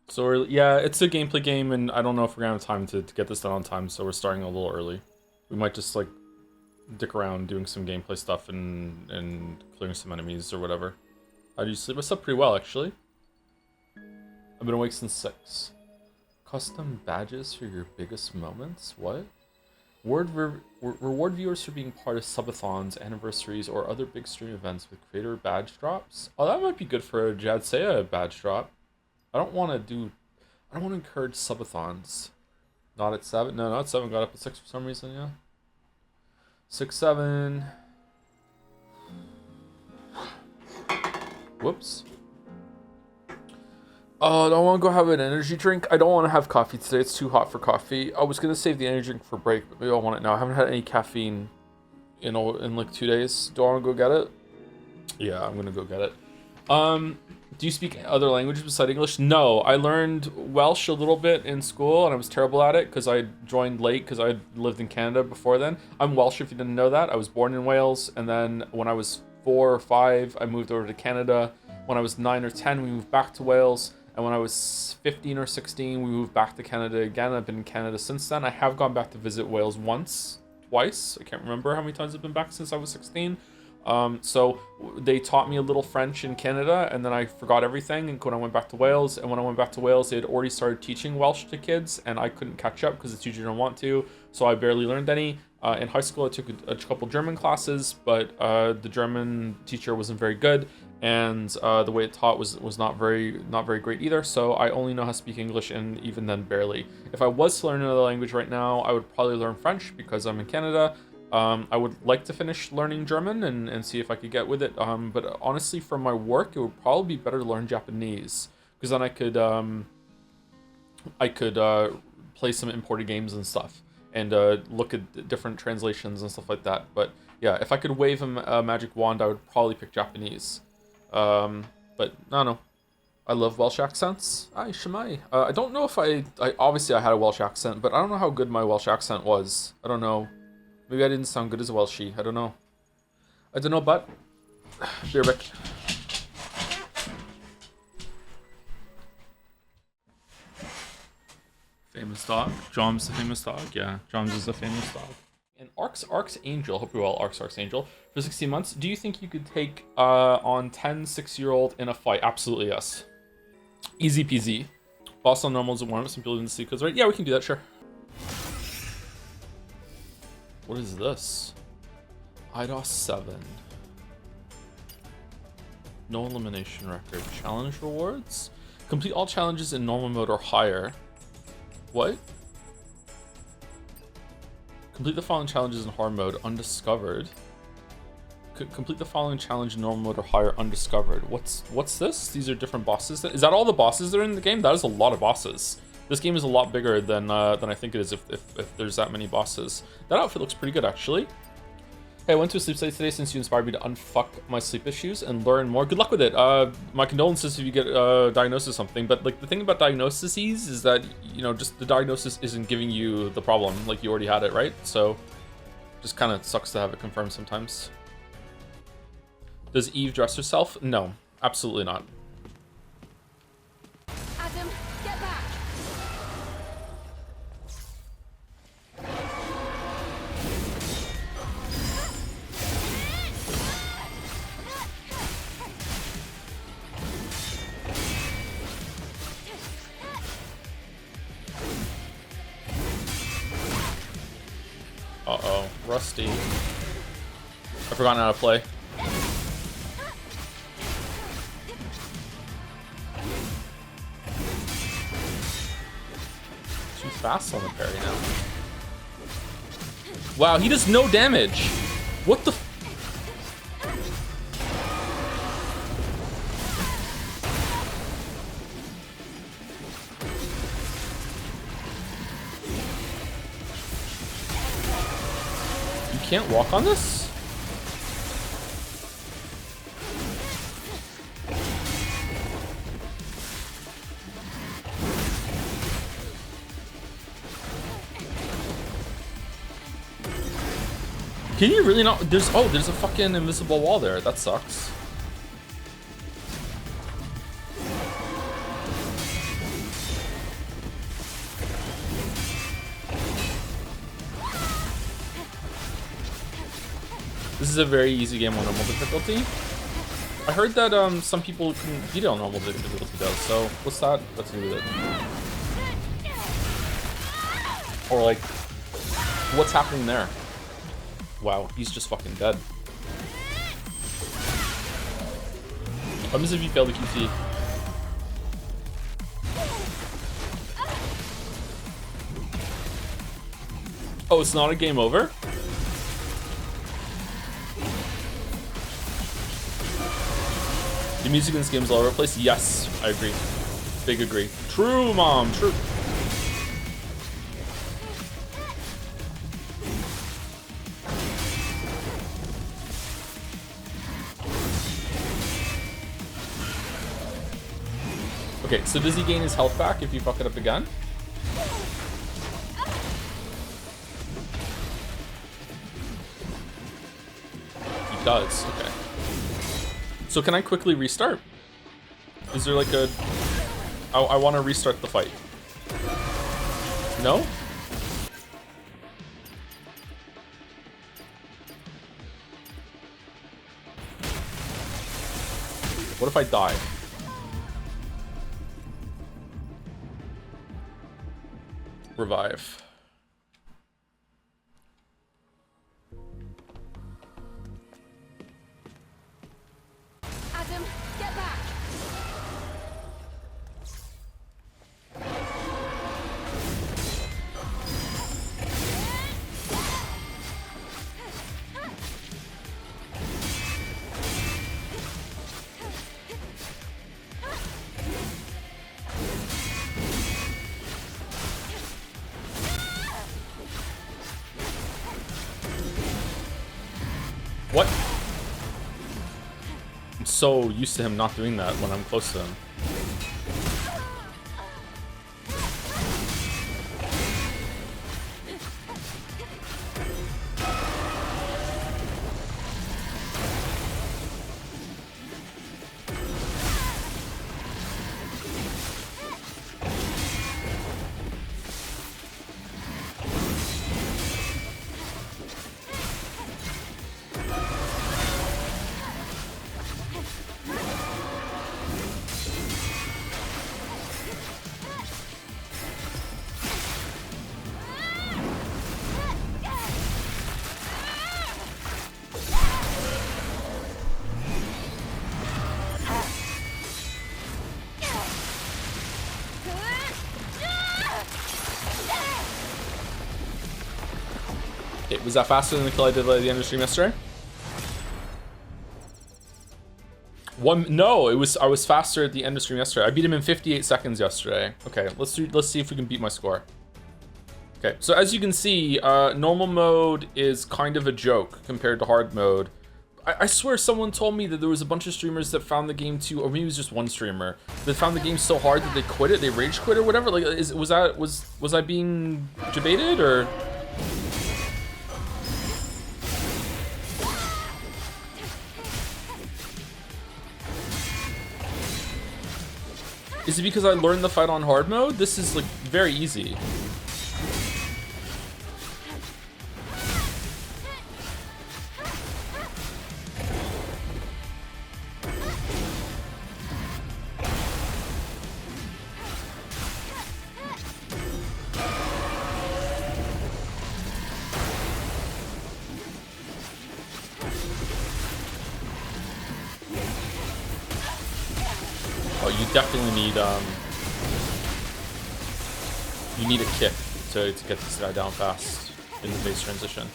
So yeah, it's a gameplay game, and I don't know if we're gonna have time to get this done on time, so we're starting a little early. We might just like dick around doing some gameplay stuff and clearing some enemies or whatever. How do you sleep? I slept pretty well, actually. I've been awake since 6. Custom badges for your biggest moments? What? Reward viewers for being part of subathons, anniversaries, or other big stream events with creator badge drops. Oh, that might be good for a Jadseya badge drop. I don't want to encourage subathons. Not at 7. No, not at 7. Got up at 6 for some reason. Yeah. 6, 7. Whoops. Oh, I don't want to go have an energy drink. I don't want to have coffee today. It's too hot for coffee. I was gonna save the energy drink for break, but maybe I want it now. I haven't had any caffeine, in like 2 days. Do I want to go get it? Yeah, I'm gonna go get it. Do you speak other languages besides English? No, I learned Welsh a little bit in school, and I was terrible at it because I joined late because I lived in Canada before then. I'm Welsh, if you didn't know that. I was born in Wales, and then when I was 4 or 5, I moved over to Canada. When I was 9 or 10, we moved back to Wales. And when I was 15 or 16, we moved back to Canada again. I've been in Canada since then. I have gone back to visit Wales twice. I can't remember how many times I've been back since I was 16. So they taught me a little French in Canada, and then I forgot everything and when I went back to Wales. And when I went back to Wales, they had already started teaching Welsh to kids, and I couldn't catch up because the teacher didn't want to, so I barely learned any. In high school, I took a couple German classes, but the German teacher wasn't very good, and the way it taught was not very great either. So I only know how to speak English, and even then barely. If I was to learn another language right now, I would probably learn French because I'm in Canada. I would like to finish learning German and see if I could get with it. But honestly, for my work, it would probably be better to learn Japanese because then I could play some imported games and stuff and look at different translations and stuff like that. But yeah, if I could wave a magic wand, I would probably pick Japanese. But I don't know. I love Welsh accents. Aye, Shemai. I don't know if I obviously I had a Welsh accent, but I don't know how good my Welsh accent was. I don't know. Maybe I didn't sound good as Welshie. I don't know. But beer back. Famous dog. Jom's the famous dog. Yeah, Jom's is the famous dog. And Arx Angel. Hope you're well, Arx Angel. For 16 months, do you think you could take on 10 6-year-old in a fight? Absolutely yes. Easy peasy. Boss on normals and warm up. Some people didn't see codes right. Yeah, we can do that. Sure. What is this? IDOS 7. No elimination record. Challenge rewards? Complete all challenges in normal mode or higher. What? Complete the following challenges in hard mode. Undiscovered. Complete the following challenge in normal mode or higher. Undiscovered. What's this? These are different bosses. Is that all the bosses that are in the game? That is a lot of bosses. This game is a lot bigger than I think it is if there's that many bosses. That outfit looks pretty good, actually. Hey, I went to a sleep study today since you inspired me to unfuck my sleep issues and learn more. Good luck with it. My condolences if you get diagnosed with something. But like the thing about diagnoses is that, you know, just the diagnosis isn't giving you the problem. Like you already had it, right? So just kind of sucks to have it confirmed sometimes. Does Eve dress herself? No, absolutely not. Adam, get back! Uh-oh, Rusty. I've forgotten how to play. Too fast on the parry now. Wow, he does no damage. What the f— You can't walk on this? Can you really not? There's a fucking invisible wall there. That sucks. This is a very easy game on normal difficulty. I heard that some people can beat it on normal difficulty though, so what's that? Let's do with it. Or like, what's happening there? Wow, he's just fucking dead. What happens if you fail the QT? Oh, it's not a game over? The music in this game is all over the place? Yes, I agree. Big agree. True, Mom, true. Okay, so does he gain his health back if you fuck it up again? He does, okay. So can I quickly restart? Is there like a... I want to restart the fight. No? What if I die? Revive. Adam, get back. What? I'm so used to him not doing that when I'm close to him. Was that faster than the kill I did at the end of stream yesterday? No, I was faster at the end of stream yesterday. I beat him in 58 seconds yesterday. Okay, let's see if we can beat my score. Okay, so as you can see, normal mode is kind of a joke compared to hard mode. I swear someone told me that there was a bunch of streamers that found the game too, or maybe it was just one streamer that found the game so hard that they quit it, they rage quit or whatever. Like, was I being debated or? Is it because I learned the fight on hard mode? This is like very easy. Definitely need you need a kick to get this guy down fast in the base transition.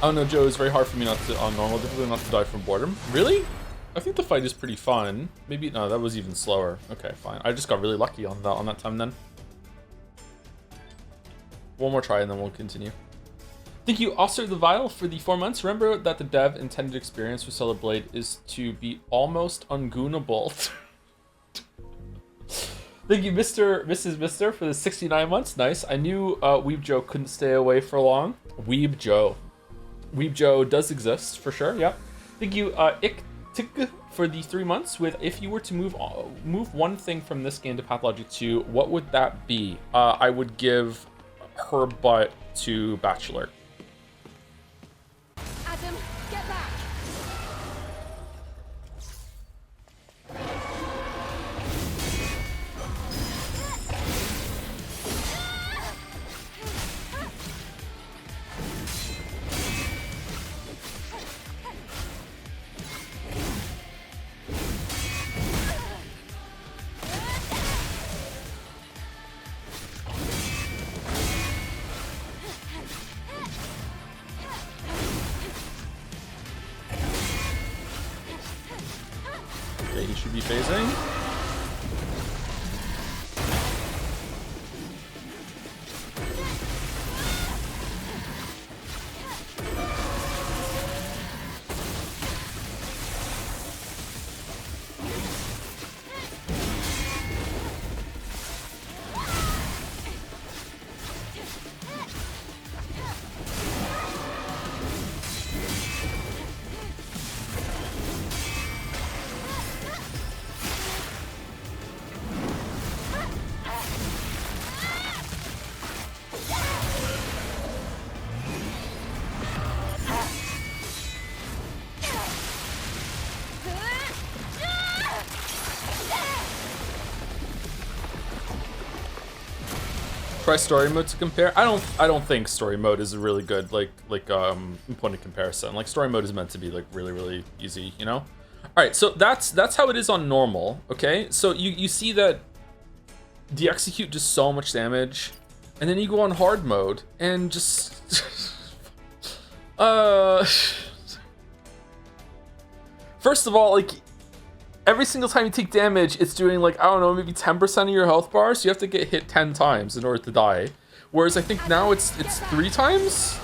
I don't know, Joe, it's very hard for me not to, on normal difficulty, not to die from boredom. Really? I think the fight is pretty fun. Maybe, no, that was even slower. Okay, fine. I just got really lucky on that time then. One more try and then we'll continue. Thank you, Oscar the Vile, for the 4 months. Remember that the dev intended experience for Stellar Blade is to be almost ungoonable. Thank you, Mrs. Mister, for the 69 months. Nice. I knew Weeb Joe couldn't stay away for long. Weeb Joe. Weeb Joe does exist, for sure, yeah. Thank you, Iktik, for the 3 months. With if you were to move one thing from this game to Pathologic 2, what would that be? I would give her butt to Bachelor. Adam, get back! Okay, he should be phasing. Try story mode to compare. I don't think story mode is a really good point of comparison. Like story mode is meant to be like really easy, you know? All right, so that's how it is on normal. Okay, so you see that the execute does so much damage, and then you go on hard mode and just first of all, like every single time you take damage, it's doing like, I don't know, maybe 10% of your health bar, so you have to get hit 10 times in order to die. Whereas I think now it's 3 times?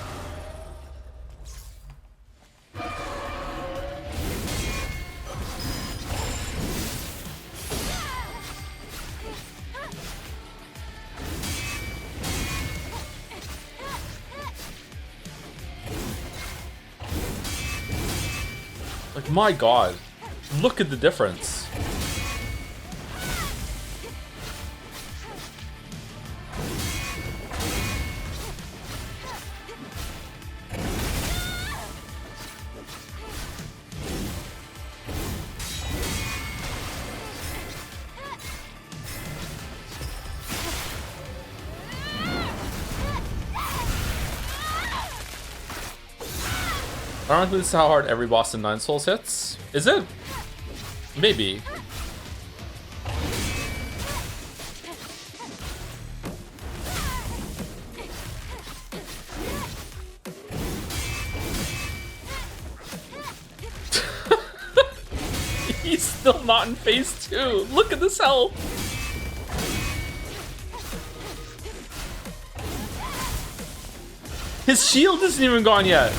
Like, my god. Look at the difference. I don't think this is how hard every boss in Nine Souls hits. Is it? Maybe. He's still not in phase 2. Look at this health. His shield isn't even gone yet.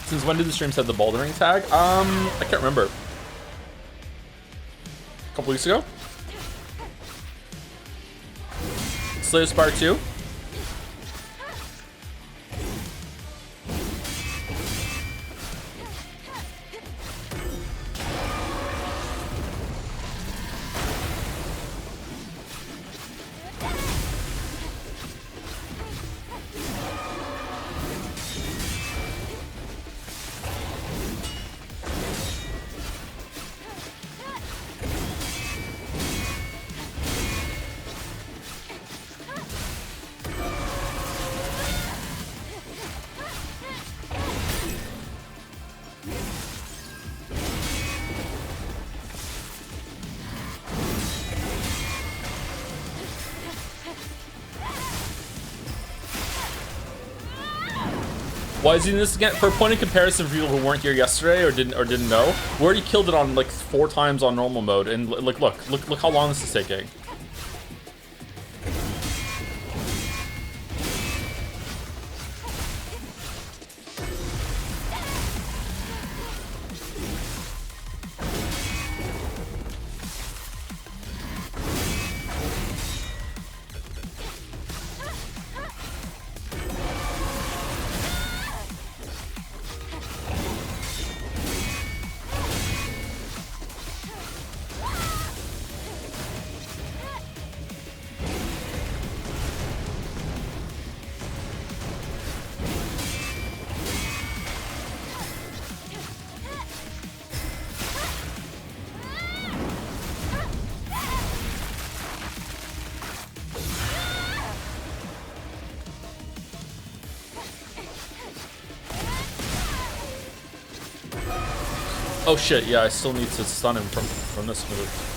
Since when did the streams have the bouldering tag? I can't remember. A couple weeks ago? Slayer Spire 2? Why is he doing this again? For a point of comparison for people who weren't here yesterday or didn't know, we already killed it on like 4 times on normal mode, and like look how long this is taking. Oh shit, yeah, I still need to stun him from this move.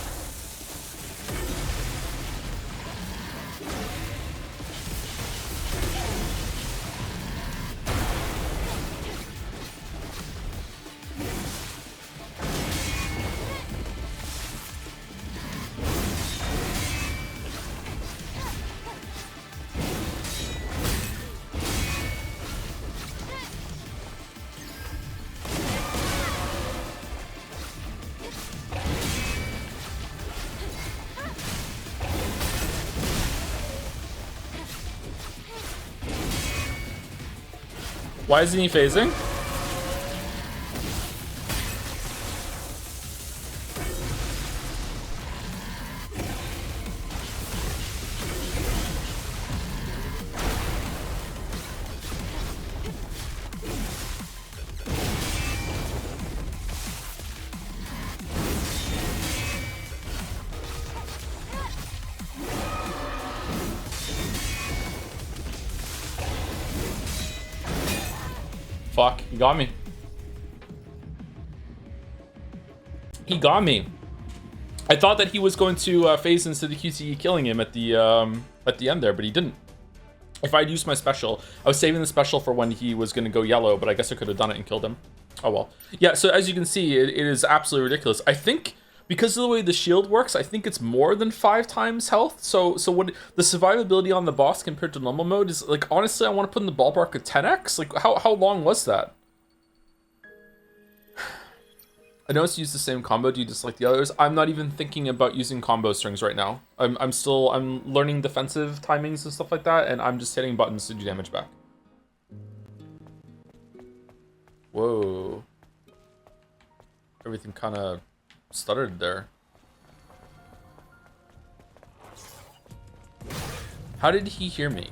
Why isn't he phasing? Fuck, he got me. He got me. I thought that he was going to phase into the QTE killing him at the end there, but he didn't. If I'd used my special, I was saving the special for when he was going to go yellow, but I guess I could have done it and killed him. Oh well. Yeah, so as you can see, it is absolutely ridiculous. I think because of the way the shield works, I think it's more than 5 times health. So what the survivability on the boss compared to normal mode is, like, honestly, I want to put in the ballpark of 10x. Like, how long was that? I know it's used the same combo. Do you dislike the others? I'm not even thinking about using combo strings right now. I'm learning defensive timings and stuff like that, and I'm just hitting buttons to do damage back. Whoa. Everything kind of stuttered there. How did he hear me?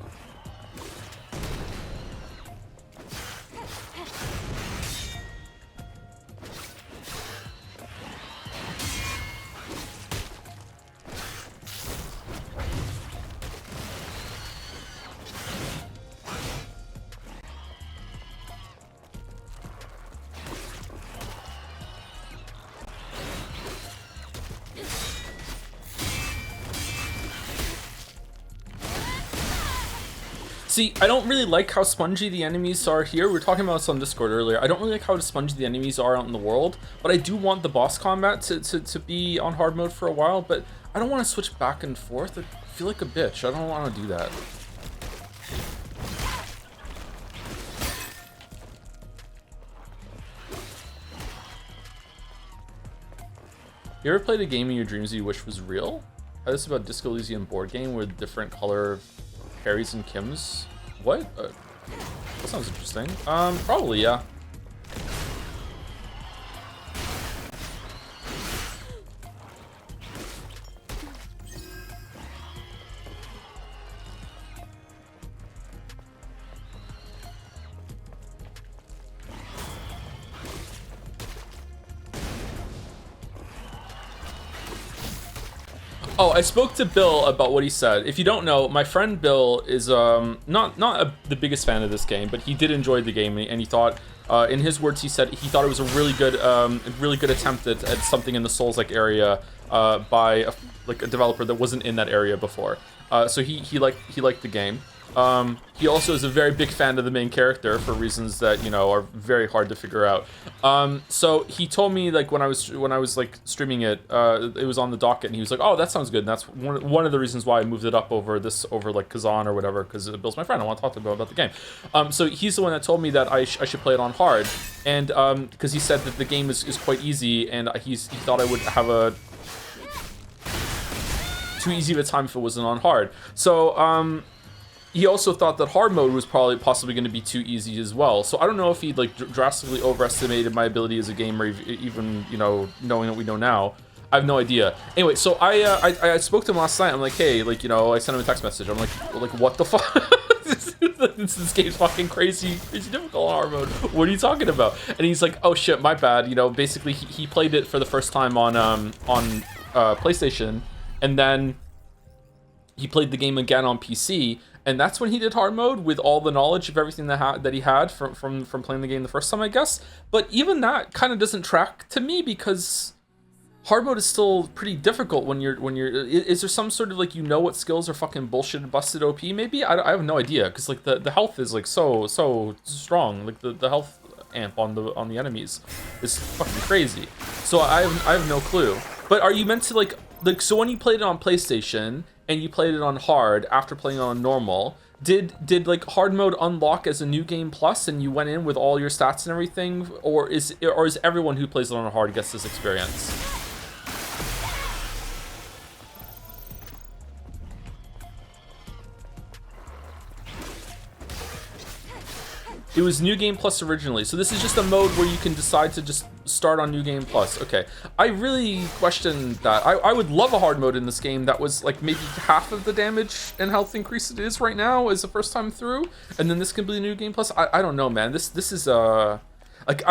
See, I don't really like how spongy the enemies are here. We were talking about this on Discord earlier. I don't really like how spongy the enemies are out in the world, but I do want the boss combat to be on hard mode for a while, but I don't want to switch back and forth. I feel like a bitch. I don't want to do that. You ever played a game in your dreams you wish was real? This is about Disco Elysium board game with different color Harrys and Kims. What? That sounds interesting. Probably, yeah. Oh, I spoke to Bill about what he said. If you don't know, my friend Bill is not the biggest fan of this game, but he did enjoy the game, and he thought, in his words, he said he thought it was a really good attempt at something in the Souls-like area by a developer that wasn't in that area before. So he liked the game. He also is a very big fan of the main character for reasons that, you know, are very hard to figure out. So he told me, like, when I was like streaming it, it was on the docket, and he was like, oh, that sounds good. And that's one of the reasons why I moved it up over like Kazan or whatever, because Bill's my friend. I want to talk to him about the game. So he's the one that told me that I should play it on hard, and because he said that the game is quite easy, and he thought I would have a too easy of a time if it wasn't on hard. So he also thought that hard mode was possibly going to be too easy as well. So I don't know if he like drastically overestimated my ability as a gamer, even, you know, knowing what we know now. I have no idea. Anyway, so I spoke to him last night. I'm like, hey, like, you know, I sent him a text message. I'm like what the fuck? This game's fucking crazy difficult on hard mode. What are you talking about? And he's like, oh shit, my bad. You know, basically he played it for the first time on PlayStation, and then he played the game again on PC. And that's when he did hard mode with all the knowledge of everything that he had from playing the game the first time, I guess. But even that kind of doesn't track to me, because hard mode is still pretty difficult when you're. Is there some sort of like, you know, what skills are fucking bullshit busted OP? Maybe I have no idea, because like the health is like so strong. Like the health amp on the enemies is fucking crazy. So I have no clue. But are you meant to like so when you played it on PlayStation and you played it on hard after playing on normal, did like hard mode unlock as a new game plus, and you went in with all your stats and everything, or is everyone who plays it on hard gets this experience? It was New Game Plus originally, so this is just a mode where you can decide to just start on New Game Plus. Okay, I really question that. I would love a hard mode in this game that was like maybe half of the damage and health increase it is right now as the first time through, and then this can be New Game Plus. I don't know, man. This is like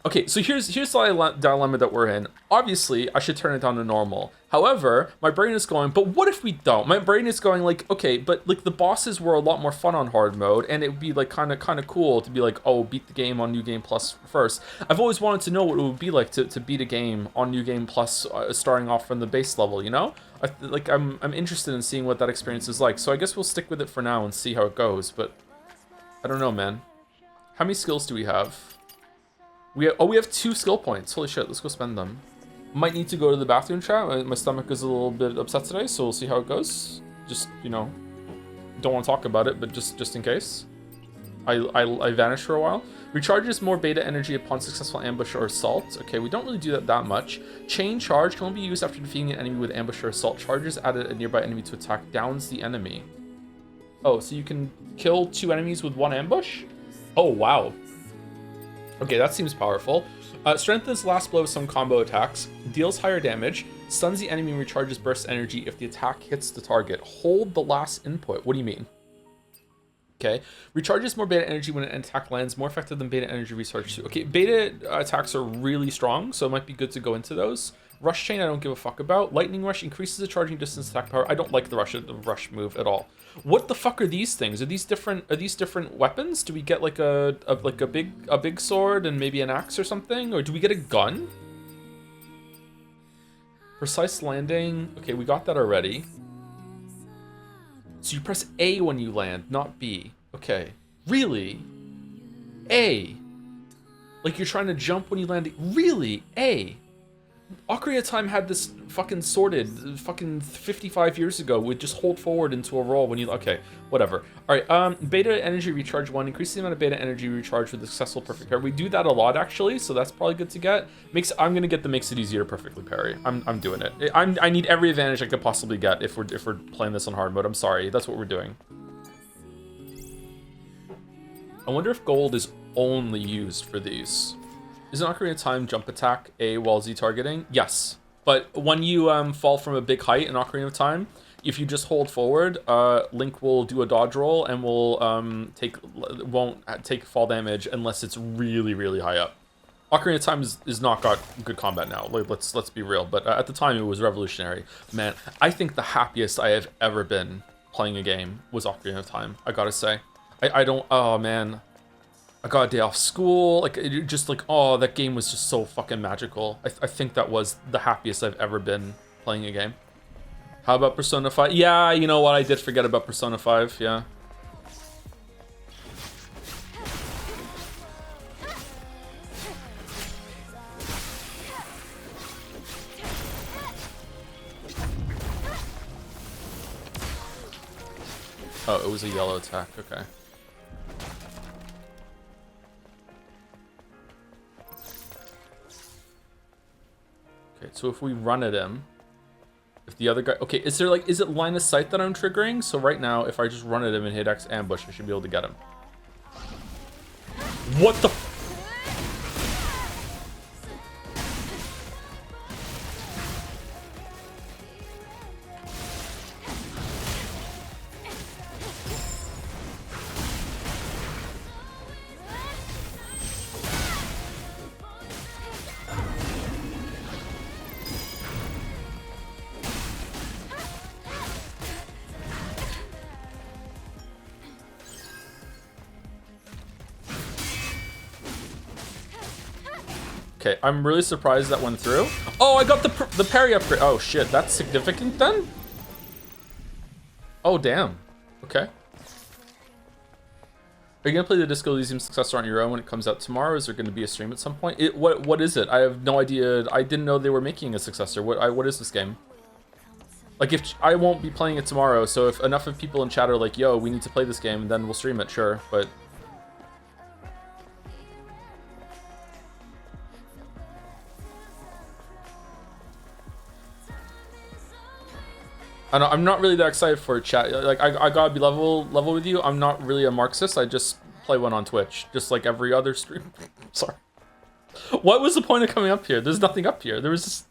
okay, so here's the dilemma that we're in. Obviously, I should turn it down to normal. However, my brain is going, but what if we don't? My brain is going like, okay, but like the bosses were a lot more fun on hard mode, and it would be like kind of cool to be like, oh, beat the game on New Game Plus first. I've always wanted to know what it would be like to beat a game on New Game Plus, starting off from the base level, you know? I'm interested in seeing what that experience is like. So I guess we'll stick with it for now and see how it goes. But I don't know, man. How many skills do we have? We have 2 skill points. Holy shit, let's go spend them. Might need to go to the bathroom, chat. My stomach is a little bit upset today, so we'll see how it goes. Just, you know, don't want to talk about it, but just in case. I vanish for a while. Recharges more beta energy upon successful ambush or assault. Okay, we don't really do that much. Chain charge can only be used after defeating an enemy with ambush or assault. Charges added a nearby enemy to attack, downs the enemy. Oh, so you can kill 2 enemies with 1 ambush? Oh, wow. Okay, that seems powerful. Strengthens last blow with some combo attacks. Deals higher damage. Stuns the enemy and recharges burst energy if the attack hits the target. Hold the last input. What do you mean? Okay. Recharges more beta energy when an attack lands. More effective than beta energy recharge too. Okay, beta attacks are really strong, so it might be good to go into those. Rush chain, I don't give a fuck about. Lightning rush increases the charging distance attack power. I don't like the rush move at all. What the fuck are these things? Are these different weapons? Do we get like a big sword and maybe an axe or something, or do we get a gun? Precise landing. Okay, we got that already. So you press A when you land, not B. Okay. Really? A. Like you're trying to jump when you land. Really? A. Ocarina of Time had this fucking sorted fucking 55 years ago with just hold forward into a roll when you... Okay, whatever. Alright, beta energy recharge 1. Increase the amount of beta energy recharge with a successful perfect parry. We do that a lot, actually, so that's probably good to get. I'm gonna get the makes it easier to perfectly parry. I'm doing it. I need every advantage I could possibly get if we're playing this on hard mode. I'm sorry, that's what we're doing. I wonder if gold is only used for these. Is an Ocarina of Time jump attack A while Z targeting? Yes. But when you fall from a big height in Ocarina of Time, if you just hold forward, Link will do a dodge roll and will won't take fall damage unless it's really, really high up. Ocarina of Time is not got good combat now. Like, let's be real. But at the time, it was revolutionary. Man, I think the happiest I have ever been playing a game was Ocarina of Time. I gotta say, I don't. Oh man. I got a day off school, like, it just like, oh, that game was just so fucking magical. I think that was the happiest I've ever been playing a game. How about Persona 5? Yeah, you know what, I did forget about Persona 5, yeah. Oh, it was a yellow attack. Okay. Okay, so if we run at him, if the other guy... Okay, is it line of sight that I'm triggering? So right now, if I just run at him and hit X ambush, I should be able to get him. What the... Okay, I'm really surprised that went through. Oh, I got the parry upgrade. Oh shit, that's significant then? Oh damn. Okay. Are you gonna play the Disco Elysium Successor on your own when it comes out tomorrow? Is there gonna be a stream at some point? What is it? I have no idea. I didn't know they were making a successor. What is this game? Like, if I won't be playing it tomorrow, so if enough of people in chat are like, yo, we need to play this game, then we'll stream it, sure, but... I don't, I'm not really that excited for chat. Like, I gotta be level with you. I'm not really a Marxist. I just play one on Twitch, just like every other stream. Sorry. What was the point of coming up here? There's nothing up here. There was just...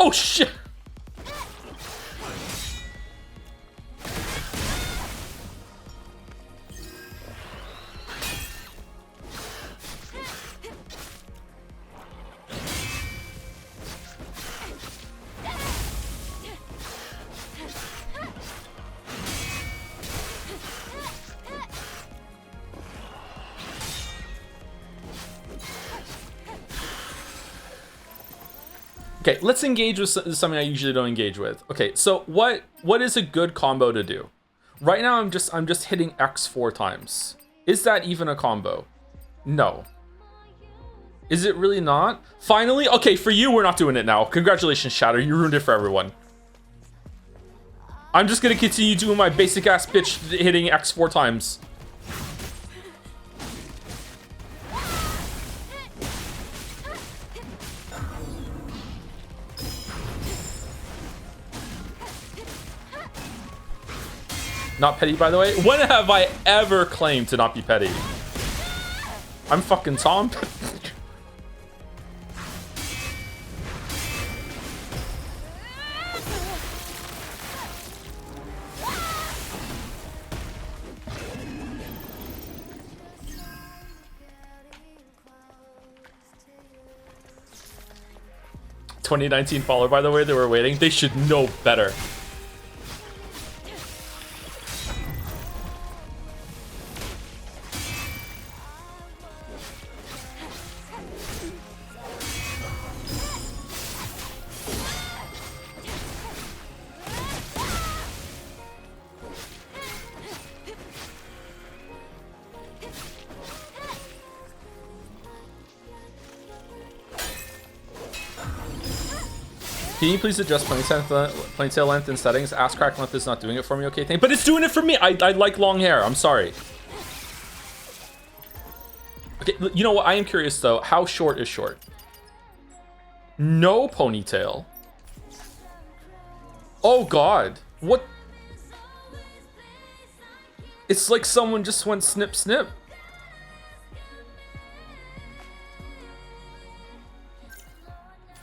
Oh shit! Okay, let's engage with something I usually don't engage with. Okay, so what is a good combo to do? Right now I'm just hitting X 4 times. Is that even a combo? No. Is it really not? Finally? Okay, for you, we're not doing it now. Congratulations, Shatter. You ruined it for everyone. I'm just gonna continue doing my basic ass bitch hitting X 4 times. Not petty, by the way. When have I ever claimed to not be petty? I'm fucking Tom. $2019 follower, by the way, they were waiting. They should know better. Can you please adjust ponytail length in settings? Ass crack length is not doing it for me. Okay, but it's doing it for me. I like long hair. I'm sorry. Okay, you know what? I am curious though. How short is short? No ponytail. Oh God. What? It's like someone just went snip snip.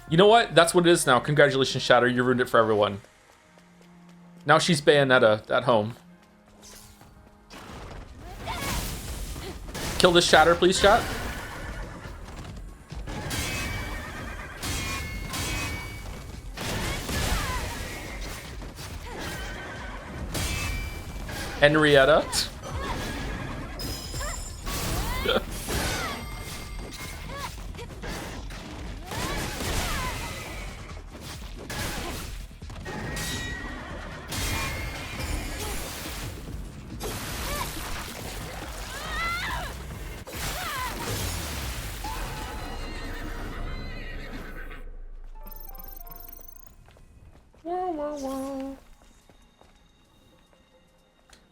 You know what? That's what it is now. Congratulations, Shatter. You ruined it for everyone. Now she's Bayonetta at home. Kill this Shatter, please, chat. Henrietta.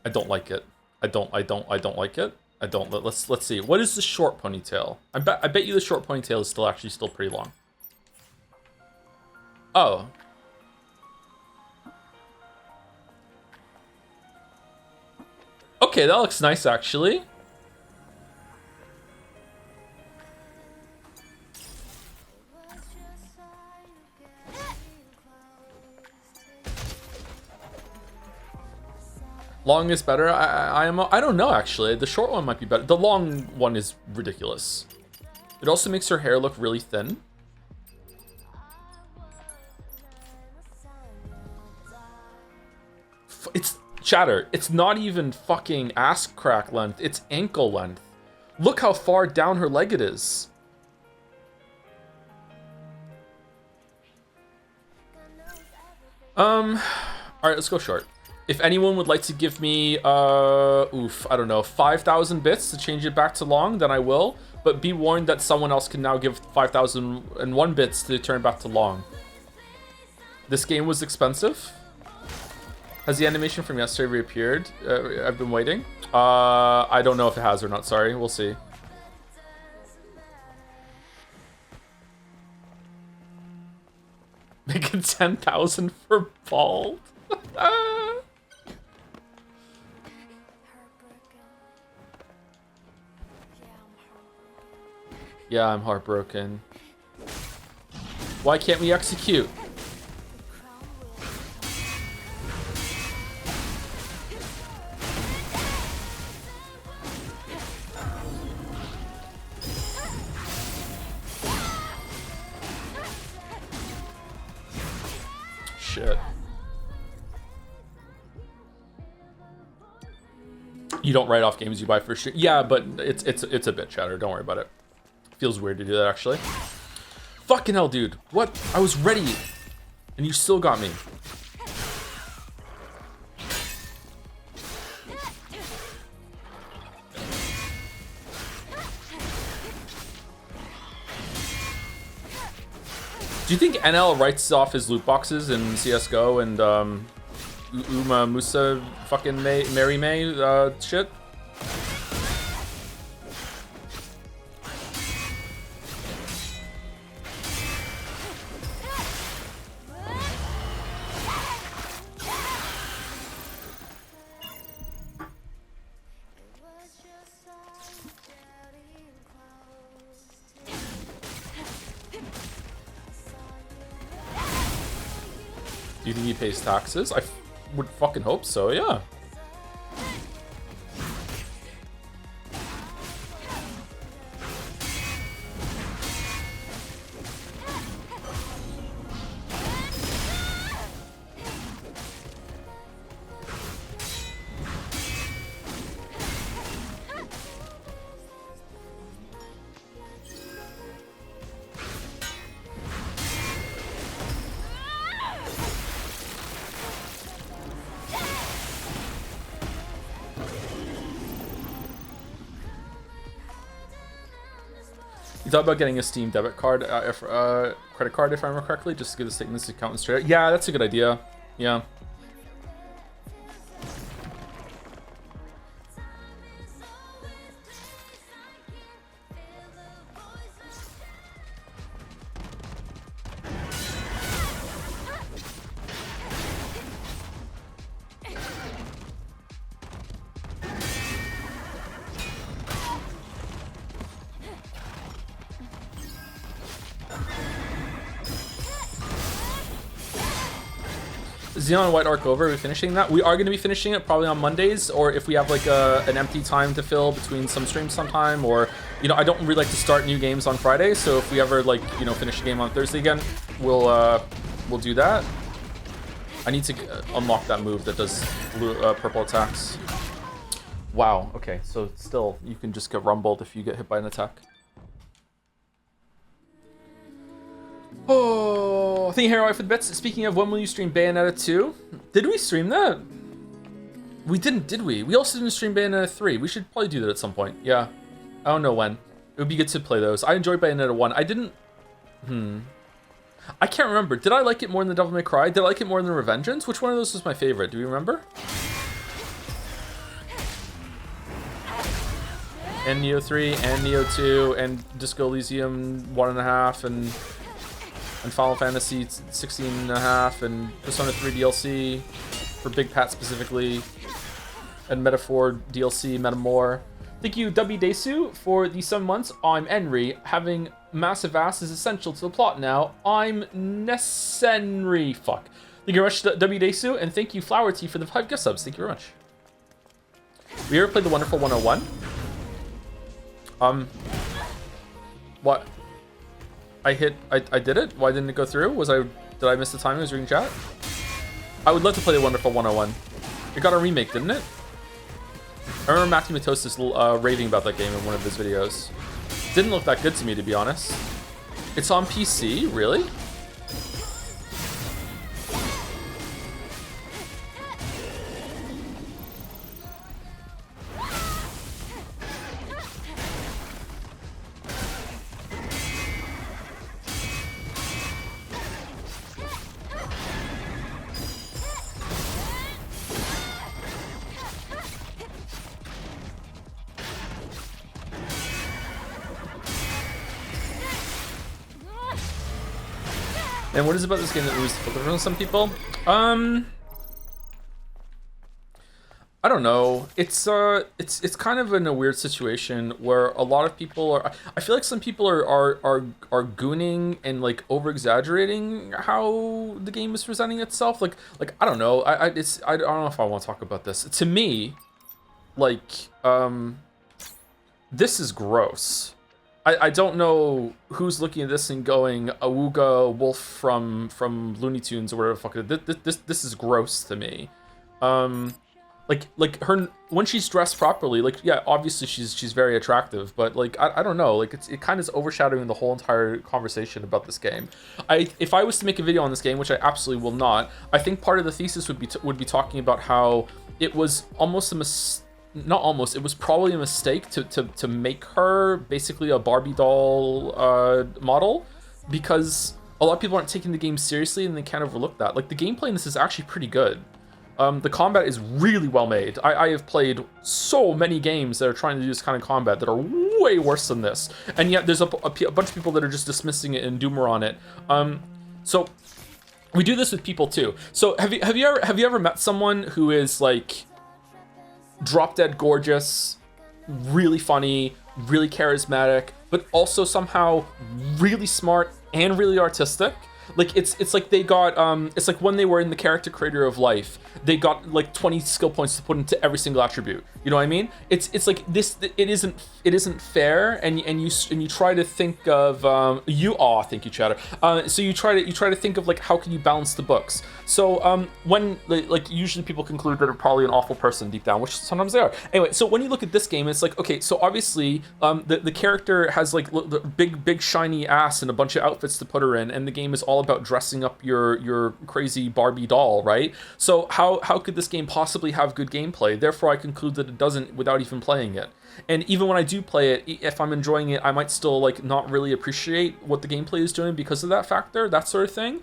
I don't like it. I don't like it. I don't. Let's see. What is the short ponytail? I bet you the short ponytail is still pretty long. Oh. Okay, that looks nice actually. Long is better. I don't know actually. The short one might be better. The long one is ridiculous. It also makes her hair look really thin. It's chatter. It's not even fucking ass crack length. It's ankle length. Look how far down her leg it is. All right, let's go short. If anyone would like to give me, I don't know, 5,000 bits to change it back to long, then I will. But be warned that someone else can now give 5,001 bits to turn back to long. This game was expensive. Has the animation from yesterday reappeared? I've been waiting. I don't know if it has or not, sorry. We'll see. Make it 10,000 for bald. Yeah, I'm heartbroken. Why can't we execute? Shit. You don't write off games you buy for sure. Yeah, but it's a bit chatter. Don't worry about it. Feels weird to do that, actually. Fucking hell, dude. What? I was ready. And you still got me. Do you think NL writes off his loot boxes in CSGO and Uma Musa fucking Mary May shit? Do you think he pays taxes? I would fucking hope so, yeah. You thought about getting a Steam debit card, credit card, if I remember correctly, just to give the statements accountant straight out. Yeah, that's a good idea. Yeah. Xion White Arc over, are we finishing that? We are going to be finishing it probably on Mondays, or if we have like an empty time to fill between some streams sometime, or, you know, I don't really like to start new games on Friday, so if we ever, like, you know, finish a game on Thursday again, we'll do that. I need to unlock that move that does blue, purple attacks. Wow, okay, so still, you can just get rumbled if you get hit by an attack. Oh, thank you, Hero for the bets. Speaking of, when will you stream Bayonetta 2? Did we stream that? We didn't, did we? We also didn't stream Bayonetta 3. We should probably do that at some point. Yeah. I don't know when. It would be good to play those. I enjoyed Bayonetta 1. I didn't... I can't remember. Did I like it more than the Devil May Cry? Did I like it more than Revengeance? Which one of those was my favorite? Do you remember? and Neo 3, and Neo 2, and Disco Elysium 1.5, and Final Fantasy 16.5, and Persona 3 DLC for Big Pat specifically, and Metaphor DLC, Metamore. Thank you, W Desu, for the 7 months. I'm Henry. Having massive ass is essential to the plot now. I'm Nessenry. Fuck. Thank you very much, W Desu, and thank you, Flower Tea, for the 5 gift subs. Thank you very much. We ever played the Wonderful 101? What? I did it? Why didn't it go through? Did I miss the time I was reading chat? I would love to play the Wonderful 101. It got a remake, didn't it? I remember Matthew Matosis raving about that game in one of his videos. Didn't look that good to me, to be honest. It's on PC? Really? And what is it about this game that moves the filter from some people? I don't know. It's kind of in a weird situation where a lot of people are. I feel like some people are gooning and like over exaggerating how the game is presenting itself. Like I don't know. I don't know if I want to talk about this. To me, like this is gross. I don't know who's looking at this and going, Awooga Wolf from Looney Tunes or whatever the fuck. This is gross to me. Like her when she's dressed properly, like yeah, obviously she's very attractive, but like I don't know, like it kind of is overshadowing the whole entire conversation about this game. If I was to make a video on this game, which I absolutely will not, I think part of the thesis would be talking about how it was almost a mistake. Not almost, it was probably a mistake to make her basically a Barbie doll model, because a lot of people aren't taking the game seriously and they can't overlook that. Like the gameplay in this is actually pretty good. The combat is really well made. I have played so many games that are trying to do this kind of combat that are way worse than this, and yet there's a bunch of people that are just dismissing it and doomer on it. So we do this with people too. So have you ever met someone who is like drop dead gorgeous, really funny, really charismatic, but also somehow really smart and really artistic? Like it's like they got it's like when they were in the character creator of life, they got like 20 skill points to put into every single attribute. You know what I mean? It's like this. It isn't fair, and you try to think of thank you, Chatter. So you try to think of like how can you balance the books. So when like usually people conclude that they're probably an awful person deep down, which sometimes they are. Anyway, so when you look at this game, it's like, okay, so obviously the character has like the big shiny ass and a bunch of outfits to put her in, and the game is all about dressing up your crazy Barbie doll, right? So how could this game possibly have good gameplay? Therefore, I conclude that it doesn't without even playing it. And even when I do play it, if I'm enjoying it, I might still like not really appreciate what the gameplay is doing because of that factor, that sort of thing.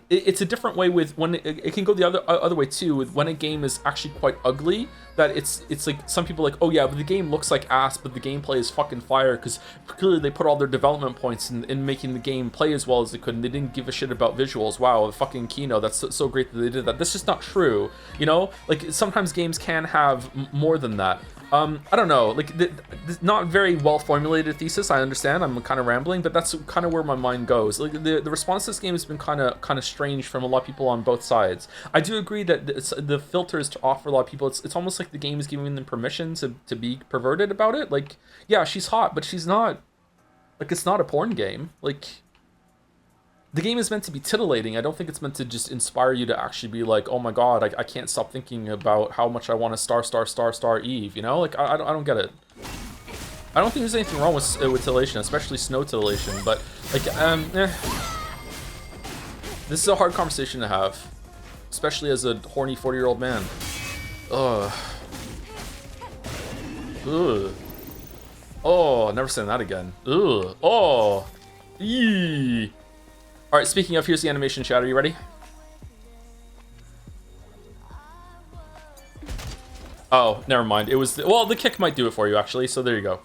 It's a different way with when it can go the other way too, with when a game is actually quite ugly, that it's like some people are like, oh yeah, but the game looks like ass, but the gameplay is fucking fire, because clearly they put all their development points in making the game play as well as they could, and they didn't give a shit about visuals. Wow, the fucking Kino, that's so great that they did that. That's just not true, you know? Like sometimes games can have more than that. I don't know, like not very well formulated thesis, I understand, I'm kind of rambling, but that's kind of where my mind goes. Like the response to this game has been kind of strange from a lot of people on both sides. I do agree that the filters to offer a lot of people, it's almost like the game is giving them permission to be perverted about it. Like, yeah, she's hot, but she's not, like, it's not a porn game. Like, the game is meant to be titillating. I don't think it's meant to just inspire you to actually be like, oh my god, I can't stop thinking about how much I want to star Eve, you know? Like, I don't get it. I don't think there's anything wrong with titillation, especially snow titillation, but, like, this is a hard conversation to have, especially as a horny 40-year-old man. Ugh. Ugh. Oh, never saying that again. Ugh. Oh. Eee. All right, speaking of, here's the animation chat. Are you ready? Oh, never mind. It was well, the kick might do it for you actually. So there you go.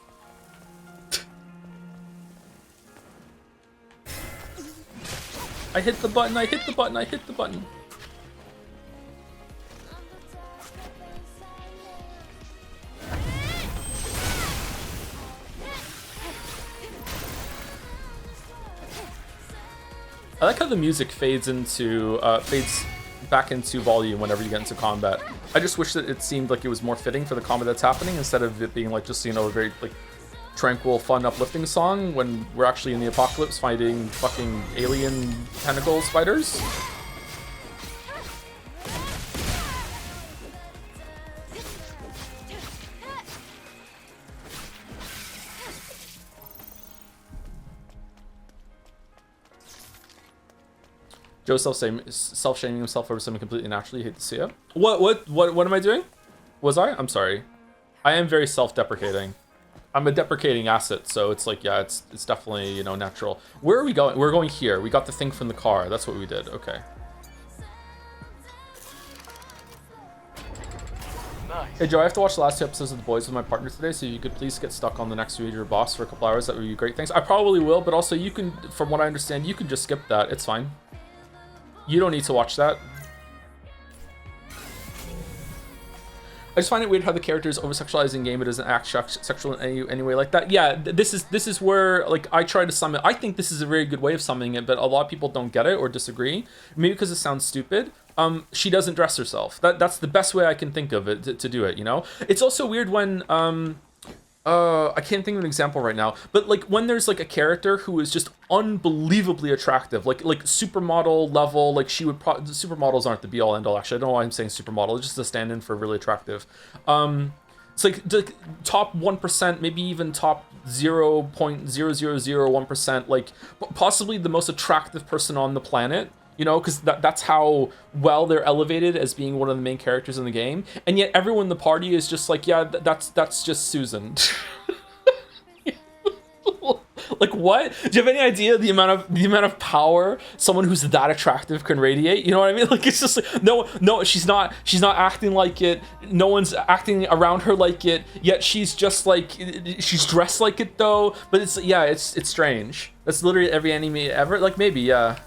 I hit the button. I hit the button. I hit the button. I like how the music fades back into volume whenever you get into combat. I just wish that it seemed like it was more fitting for the combat that's happening instead of it being like just, you know, a very like tranquil, fun, uplifting song when we're actually in the apocalypse fighting fucking alien tentacle spiders. Joe self-shaming himself over something completely natural. You hate to see it. What am I doing? Was I? I'm sorry. I am very self-deprecating. I'm a deprecating asset, so it's like, yeah, it's definitely, you know, natural. Where are we going? We're going here. We got the thing from the car. That's what we did. Okay. Nice. Hey Joe, I have to watch the last 2 episodes of The Boys with my partner today, so if you could please get stuck on the next major boss for a couple hours, that would be great. Thanks. I probably will, but also you can, from what I understand, you can just skip that. It's fine. You don't need to watch that. I just find it weird how the character is over-sexualized in game, but doesn't act sexual in any way like that. Yeah, this is where, like, I try to summon. I think this is a very good way of summoning it, but a lot of people don't get it or disagree. Maybe because it sounds stupid. She doesn't dress herself. That's the best way I can think of it to do it, you know? It's also weird when, I can't think of an example right now, but like when there's like a character who is just unbelievably attractive, like supermodel level, like she would supermodels aren't the be all end all actually. I don't know why I'm saying supermodel, it's just a stand-in for really attractive. It's like the top 1%, maybe even top 0.0001%, like possibly the most attractive person on the planet. You know, because that's how well they're elevated as being one of the main characters in the game, and yet everyone in the party is just like, yeah, that's just Susan. Like, what? Do you have any idea the amount of power someone who's that attractive can radiate? You know what I mean? Like, it's just like, no, she's not acting like it. No one's acting around her like it. Yet she's just like, she's dressed like it though. But it's, yeah, it's strange. That's literally every anime ever. Like, maybe, yeah.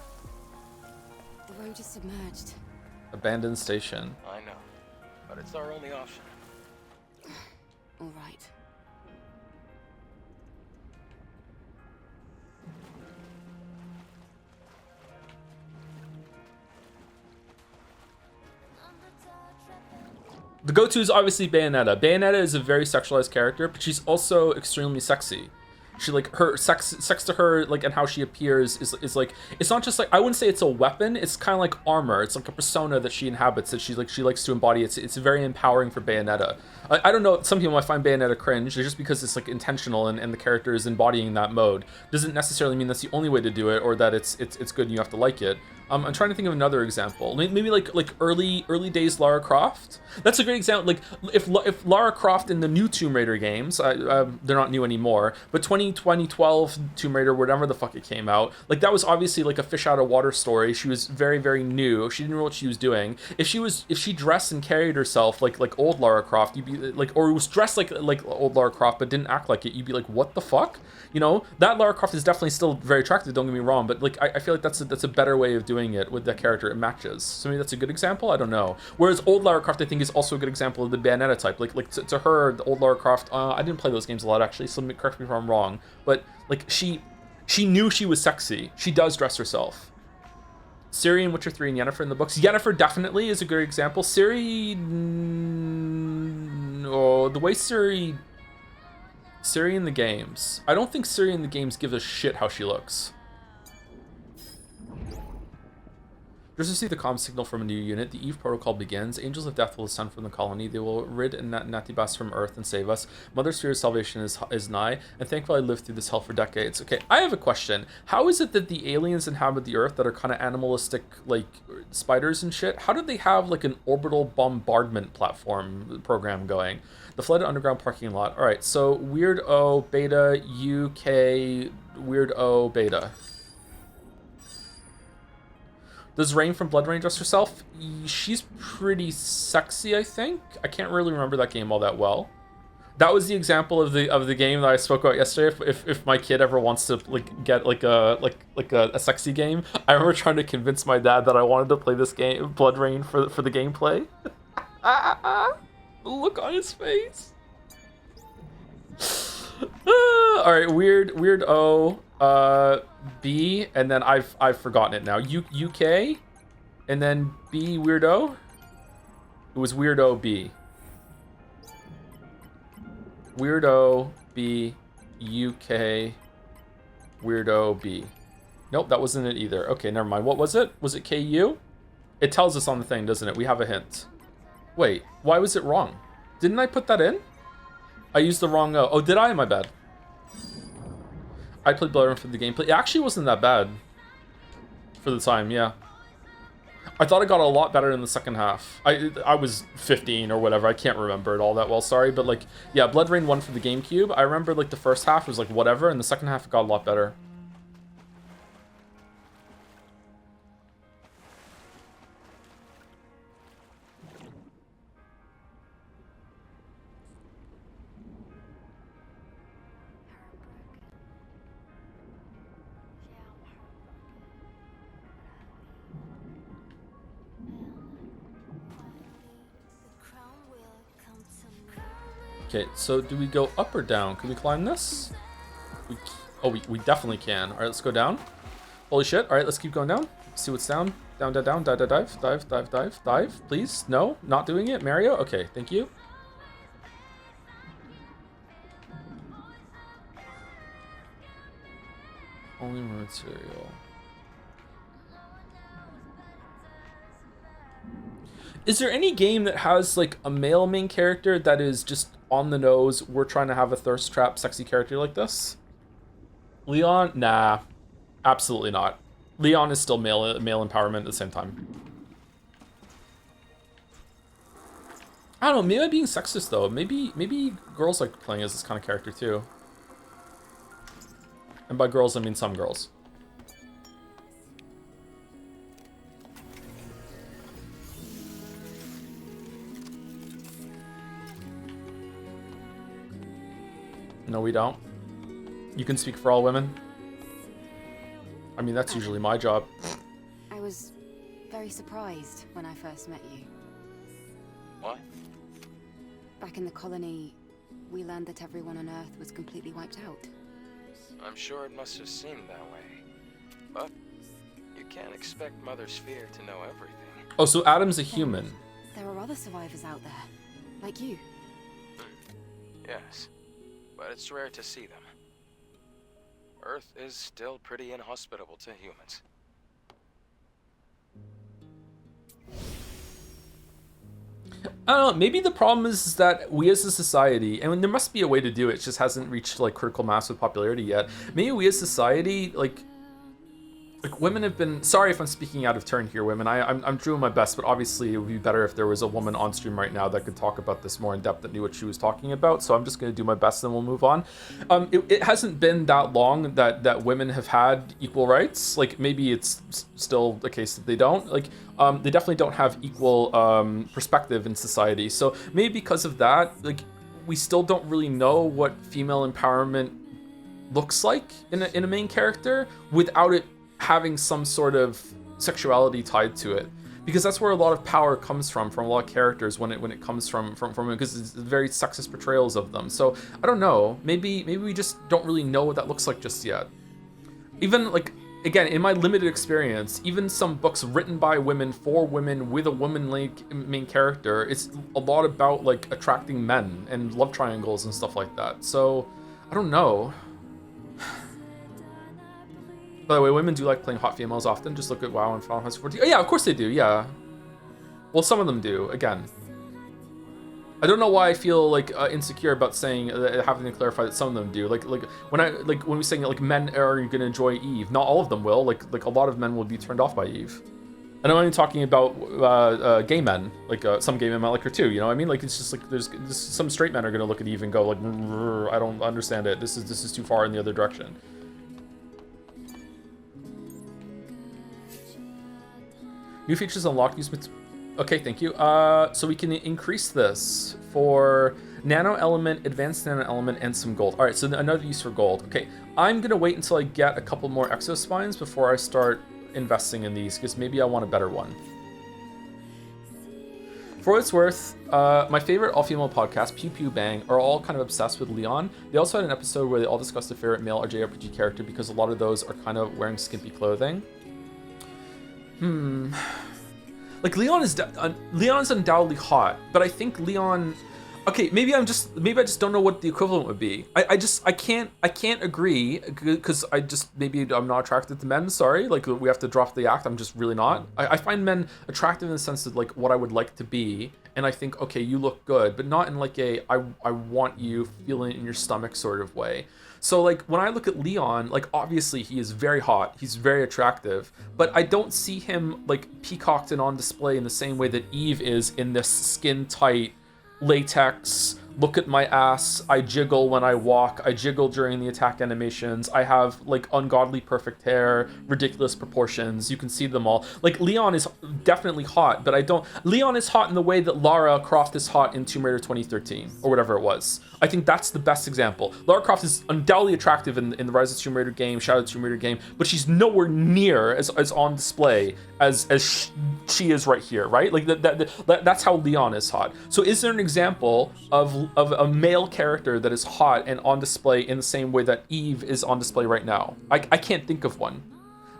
Just submerged. Abandoned Station. I know, but it's our only option. All right. The go-to is obviously Bayonetta. Bayonetta is a very sexualized character, but she's also extremely sexy. She, like, her sex to her, like, and how she appears is like, it's not just like, I wouldn't say it's a weapon, it's kind of like armor. It's like a persona that she inhabits, that she likes to embody. It's very empowering for Bayonetta. I don't know, some people might find Bayonetta cringe just because it's like intentional and the character is embodying that mode. Doesn't necessarily mean that's the only way to do it or that it's good and you have to like it. I'm trying to think of another example. Maybe like early days Lara Croft. That's a great example. Like if Lara Croft in the new Tomb Raider games, they're not new anymore, but 2012 Tomb Raider, whatever the fuck it came out, like that was obviously like a fish out of water story. She was very, very new. She didn't know what she was doing. If she dressed and carried herself like old Lara Croft, you'd be like, or was dressed like old Lara Croft but didn't act like it, you'd be like, what the fuck? You know, that Lara Croft is definitely still very attractive, don't get me wrong, but like I feel like that's a better way of doing it with that character. It matches. So maybe that's a good example. I don't know. Whereas old Lara Croft, I think, is also a good example of the Bayonetta type. Like to her, the old Lara Croft. I didn't play those games a lot actually, so correct me if I'm wrong. But like she knew she was sexy. She does dress herself. Ciri in Witcher 3 and Yennefer in the books. Yennefer definitely is a good example. Ciri, the way Ciri in the games. I don't think Ciri in the games gives a shit how she looks. Just receive the comm signal from a new unit. The Eve protocol begins. Angels of death will descend from the colony. They will rid Natibas from Earth and save us. Mother Sphere's salvation is nigh, and thankfully I lived through this hell for decades. Okay, I have a question. How is it that the aliens inhabit the Earth that are kind of animalistic, like spiders and shit? How did they have like an orbital bombardment platform program going? The flooded underground parking lot. All right, so Weird O Beta UK Weird O Beta. Does Rain from Blood Rain dress herself? She's pretty sexy, I think. I can't really remember that game all that well. That was the example of the game that I spoke about yesterday. If my kid ever wants to like get like a sexy game, I remember trying to convince my dad that I wanted to play this game, Blood Rain, for the gameplay. Look on his face. All right, weird O, B, and then I've forgotten it now. UK, and then B, weirdo. It was weirdo B. Weirdo B, UK, weirdo B. Nope, that wasn't it either. Okay, never mind. What was it? Was it KU? It tells us on the thing, doesn't it? We have a hint. Wait, why was it wrong? Didn't I put that in? I used the wrong O. Oh, did I? My bad. I played Blood Rain for the gameplay. It actually wasn't that bad for the time, yeah. I thought it got a lot better in the second half. I was 15 or whatever. I can't remember it all that well, sorry. But, like, yeah, Blood Rain 1 for the GameCube. I remember, like, the first half was, like, whatever, and the second half got a lot better. Okay, so do we go up or down? Can we climb this? We definitely can. All right, let's go down. Holy shit. All right, let's keep going down. See what's down. Down, dive. Please. No, not doing it. Mario. Okay, thank you. Only material. Is there any game that has, like, a male main character that is just on the nose, we're trying to have a thirst trap sexy character like this? Leon? Nah. Absolutely not. Leon is still male empowerment at the same time. I don't know, maybe I'm being sexist though. Maybe girls like playing as this kind of character too. And by girls, I mean some girls. No, we don't. You can speak for all women. I mean, that's usually my job. I was very surprised when I first met you. What? Back in the colony, we learned that everyone on Earth was completely wiped out. I'm sure it must have seemed that way. But you can't expect Mother Sphere to know everything. Oh, so Adam's a human. There are other survivors out there, like you. Yes, but it's rare to see them. Earth is still pretty inhospitable to humans. I don't know, maybe the problem is that we as a society, and there must be a way to do it, it just hasn't reached like critical mass with popularity yet. Maybe we as society, like women have been, sorry if I'm speaking out of turn here, women, I'm doing my best, but obviously it would be better if there was a woman on stream right now that could talk about this more in depth, that knew what she was talking about, so I'm just going to do my best and we'll move on. It hasn't been that long that women have had equal rights. Like, maybe it's still the case that they don't. Like, they definitely don't have equal perspective in society, so maybe because of that, like, we still don't really know what female empowerment looks like in a main character without it having some sort of sexuality tied to it, because that's where a lot of power comes from a lot of characters when it comes from women, because it's very sexist portrayals of them. So I don't know, maybe we just don't really know what that looks like just yet. Even, like, again, in my limited experience, even some books written by women for women with a woman like main character, it's a lot about like attracting men and love triangles and stuff like that. So I don't know. By the way, women do like playing hot females often. Just look at WoW and Final Fantasy 14. Oh, yeah, of course they do, yeah. Well, some of them do, again. I don't know why I feel like insecure about saying, having to clarify that some of them do. Like when we saying like men are gonna enjoy Eve, not all of them will. Like a lot of men will be turned off by Eve. And I'm only talking about gay men. Like some gay men might like her too. You know what I mean? Like, it's just like there's some straight men are gonna look at Eve and go like, I don't understand it. This is too far in the other direction. New features unlocked. Okay, thank you. So we can increase this for nano element, advanced nano element, and some gold. All right, so another use for gold. Okay, I'm gonna wait until I get a couple more exo spines before I start investing in these, because maybe I want a better one. For what it's worth, my favorite all-female podcast, Pew Pew Bang, are all kind of obsessed with Leon. They also had an episode where they all discussed their favorite male JRPG character, because a lot of those are kind of wearing skimpy clothing. Like Leon's undoubtedly hot, but I think Leon. Okay, maybe I just don't know what the equivalent would be. I can't agree, because maybe I'm not attracted to men. Sorry, like we have to drop the act. I'm just really not. I find men attractive in the sense of like what I would like to be, and I think, okay, you look good, but not in like I want you feeling in your stomach sort of way. So like when I look at Leon, like obviously he is very hot, he's very attractive, but I don't see him like peacocked and on display in the same way that Eve is in this skin tight latex, look at my ass, I jiggle when I walk, I jiggle during the attack animations, I have like ungodly perfect hair, ridiculous proportions, you can see them all. Like Leon is definitely hot, but Leon is hot in the way that Lara Croft is hot in Tomb Raider 2013, or whatever it was. I think that's the best example. Lara Croft is undoubtedly attractive in the Rise of the Tomb Raider game, Shadow of the Tomb Raider game, but she's nowhere near as on display as she is right here, right? Like that's how Leon is hot. So is there an example of a male character that is hot and on display in the same way that Eve is on display right now? I can't think of one.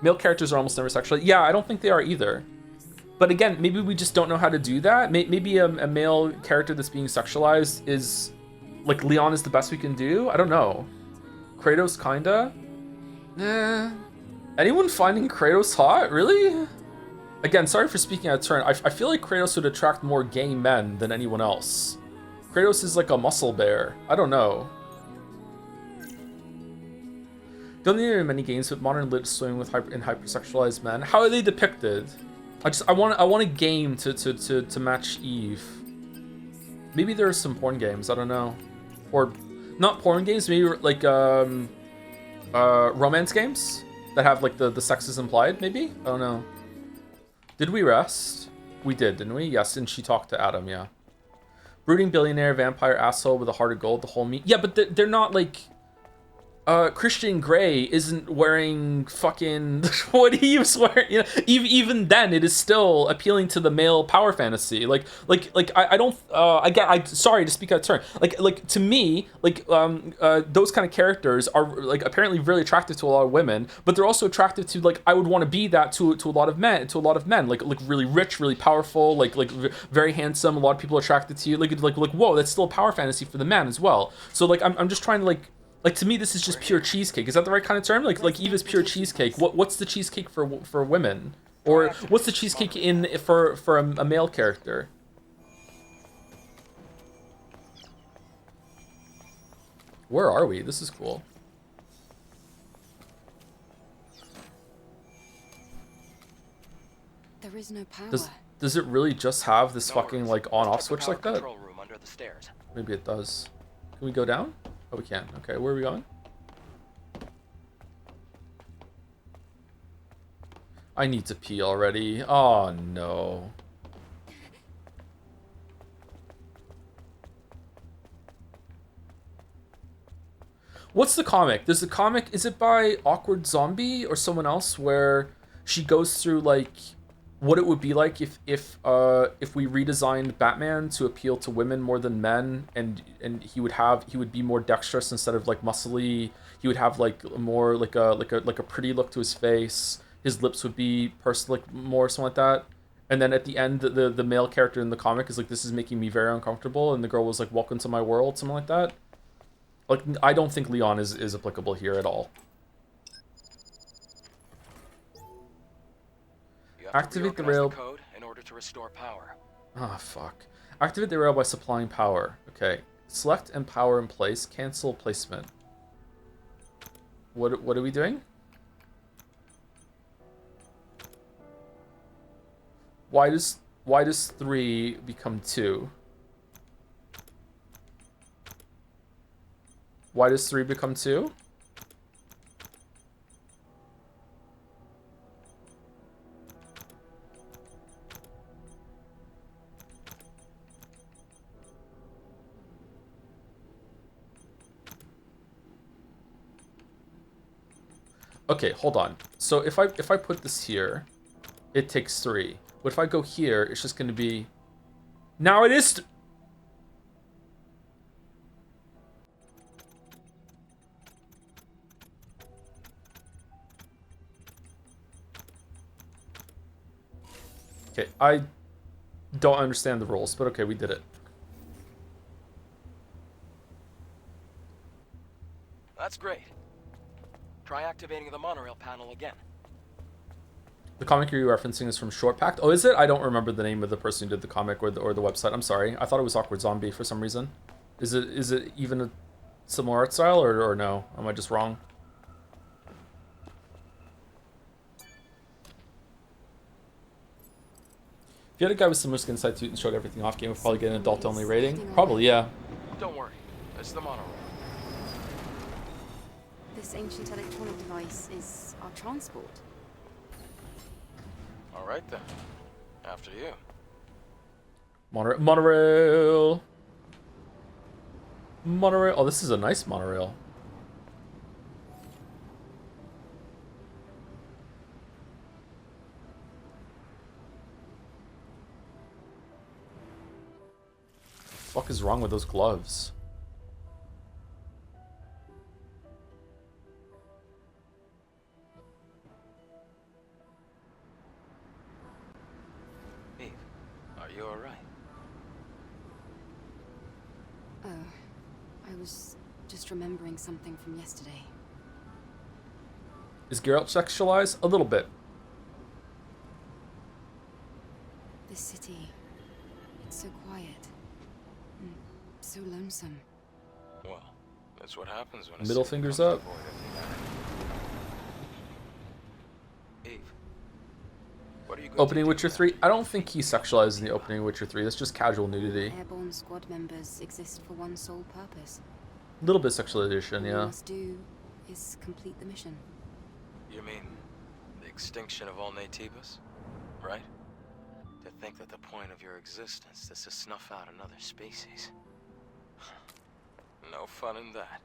Male characters are almost never sexualized. Yeah, I don't think they are either. But again, maybe we just don't know how to do that. Maybe a male character that's being sexualized is like Leon is the best we can do. I don't know. Kratos kinda. Anyone finding Kratos hot? Really? Again, sorry for speaking out of turn. I feel like Kratos would attract more gay men than anyone else. Kratos is like a muscle bear. I don't know. Don't think there are many games with modern lit swimming with hypersexualized men. How are they depicted? I want a game to match Eve. Maybe there are some porn games. I don't know, or not porn games. Maybe like romance games that have like the sex is implied. Maybe, I don't know. Did we rest? We did, didn't we? Yes, and she talked to Adam. Yeah. Brooding billionaire vampire asshole with a heart of gold. The whole meat. Yeah, but they're not like. Christian Grey isn't wearing fucking what Eve's wearing. You know, even then, it is still appealing to the male power fantasy. I don't. Sorry to speak out of turn. Like to me, those kind of characters are like apparently really attractive to a lot of women, but they're also attractive to like I would want to be that to a lot of men. Like really rich, really powerful, like very handsome. A lot of people are attracted to you. Like whoa, that's still a power fantasy for the man as well. So like I'm just trying to like to me, this is just pure cheesecake. Is that the right kind of term? Like Eve is pure cheesecake. What's the cheesecake for women? Or what's the cheesecake for a male character? Where are we? This is cool. There is no power. Does it really just have this fucking like on-off switch like that? Maybe it does. Can we go down? Oh, we can. Okay, where are we going? I need to pee already. Oh, no. What's the comic? There's a comic, is it by Awkward Zombie or someone else, where she goes through, like, what it would be like if we redesigned Batman to appeal to women more than men, and he would be more dexterous instead of like muscly. He would have like more like a pretty look to his face. His lips would be pursed like more, something like that. And then at the end, the male character in the comic is like, this is making me very uncomfortable, and the girl was like, welcome to my world, something like that. Like, I don't think Leon is applicable here at all. Activate the rail code in order to restore power. Ah, fuck. Activate the rail by supplying power. Okay. Select and power in place. Cancel placement. What are we doing? Why does 3 become 2? Why does 3 become 2? Okay, hold on. So if I put this here, it takes 3. But if I go here, it's just going to be... Now it is... Okay, I don't understand the rules, but okay, we did it. That's great. Try activating the monorail panel again. The comic you're referencing is from Short Pact. Oh, is it? I don't remember the name of the person who did the comic or the website. I'm sorry. I thought it was Awkward Zombie for some reason. Is it even a similar art style or no? Am I just wrong? If you had a guy with similar skin size suit and showed everything off game, would probably get an adult-only rating. Probably, yeah. Don't worry. It's the monorail. This ancient electronic device is our transport. All right then. After you. Monorail. Monorail. Oh, this is a nice monorail. What the fuck is wrong with those gloves? Eve, are you all right? Oh, I was just remembering something from yesterday. Is Geralt sexualized? A little bit. This city, it's so quiet. And so lonesome. Well, that's what happens when a Middle city fingers comes up. to avoid it. Eve, what are you going Opening to do Witcher now? 3? I don't think he's sexualized in the opening Witcher 3. That's just casual nudity. Airborne squad members exist for one sole purpose. A little bit sexualization, All we yeah. must do is complete the mission. You mean the extinction of all Nativis, right? To think that the point of your existence is to snuff out another species. No fun in that.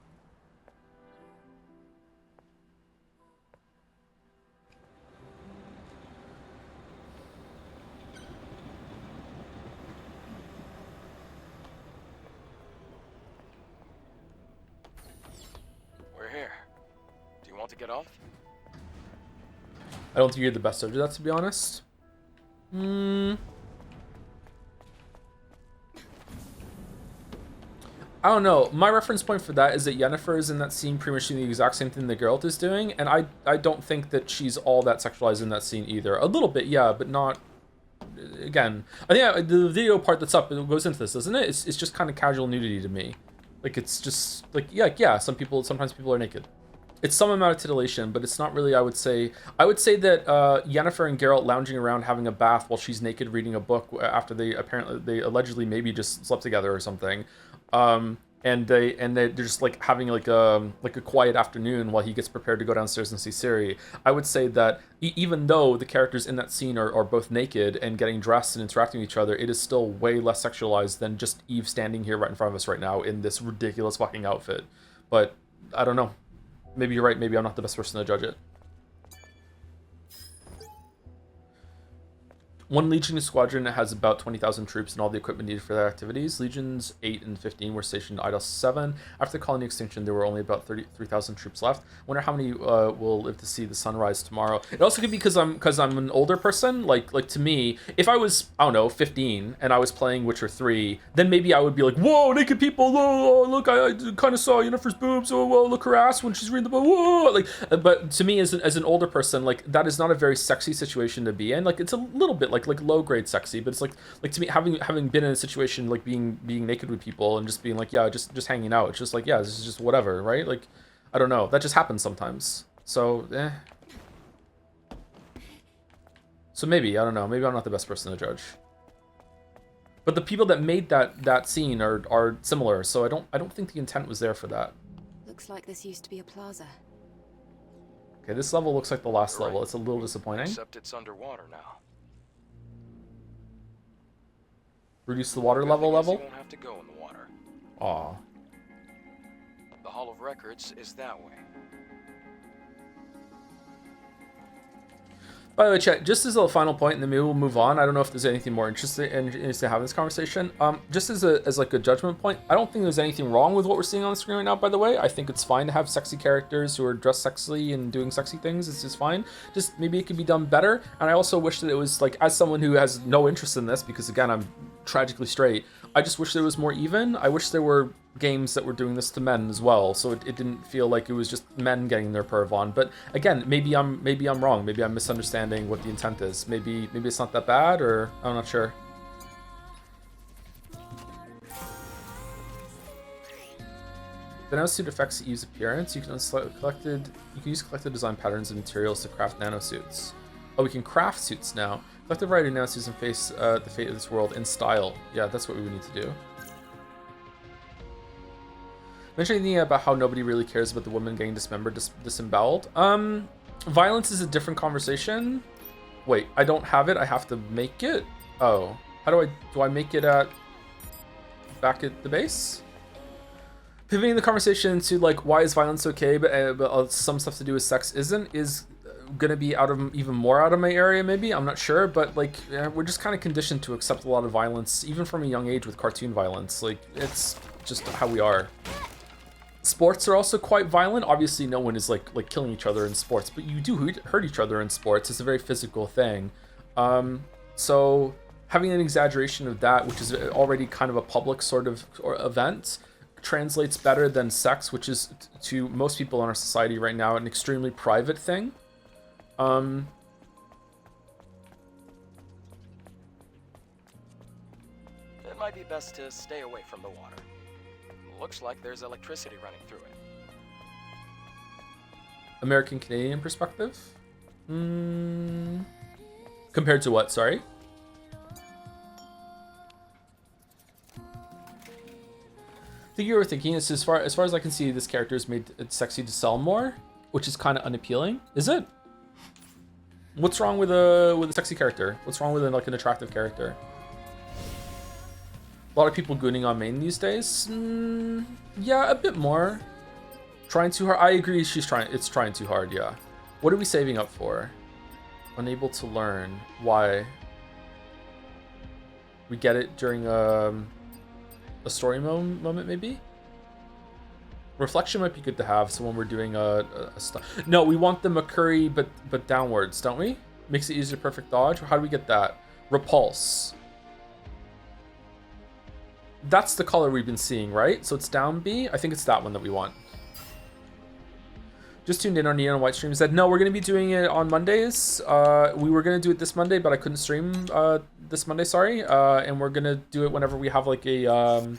We're here. Do you want to get off? I don't think you're the best judge of that, to be honest. I don't know. My reference point for that is that Yennefer is in that scene pretty much doing the exact same thing that Geralt is doing, and I don't think that she's all that sexualized in that scene either. A little bit, yeah, but not... Again, I think the video part that's up, it goes into this, doesn't it? It's just kind of casual nudity to me. Like, it's just... Like, yeah, sometimes people are naked. It's some amount of titillation, but it's not really, I would say that Yennefer and Geralt lounging around having a bath while she's naked reading a book after they allegedly maybe just slept together or something. And they're just like having like a quiet afternoon while he gets prepared to go downstairs and see Ciri. I would say that even though the characters in that scene are both naked and getting dressed and interacting with each other, it is still way less sexualized than just Eve standing here right in front of us right now in this ridiculous fucking outfit. But I don't know. Maybe you're right. Maybe I'm not the best person to judge it. One Legion squadron has about 20,000 troops and all the equipment needed for their activities. Legions 8 and 15 were stationed at Idle 7. After the colony extinction, there were only about 33,000 troops left. Wonder how many will live to see the sunrise tomorrow. It also could be because I'm an older person. Like to me, if I was, I don't know, 15 and I was playing Witcher 3, then maybe I would be like, whoa, naked people! Oh, look, I kind of saw Yennefer's boobs. Oh, whoa, look her ass when she's reading the book. Whoa, like. But to me, as an older person, like that is not a very sexy situation to be in. Like it's a little bit like low grade sexy, but it's like to me having been in a situation like being naked with people and just being like, yeah, just hanging out, it's just like, yeah, this is just whatever, right? Like I don't know, that just happens sometimes. So so maybe, I don't know, maybe I'm not the best person to judge, but the people that made that scene are similar, so I don't think the intent was there for that. Looks like this used to be a plaza. Okay, this level looks like the last Right. level. It's a little disappointing. Except it's underwater now. Reduce the water Good level thing is level. You won't have to go in the water. Aw. The Hall of Records is that way. By the way, chat, just as a final point, and then maybe we'll move on. I don't know if there's anything more interesting to have in this conversation. Just as like a judgment point, I don't think there's anything wrong with what we're seeing on the screen right now, by the way. I think it's fine to have sexy characters who are dressed sexily and doing sexy things. It's just fine. Just maybe it could be done better. And I also wish that it was, like, as someone who has no interest in this, because again, I'm tragically straight, I just wish there was more even. I wish there were games that were doing this to men as well, so it didn't feel like it was just men getting their perv on. But again, maybe I'm wrong. Maybe I'm misunderstanding what the intent is. Maybe it's not that bad, or I'm not sure. The nanosuit affects Eve's appearance. You can use collected design patterns and materials to craft nanosuits. Oh, we can craft suits now. Collective variety of nanosuits and face the fate of this world in style. Yeah, that's what we would need to do. Mention anything about how nobody really cares about the woman getting dismembered, disemboweled? Violence is a different conversation. Wait, I don't have it. I have to make it. Oh, how do I make it back at the base? Pivoting the conversation to, like, why is violence okay, but some stuff to do with sex is gonna be even more out of my area. Maybe, I'm not sure, but like, we're just kind of conditioned to accept a lot of violence, even from a young age with cartoon violence. Like, it's just how we are. Sports are also quite violent. Obviously, no one is like killing each other in sports, but you do hurt each other in sports. It's a very physical thing. So having an exaggeration of that, which is already kind of a public sort of event, translates better than sex, which is to most people in our society right now an extremely private thing. It might be best to stay away from the water. Looks like there's electricity running through it. American-Canadian perspective? Compared to what, sorry? I think you were thinking, as far as I can see, this character is made it sexy to sell more, which is kind of unappealing. Is it? What's wrong with a sexy character? What's wrong with like an attractive character? A lot of people gooning on main these days. Yeah, a bit more. Trying too hard. I agree. It's trying too hard. Yeah. What are we saving up for? Unable to learn. Why? We get it during a story moment, maybe. Reflection might be good to have. So when we're doing no, we want the McCurry, but downwards, don't we? Makes it easier to perfect dodge. How do we get that? Repulse. That's the color we've been seeing, right? So it's down B. I think it's that one that we want. Just tuned in on Neon White stream. Said no, we're gonna be doing it on Mondays. We were gonna do it this Monday, but I couldn't stream this Monday. Sorry. And we're gonna do it whenever we have like an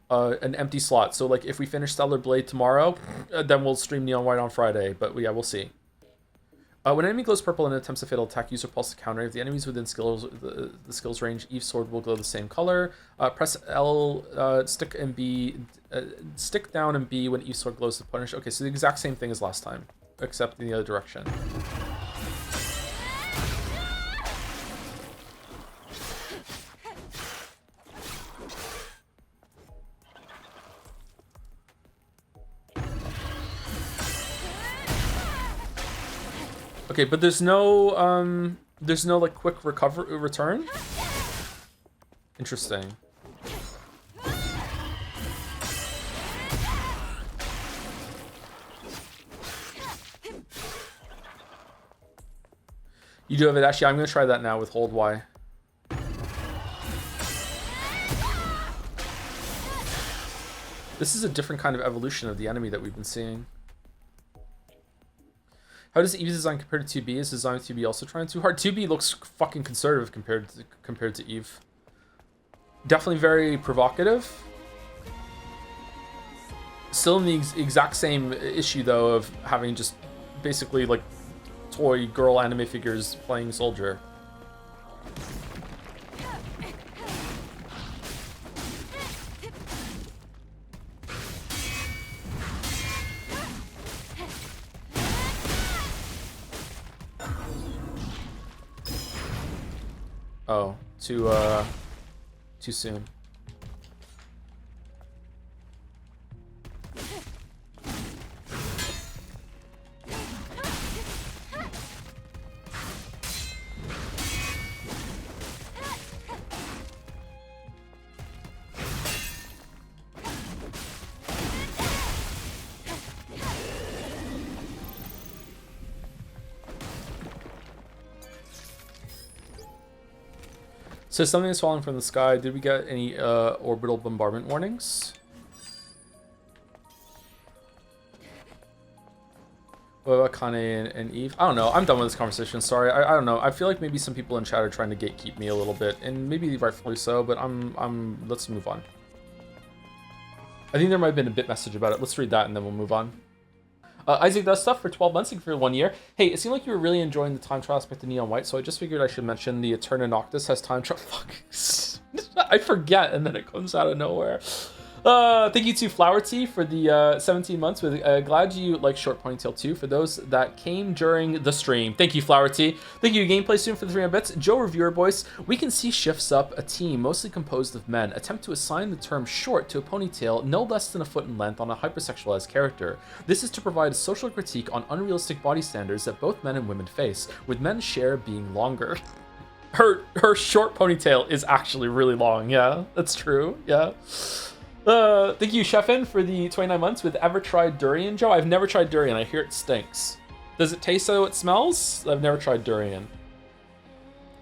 empty slot. So like if we finish Stellar Blade tomorrow, then we'll stream Neon White on Friday. But yeah, we'll see. When an enemy glows purple and attempts a fatal attack, use Repulse to counter. If the enemy's within the skills range, Eve's sword will glow the same color. Press L, stick and B, stick down and B when Eve's sword glows to punish. Okay, so the exact same thing as last time, except in the other direction. Okay, but there's no like quick return. Interesting. You do have it, actually. I'm gonna try that now with hold Y. This is a different kind of evolution of the enemy that we've been seeing. How does Eve's design compare to 2B? Is design of 2B also trying too hard? 2B looks fucking conservative compared to Eve. Definitely very provocative. Still in the exact same issue though of having just basically like toy girl anime figures playing soldier. Oh, too soon. So something is falling from the sky. Did we get any orbital bombardment warnings? What about Kane and Eve? I don't know. I'm done with this conversation. Sorry. I don't know. I feel like maybe some people in chat are trying to gatekeep me a little bit, and maybe rightfully so. But let's move on. I think there might have been a bit message about it. Let's read that and then we'll move on. Isaac does stuff for 12 months and for 1 year. Hey, it seemed like you were really enjoying the time trial aspect of Neon White, so I just figured I should mention the Eterna Noctis has time trial. Fuck. I forget, and then it comes out of nowhere. Thank you to Flower Tea for the 17 months. With glad you like Short Ponytail too. For those that came during the stream, thank you, Flower Tea. Thank you, Gameplay Soon for the 300 bits. Joe Reviewer Voice. We can see shifts up a team mostly composed of men attempt to assign the term short to a ponytail no less than a foot in length on a hypersexualized character. This is to provide a social critique on unrealistic body standards that both men and women face, with men's share being longer. Her short ponytail is actually really long. Yeah, that's true. Yeah. Thank you, Chefin, for the 29 months. With ever tried durian, Joe? I've never tried durian. I hear it stinks. Does it taste how it smells? I've never tried durian.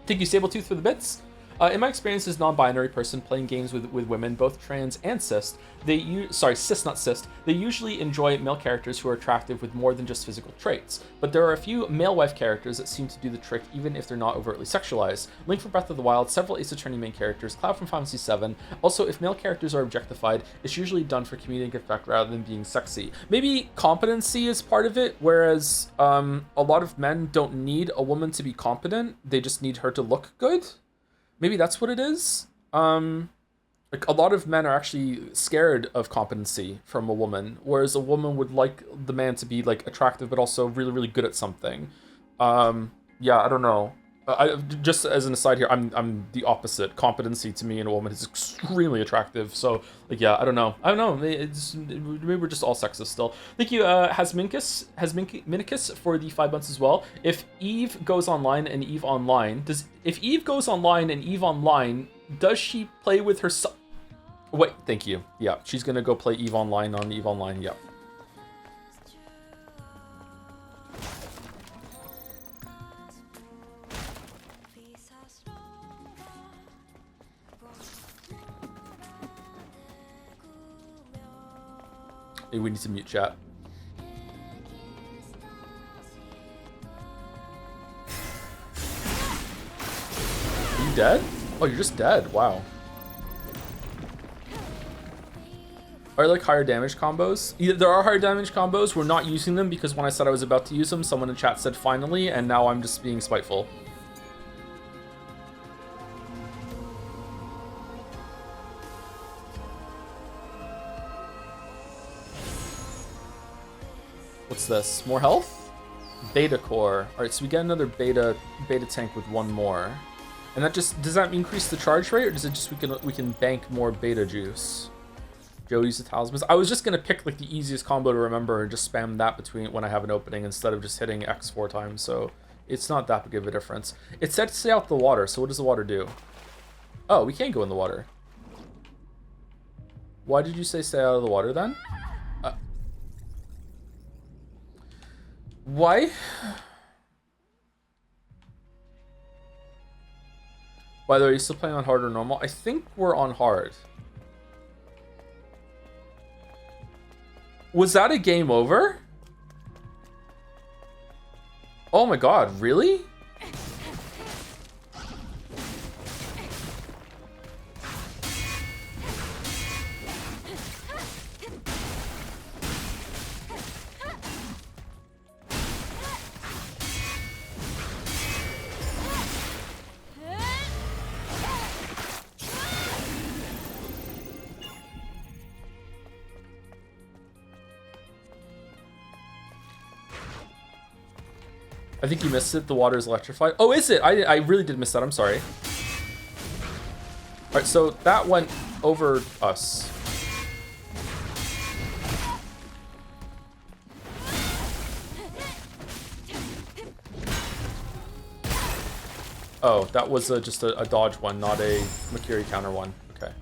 Thank you, Sabletooth, for the bits. In my experience as non-binary person playing games with women, both trans and cis, cis not cis, they usually enjoy male characters who are attractive with more than just physical traits. But there are a few male wife characters that seem to do the trick even if they're not overtly sexualized. Link from Breath of the Wild, several Ace Attorney main characters, Cloud from Final Fantasy VII. Also, if male characters are objectified, it's usually done for comedic effect rather than being sexy. Maybe competency is part of it, whereas a lot of men don't need a woman to be competent, they just need her to look good. Maybe that's what it is. Like a lot of men are actually scared of competency from a woman, whereas a woman would like the man to be like attractive but also really, really good at something. Yeah, I don't know. Just as an aside here, I'm the opposite. Competency to me in a woman is extremely attractive. So like, yeah, I don't know. Maybe we're just all sexist still. Thank you, Hasminicus for the 5 months as well. If Eve goes online and Eve online, does she play with herself? Wait, thank you. Yeah, she's gonna go play Eve online on Eve Online. Yeah. Hey, we need to mute chat. Are you dead? Oh, you're just dead. Wow. Are there like higher damage combos? Yeah, there are higher damage combos. We're not using them because when I said I was about to use them, someone in chat said finally, and now I'm just being spiteful. What's this? More health? Beta core. Alright, so we get another beta tank with one more. And that just, does that increase the charge rate, or does it just we can bank more beta juice? Joe used the talismans. I was just gonna pick like the easiest combo to remember and just spam that between when I have an opening instead of just hitting X 4 times, so it's not that big of a difference. It said to stay out the water, so what does the water do? Oh, we can't go in the water. Why did you say stay out of the water then? Why? By the way, are you still playing on hard or normal? I think we're on hard. Was that a game over? Oh my god, really? I think you missed it. The water is electrified. Oh, is it? I really did miss that. I'm sorry. All right, so that went over us. Oh, that was just a dodge one, not a Makiri counter one. Okay.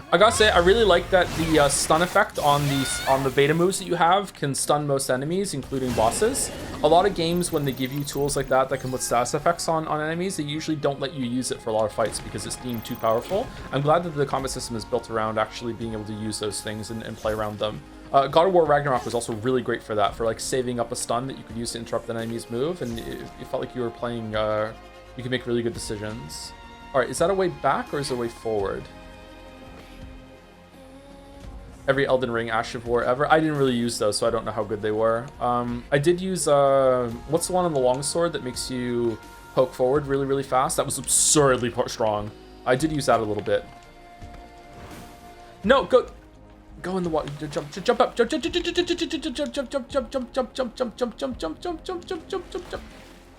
I gotta say, I really like that the stun effect on the beta moves that you have can stun most enemies, including bosses. A lot of games, when they give you tools like that can put status effects on enemies, they usually don't let you use it for a lot of fights because it's deemed too powerful. I'm glad that the combat system is built around actually being able to use those things and play around them. God of War Ragnarok was also really great for that, for like saving up a stun that you could use to interrupt an enemy's move, and it felt like you were playing, you could make really good decisions. Alright, is that a way back or is it a way forward? Every Elden Ring Ash of War ever. I didn't really use those, so I don't know how good they were. I did use, what's the one on the longsword that makes you poke forward really, really fast? That was absurdly strong. I did use that a little bit. No, go in the water. Jump up. Jump.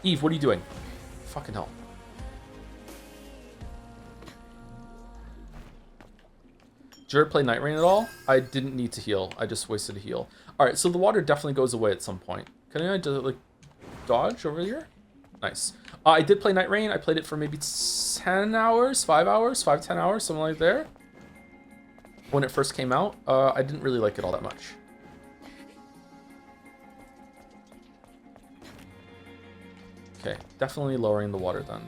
Eve, what are you doing? Fucking hell. Did you ever play Night Rain at all? I didn't need to heal. I just wasted a heal. Alright, so the water definitely goes away at some point. Can I just, like, dodge over here? Nice. I did play Night Rain. I played it for maybe 10 hours, 5 hours, 5-10 hours, something like there. When it first came out, I didn't really like it all that much. Okay, definitely lowering the water then.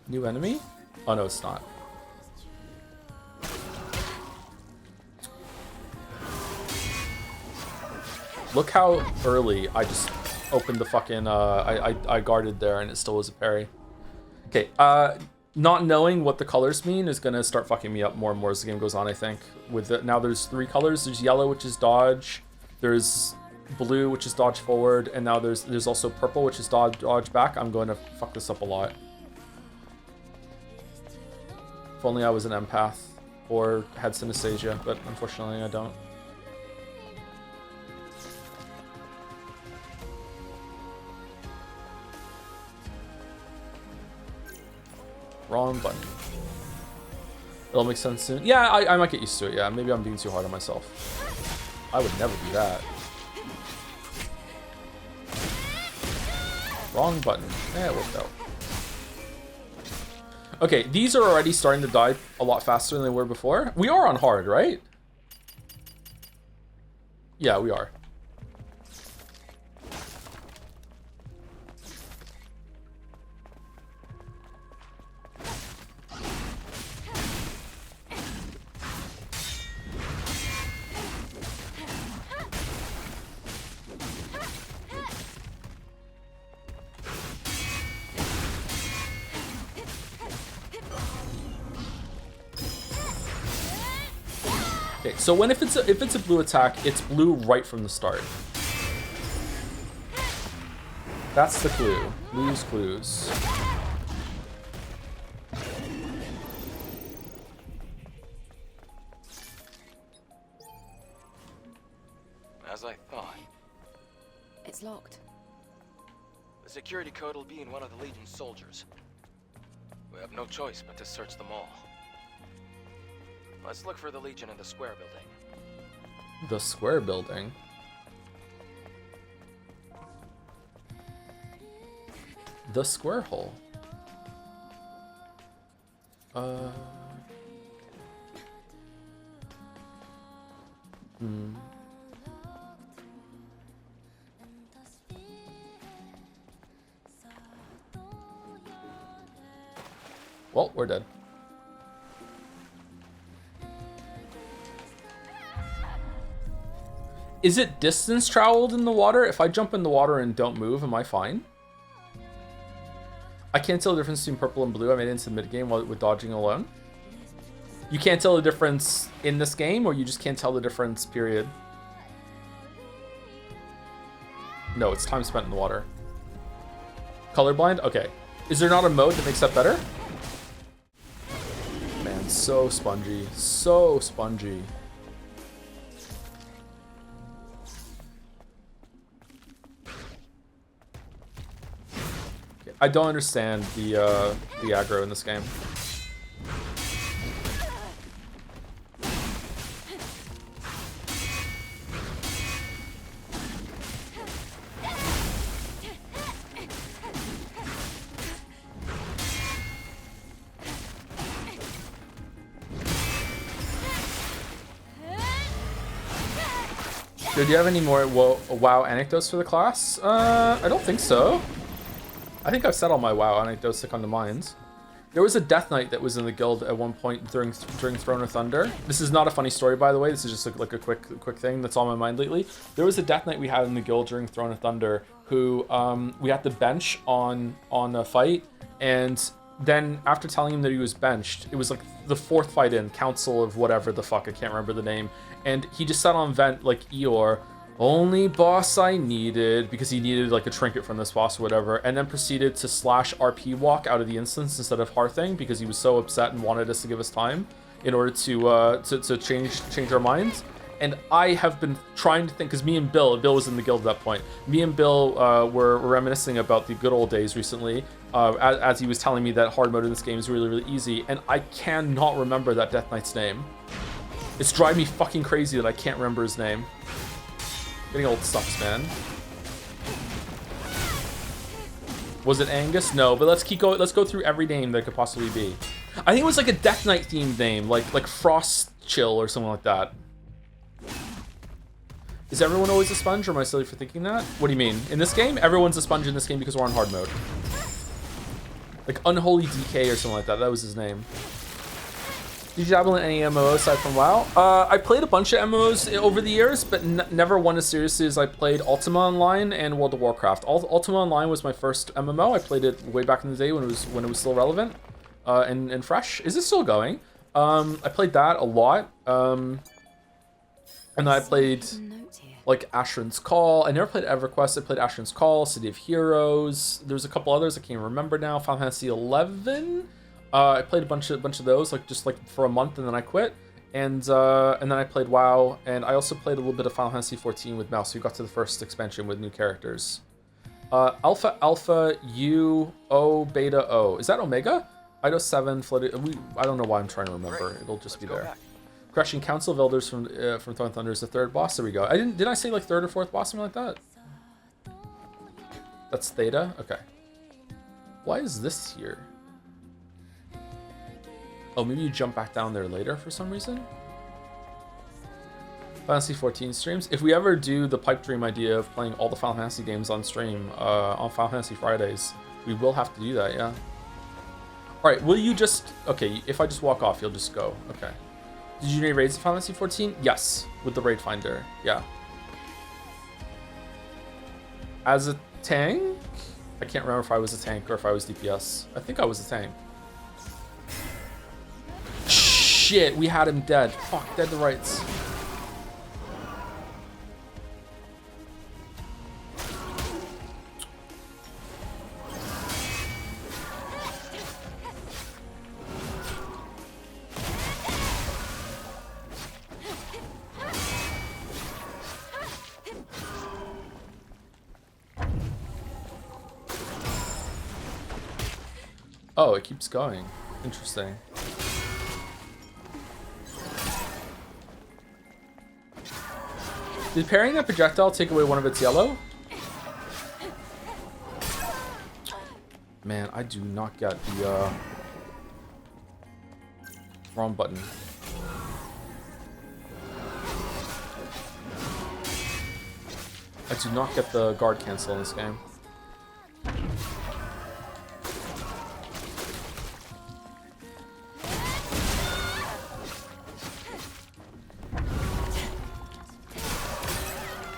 New enemy? Oh no, it's not. Look how early I just opened the fucking, I guarded there and it still was a parry. Okay, not knowing what the colors mean is gonna start fucking me up more and more as the game goes on, I think. With it, now there's 3 colors. There's yellow, which is dodge. There's blue, which is dodge forward, and now there's also purple, which is dodge back. I'm going to fuck this up a lot. If only I was an empath or had synesthesia, but unfortunately I don't. Wrong button. It'll make sense soon. Yeah, I might get used to it. Yeah, maybe I'm being too hard on myself. I would never do that. Wrong button. Yeah, it worked out. Okay, these are already starting to die a lot faster than they were before. We are on hard, right? Yeah, we are. So when if it's a blue attack, it's blue right from the start. That's the clue. Blue's clues. As I thought. It's locked. The security code will be in one of the Legion's soldiers. We have no choice but to search them all. Let's look for the Legion in the square building. The square building? The square hole. Well, we're dead. Is it distance traveled in the water? If I jump in the water and don't move, am I fine? I can't tell the difference between purple and blue. I made it into the mid-game with dodging alone. You can't tell the difference in this game, or you just can't tell the difference, period? No, it's time spent in the water. Colorblind? Okay. Is there not a mode that makes that better? Man, so spongy. So spongy. I don't understand the aggro in this game. Do you have any more WoW anecdotes for the class? I don't think so. I think I've said all my WoW anecdotes that come to mind. There was a Death Knight that was in the guild at one point during Throne of Thunder. This is not a funny story, by the way. This is just like a quick thing that's on my mind lately. There was a Death Knight we had in the guild during Throne of Thunder who we had to bench on a fight, and then after telling him that he was benched, it was like the 4th fight in, Council of whatever the fuck, I can't remember the name, and he just sat on vent like Eeyore, only boss I needed, because he needed like a trinket from this boss or whatever, and then proceeded to slash RP walk out of the instance instead of Hearthing because he was so upset and wanted us to give us time in order to change our minds. And I have been trying to think, because me and Bill was in the guild at that point. Me and Bill were reminiscing about the good old days recently, as he was telling me that hard mode in this game is really, really easy, and I cannot remember that Death Knight's name. It's driving me fucking crazy that I can't remember his name. Getting old sucks, man. Was it Angus? No, but let's keep going. Let's go through every name that it could possibly be. I think it was like a Death Knight themed name, like Frost Chill or something like that. Is everyone always a sponge, or am I silly for thinking that? What do you mean? In this game, everyone's a sponge in this game because we're on hard mode. Like Unholy DK or something like that. That was his name. Did you dabble in any MMO aside from WoW? I played a bunch of MMOs over the years, but never one as seriously as I played Ultima Online and World of Warcraft. Ultima Online was my first MMO. I played it way back in the day when it was still relevant and fresh. Is it still going? I played that a lot. And then I played like Asheron's Call. I never played EverQuest. I played Asheron's Call, City of Heroes. There's a couple others I can't remember now. Final Fantasy 11. I played a bunch of those, just for a month, and then I quit. And then I played WoW, and I also played a little bit of Final Fantasy 14 with Mouse. We got to the first expansion with new characters. Alpha U O Beta O. Is that Omega? Ido 7 flooded. I don't know why I'm trying to remember. It'll just be there. Back. Crushing Council of Elders from Throne of Thunder is the 3rd boss. There we go. Did I say like 3rd or 4th boss, something like that? That's Theta. Okay. Why is this here? Oh, maybe you jump back down there later for some reason? Fantasy 14 streams. If we ever do the pipe dream idea of playing all the Final Fantasy games on stream on Final Fantasy Fridays, we will have to do that, yeah. Alright, will you just... Okay, if I just walk off, you'll just go. Okay. Did you do any raids in Final Fantasy 14? Yes, with the raid finder, yeah. As a tank? I can't remember if I was a tank or if I was DPS. I think I was a tank. Shit, we had him dead. Fuck, dead to rights. Oh, it keeps going. Interesting. Did parrying that projectile take away one of its yellow? Man, I do not get the wrong button. I do not get the guard cancel in this game.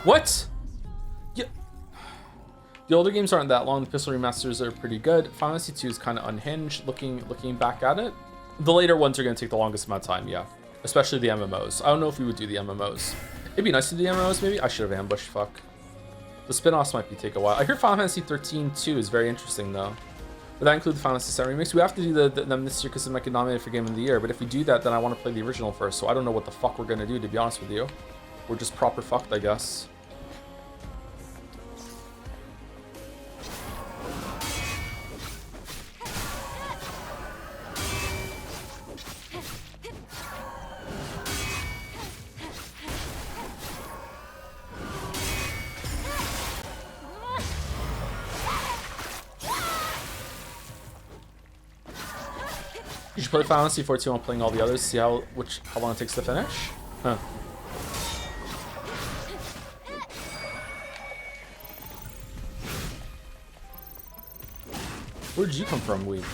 What? Yeah. The older games aren't that long. The pistol remasters are pretty good. Final Fantasy 2 is kind of unhinged looking back at it. The later ones are going to take the longest amount of time, yeah. Especially the MMOs. I don't know if we would do the MMOs. It'd be nice to do the MMOs, maybe. I should have ambushed, fuck. The spin-offs might take a while. I hear Final Fantasy 13 too is very interesting, though. Would that include the Final Fantasy 7 remix? We have to do them this year because it might get nominated for Game of the Year. But if we do that, then I want to play the original first. So I don't know what the fuck we're going to do, to be honest with you. We're just proper fucked, I guess. You should play Final Fantasy 14 while playing all the others, see how long it takes to finish? Huh. Where did you come from, Weed?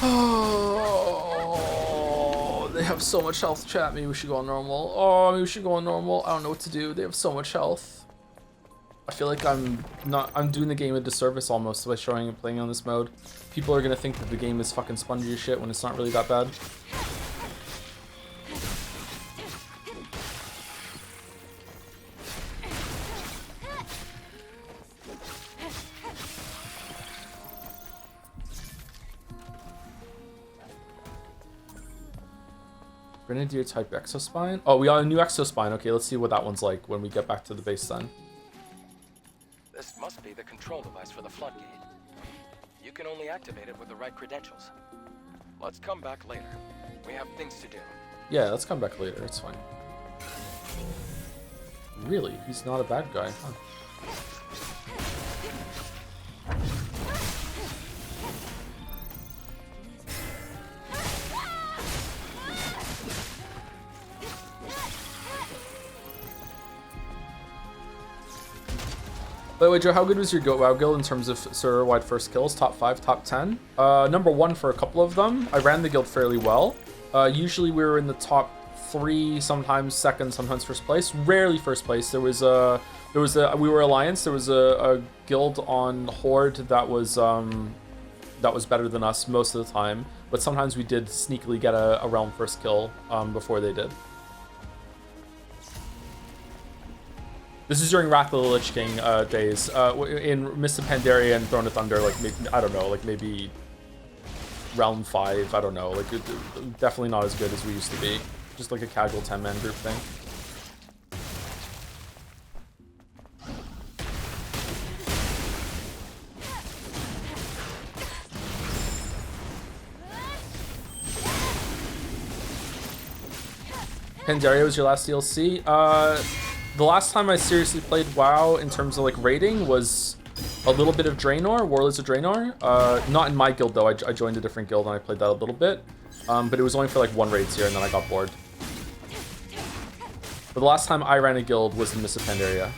Oh, they have so much health, chat. Maybe we should go on normal. Oh, maybe we should go on normal. I don't know what to do. They have so much health. I feel like I'm doing the game a disservice almost by showing and playing on this mode. People are gonna think that the game is fucking spongy as shit when it's not really that bad. Grenadier type exospine. Oh, we got a new exospine. Okay, let's see what that one's like when we get back to the base then. This must be the control device for the floodgate. You can only activate it with the right credentials. Let's come back later. We have things to do. Yeah, let's come back later. It's fine. Really? He's not a bad guy, huh? By the way, Joe, how good was your WoW guild in terms of server-wide first kills? Top 5, top 10? Number 1 for a couple of them. I ran the guild fairly well. Usually we were in the top 3, sometimes second, sometimes first place. Rarely first place. We were Alliance. There was a guild on Horde that was better than us most of the time. But sometimes we did sneakily get a realm first kill before they did. This is during Wrath of the Lich King days. In Mist of Pandaria and Throne of Thunder, like, I don't know, like maybe Realm 5, I don't know. Like, definitely not as good as we used to be. Just like a casual 10-man group thing. Pandaria was your last DLC? The last time I seriously played WoW in terms of like raiding was a little bit of Draenor, Warlords of Draenor. Not in my guild though, I joined a different guild and I played that a little bit. But it was only for like one raid here and then I got bored. But the last time I ran a guild was in Mist of Pandaria.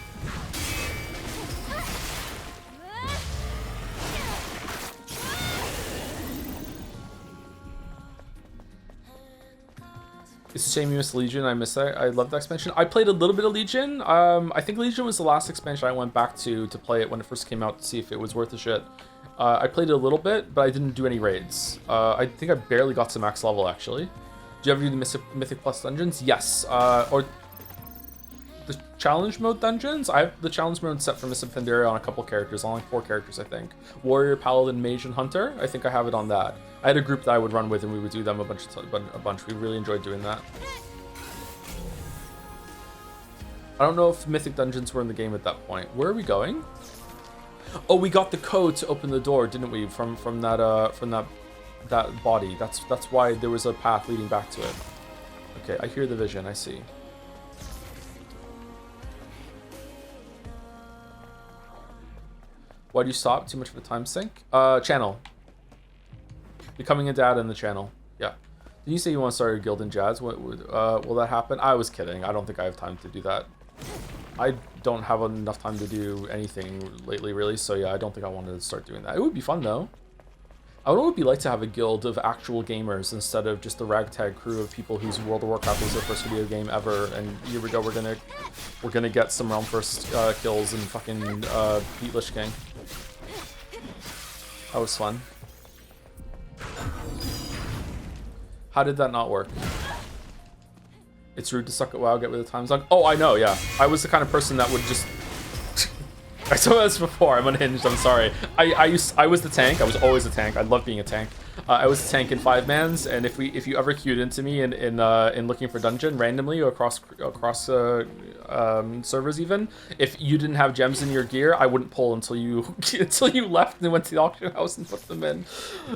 It's a shame you missed Legion. I miss that. I love that expansion. I played a little bit of Legion. I think Legion was the last expansion I went back to play it when it first came out to see if it was worth the shit. I played it a little bit, but I didn't do any raids. I think I barely got to max level actually. Did you ever do the Mythic Plus dungeons? Yes. Or the challenge mode dungeons? I have the challenge mode set for Mist of Pandaria on a couple characters, on like 4 characters I think. Warrior, Paladin, Mage, and Hunter. I think I have it on that. I had a group that I would run with and we would do them a bunch. We really enjoyed doing that. I don't know if Mythic Dungeons were in the game at that point. Where are we going? Oh, we got the code to open the door, didn't we? From that body. That's why there was a path leading back to it. Okay, I hear the vision. I see. Why do you stop? Too much of a time sink? Channel. Becoming a dad in the channel. Yeah. Did you say you want to start a guild in Jazz? Will that happen? I was kidding. I don't think I have time to do that. I don't have enough time to do anything lately, really. So yeah, I don't think I wanted to start doing that. It would be fun though. I would be like to have a guild of actual gamers instead of just a ragtag crew of people whose World of Warcraft was their first video game ever. And here we go. We're gonna get some realm first kills and fucking beat Lich King. That was fun. How did that not work? It's rude to suck at WoW, get with the time zone. Oh, I know, yeah. I was the kind of person that would just... I saw this before, I'm unhinged, I'm sorry. I was the tank, I was always a tank. I love being a tank. I was a tank in 5-mans, and if you ever queued into me in looking for dungeon randomly or across servers even, if you didn't have gems in your gear, I wouldn't pull until you left and went to the auction house and put them in.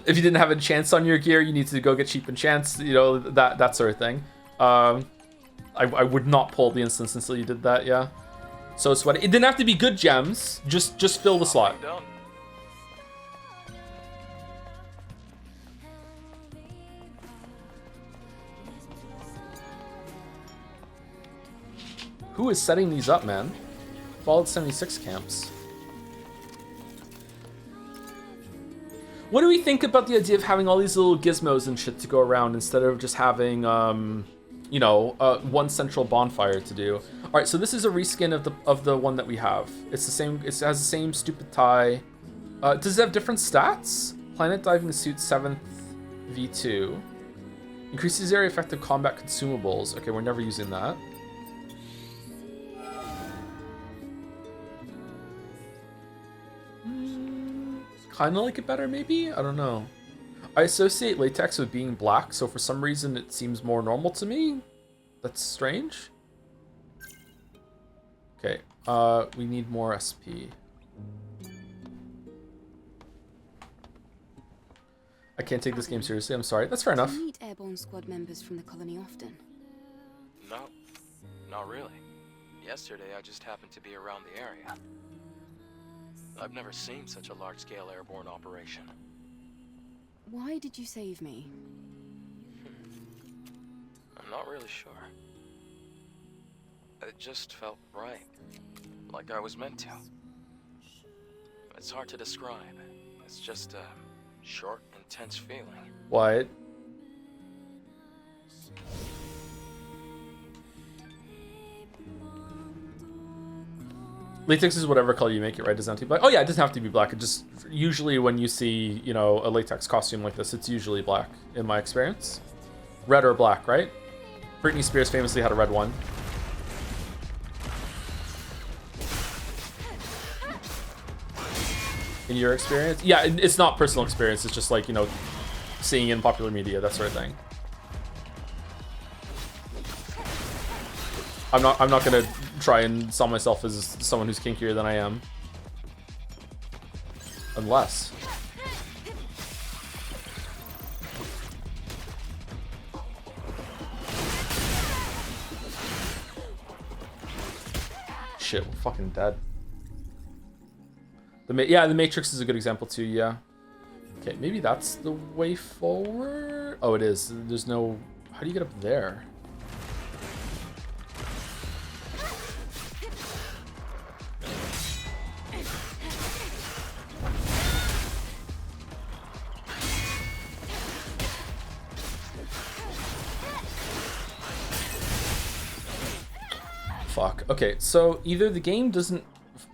If you didn't have enchants on your gear, you need to go get cheap enchants, you know, that sort of thing. I would not pull the instance until you did that, yeah. So sweaty. It didn't have to be good gems, just fill the slot. Who is setting these up, man? Fallout 76 camps. What do we think about the idea of having all these little gizmos and shit to go around instead of just having, you know, one central bonfire to do? All right, so this is a reskin of the one that we have. It's the same. It has the same stupid tie. Does it have different stats? Planet diving suit 7th V2. Increases area effective combat consumables. Okay, we're never using that. Kind of like it better, maybe? I don't know. I associate latex with being black, so for some reason it seems more normal to me. That's strange. Okay, we need more SP. I can't take this game seriously, I'm sorry. That's fair enough. Do you meet airborne squad members from the colony often? No, not really. Yesterday I just happened to be around the area. I've never seen such a large-scale airborne operation. Why did you save me? I'm not really sure. It just felt right. Like I was meant to. It's hard to describe. It's just a short, intense feeling. What? Latex is whatever color you make it, right? It doesn't have to be black. Oh yeah, it doesn't have to be black. It just, usually when you see, you know, a latex costume like this, it's usually black, in my experience. Red or black, right? Britney Spears famously had a red one. In your experience? Yeah, it's not personal experience. It's just like, you know, seeing it in popular media, that sort of thing. I'm not gonna try and sell myself as someone who's kinkier than I am. Unless. Shit, we're fucking dead. Yeah, the Matrix is a good example too, yeah. Okay, maybe that's the way forward? Oh, it is. There's no... How do you get up there? Fuck. Okay, so either the game doesn't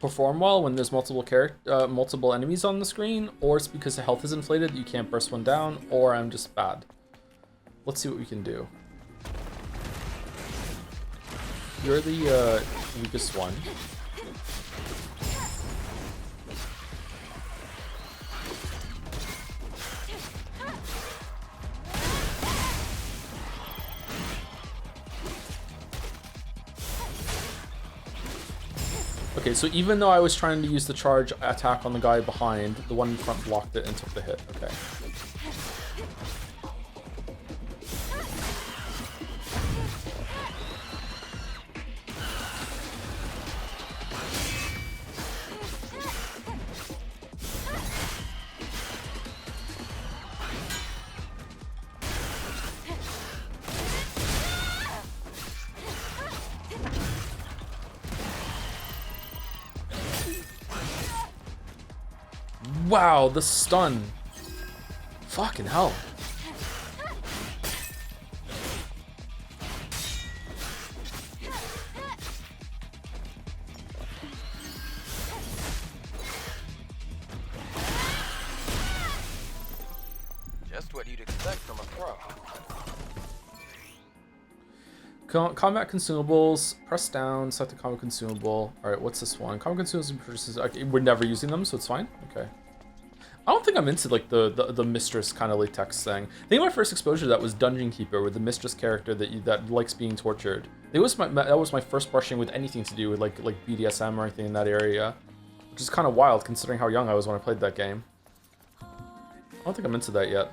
perform well when there's multiple enemies on the screen, or it's because the health is inflated that you can't burst one down, or I'm just bad. Let's see what we can do. You're the weakest one. Okay, so even though I was trying to use the charge attack on the guy behind, the one in front blocked it and took the hit. Okay. Wow, the stun. Fucking hell. Just what you'd expect from a pro. Combat consumables, press down, select the combat consumable. Alright, what's this one? Combat consumables purchases. Okay, we're never using them, so it's fine. Okay. I don't think I'm into like the mistress kind of latex thing. I think my first exposure to that was Dungeon Keeper with the mistress character that likes being tortured. That was my first brushing with anything to do with like BDSM or anything in that area, which is kind of wild considering how young I was when I played that game. I don't think I'm into that yet.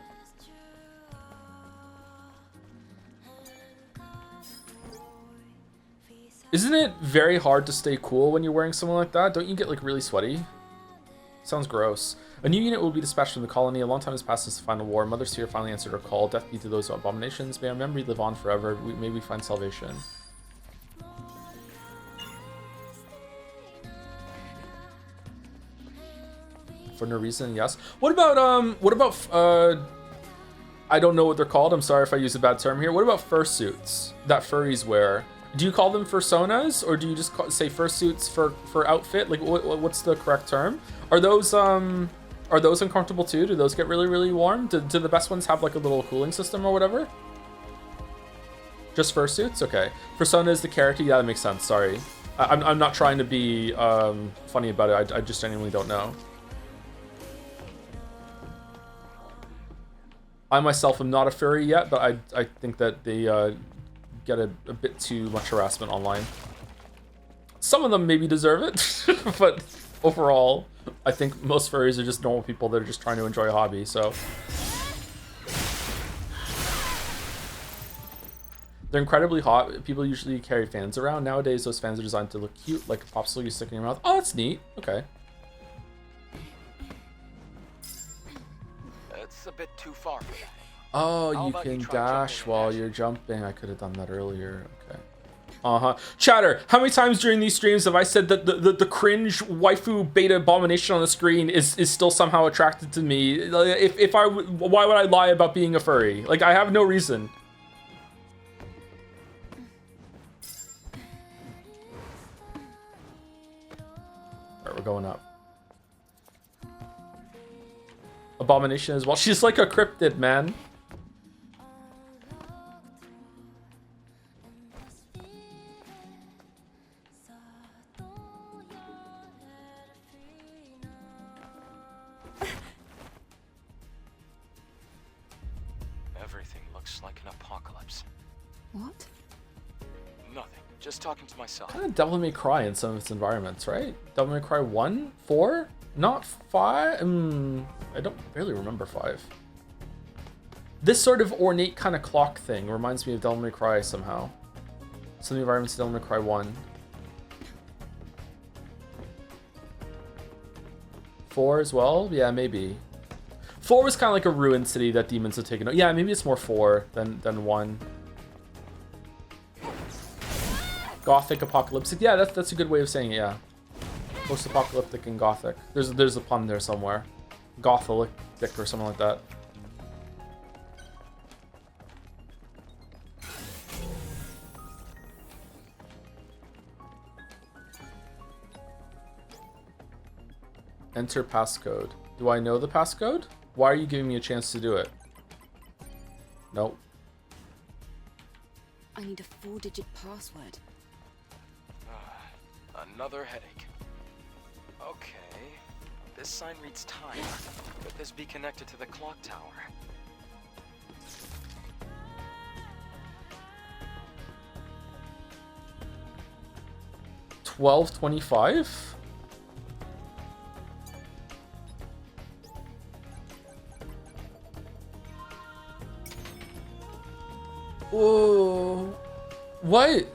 Isn't it very hard to stay cool when you're wearing something like that? Don't you get like really sweaty? Sounds gross. A new unit will be dispatched from the colony. A long time has passed since the final war. Mother Sphere finally answered her call. Death be to those abominations. May our memory live on forever. May we find salvation. for no reason. Yes. What about I don't know what they're called. I'm sorry if I use a bad term here. What about fursuits that furries wear? Do you call them fursonas, or do you just say fursuits for outfit? Like, what's the correct term? Are those uncomfortable too? Do those get really, really warm? Do the best ones have like a little cooling system or whatever? Just fursuits? Okay. Fursona is the character. Yeah, that makes sense. Sorry. I'm not trying to be funny about it. I just genuinely don't know. I myself am not a furry yet, but I think that they get a bit too much harassment online. Some of them maybe deserve it, but overall, I think most furries are just normal people that are just trying to enjoy a hobby, so. They're incredibly hot. People usually carry fans around. Nowadays, those fans are designed to look cute, like a popsicle you stick in your mouth. Oh, that's neat. Okay. It's a bit too far for that. Oh, you can dash while you're jumping. I could have done that earlier. Okay. Chatter, how many times during these streams have I said that the cringe waifu beta abomination on the screen is still somehow attracted to me? Why would I lie about being a furry? Like, I have no reason. Alright, we're going up. Abomination as well. She's like a cryptid, man. Everything looks like an apocalypse. What? Nothing. Just talking to myself. Kind of Devil May Cry in some of its environments, right? Devil May Cry 1? 4? Not 5? I don't barely remember 5. This sort of ornate kind of clock thing reminds me of Devil May Cry somehow. Some of the environments of Devil May Cry 1. 4 as well? Yeah, maybe. 4 was kind of like a ruined city that demons have taken over. Yeah, maybe it's more 4 than 1. Gothic apocalyptic. Yeah, that's a good way of saying it, yeah. Post-apocalyptic and gothic. There's a pun there somewhere. Gotholic or something like that. Enter passcode. Do I know the passcode? Why are you giving me a chance to do it? Nope. I need a 4-digit password. Another headache. Okay. This sign reads time. Could this be connected to the clock tower? $12.25? Whoa. What?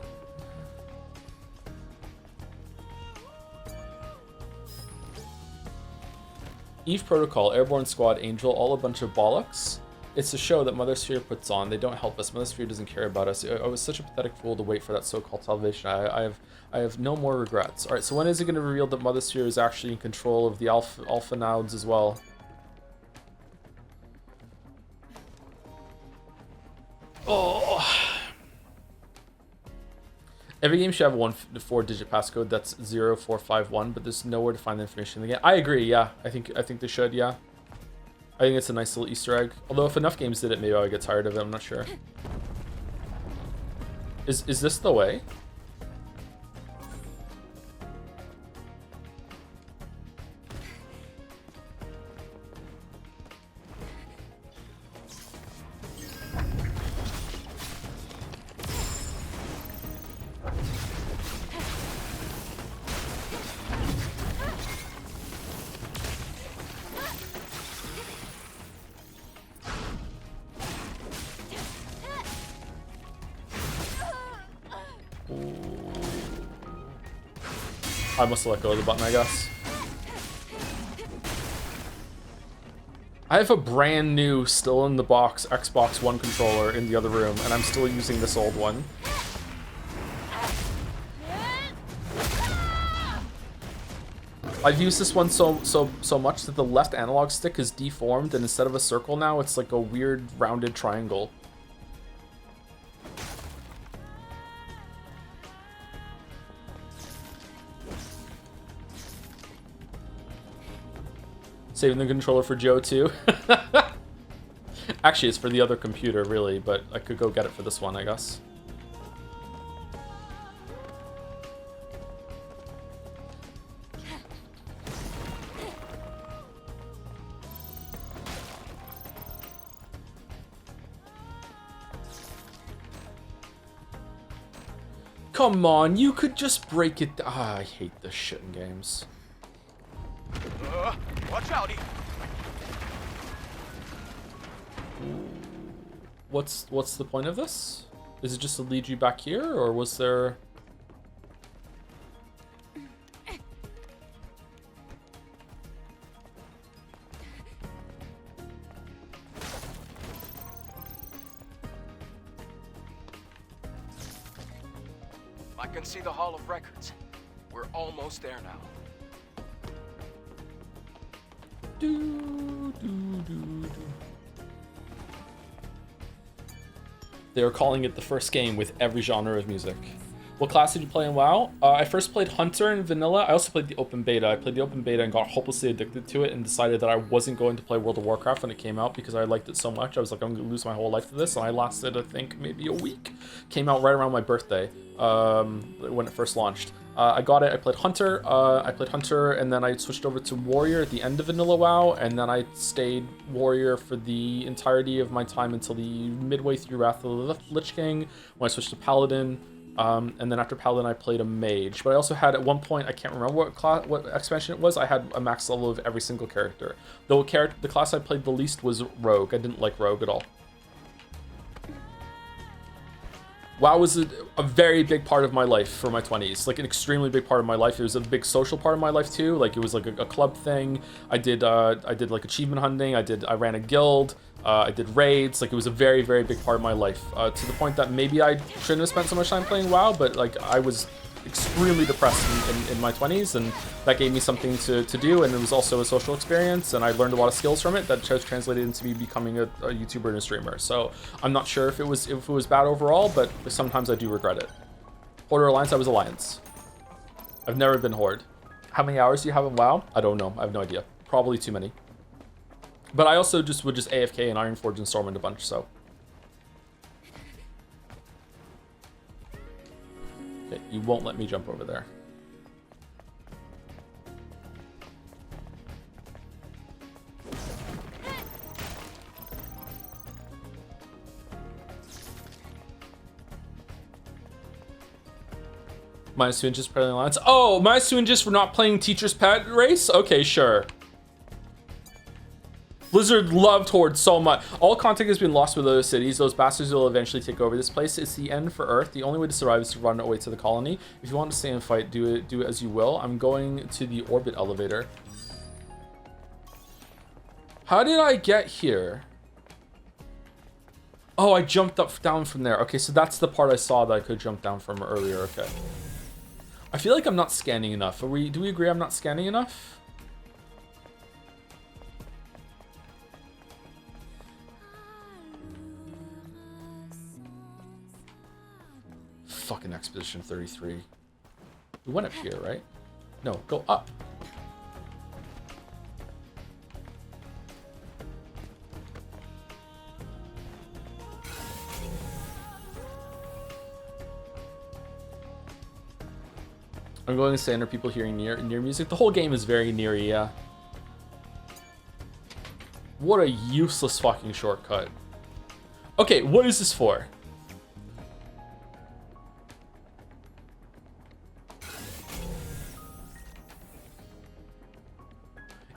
Eve Protocol, Airborne Squad, Angel, all a bunch of bollocks. It's a show that Mother Sphere puts on. They don't help us. Mother Sphere doesn't care about us. I was such a pathetic fool to wait for that so-called salvation. I have no more regrets. All right, so when is it going to reveal that Mother Sphere is actually in control of the Alpha Nouns as well? Oh. Every game should have one 4-digit passcode that's 0451, but there's nowhere to find the information in the game. I agree, yeah. I think they should, yeah. I think it's a nice little Easter egg. Although if enough games did it, maybe I would get tired of it, I'm not sure. Is this the way? I must let go of the button, I guess. I have a brand new, still in the box, Xbox One controller in the other room, and I'm still using this old one. I've used this one so much that the left analog stick is deformed, and instead of a circle now, it's like a weird rounded triangle. Saving the controller for Joe too. Actually, it's for the other computer, really, but I could go get it for this one, I guess. Come on, you could just break it. Ah, I hate this shit in games. Watch out! What's the point of this? Is it just to lead you back here, or was there... I can see the Hall of Records. We're almost there now. They are calling it the first game with every genre of music. What class did you play in WoW? I first played Hunter in Vanilla. I also played the open beta. I played the open beta and got hopelessly addicted to it and decided that I wasn't going to play World of Warcraft when it came out because I liked it so much. I was like, I'm going to lose my whole life to this. And I lasted, I think, maybe a week. Came out right around my birthday when it first launched. I got it. I played Hunter. And then I switched over to Warrior at the end of Vanilla WoW. And then I stayed Warrior for the entirety of my time until the midway through Wrath of the Lich King, when I switched to Paladin. And then after Paladin, I played a mage. But I also had, at one point, I can't remember what expansion it was, I had a max level of every single character. Though the class I played the least was Rogue. I didn't like Rogue at all. WoW was a very big part of my life for my 20s, like an extremely big part of my life. It was a big social part of my life too. Like it was like a club thing. I did like achievement hunting. I ran a guild. I did raids. Like it was a very, very big part of my life, to the point that maybe I shouldn't have spent so much time playing WoW, but like I was extremely depressed in my 20s, and that gave me something to do, and it was also a social experience, and I learned a lot of skills from it that translated into me becoming a YouTuber and a streamer. So I'm not sure if it was bad overall, but sometimes I do regret it. Horde or Alliance? I was Alliance. I've never been Horde. How many hours do you have in WoW? I don't know. I have no idea. Probably too many. But I also would just AFK in Ironforge and Stormwind a bunch, so. Okay, you won't let me jump over there. -2 inches for playing Alliance. Oh, -2 inches for not playing Teacher's Pet Race? Okay, sure. Blizzard loved Horde so much. All contact has been lost with other cities. Those bastards will eventually take over this place. It's the end for Earth. The only way to survive is to run away to the colony. If you want to stay and fight, do it as you will. I'm going to the orbit elevator. How did I get here? Oh, I jumped down from there. Okay, so that's the part I saw that I could jump down from earlier. Okay. I feel like I'm not scanning enough. Do we agree I'm not scanning enough? Fucking Exposition 33. We went up here, right? No, go up. I'm going to say under people hearing near music. The whole game is very near, yeah. What a useless fucking shortcut. Okay, what is this for?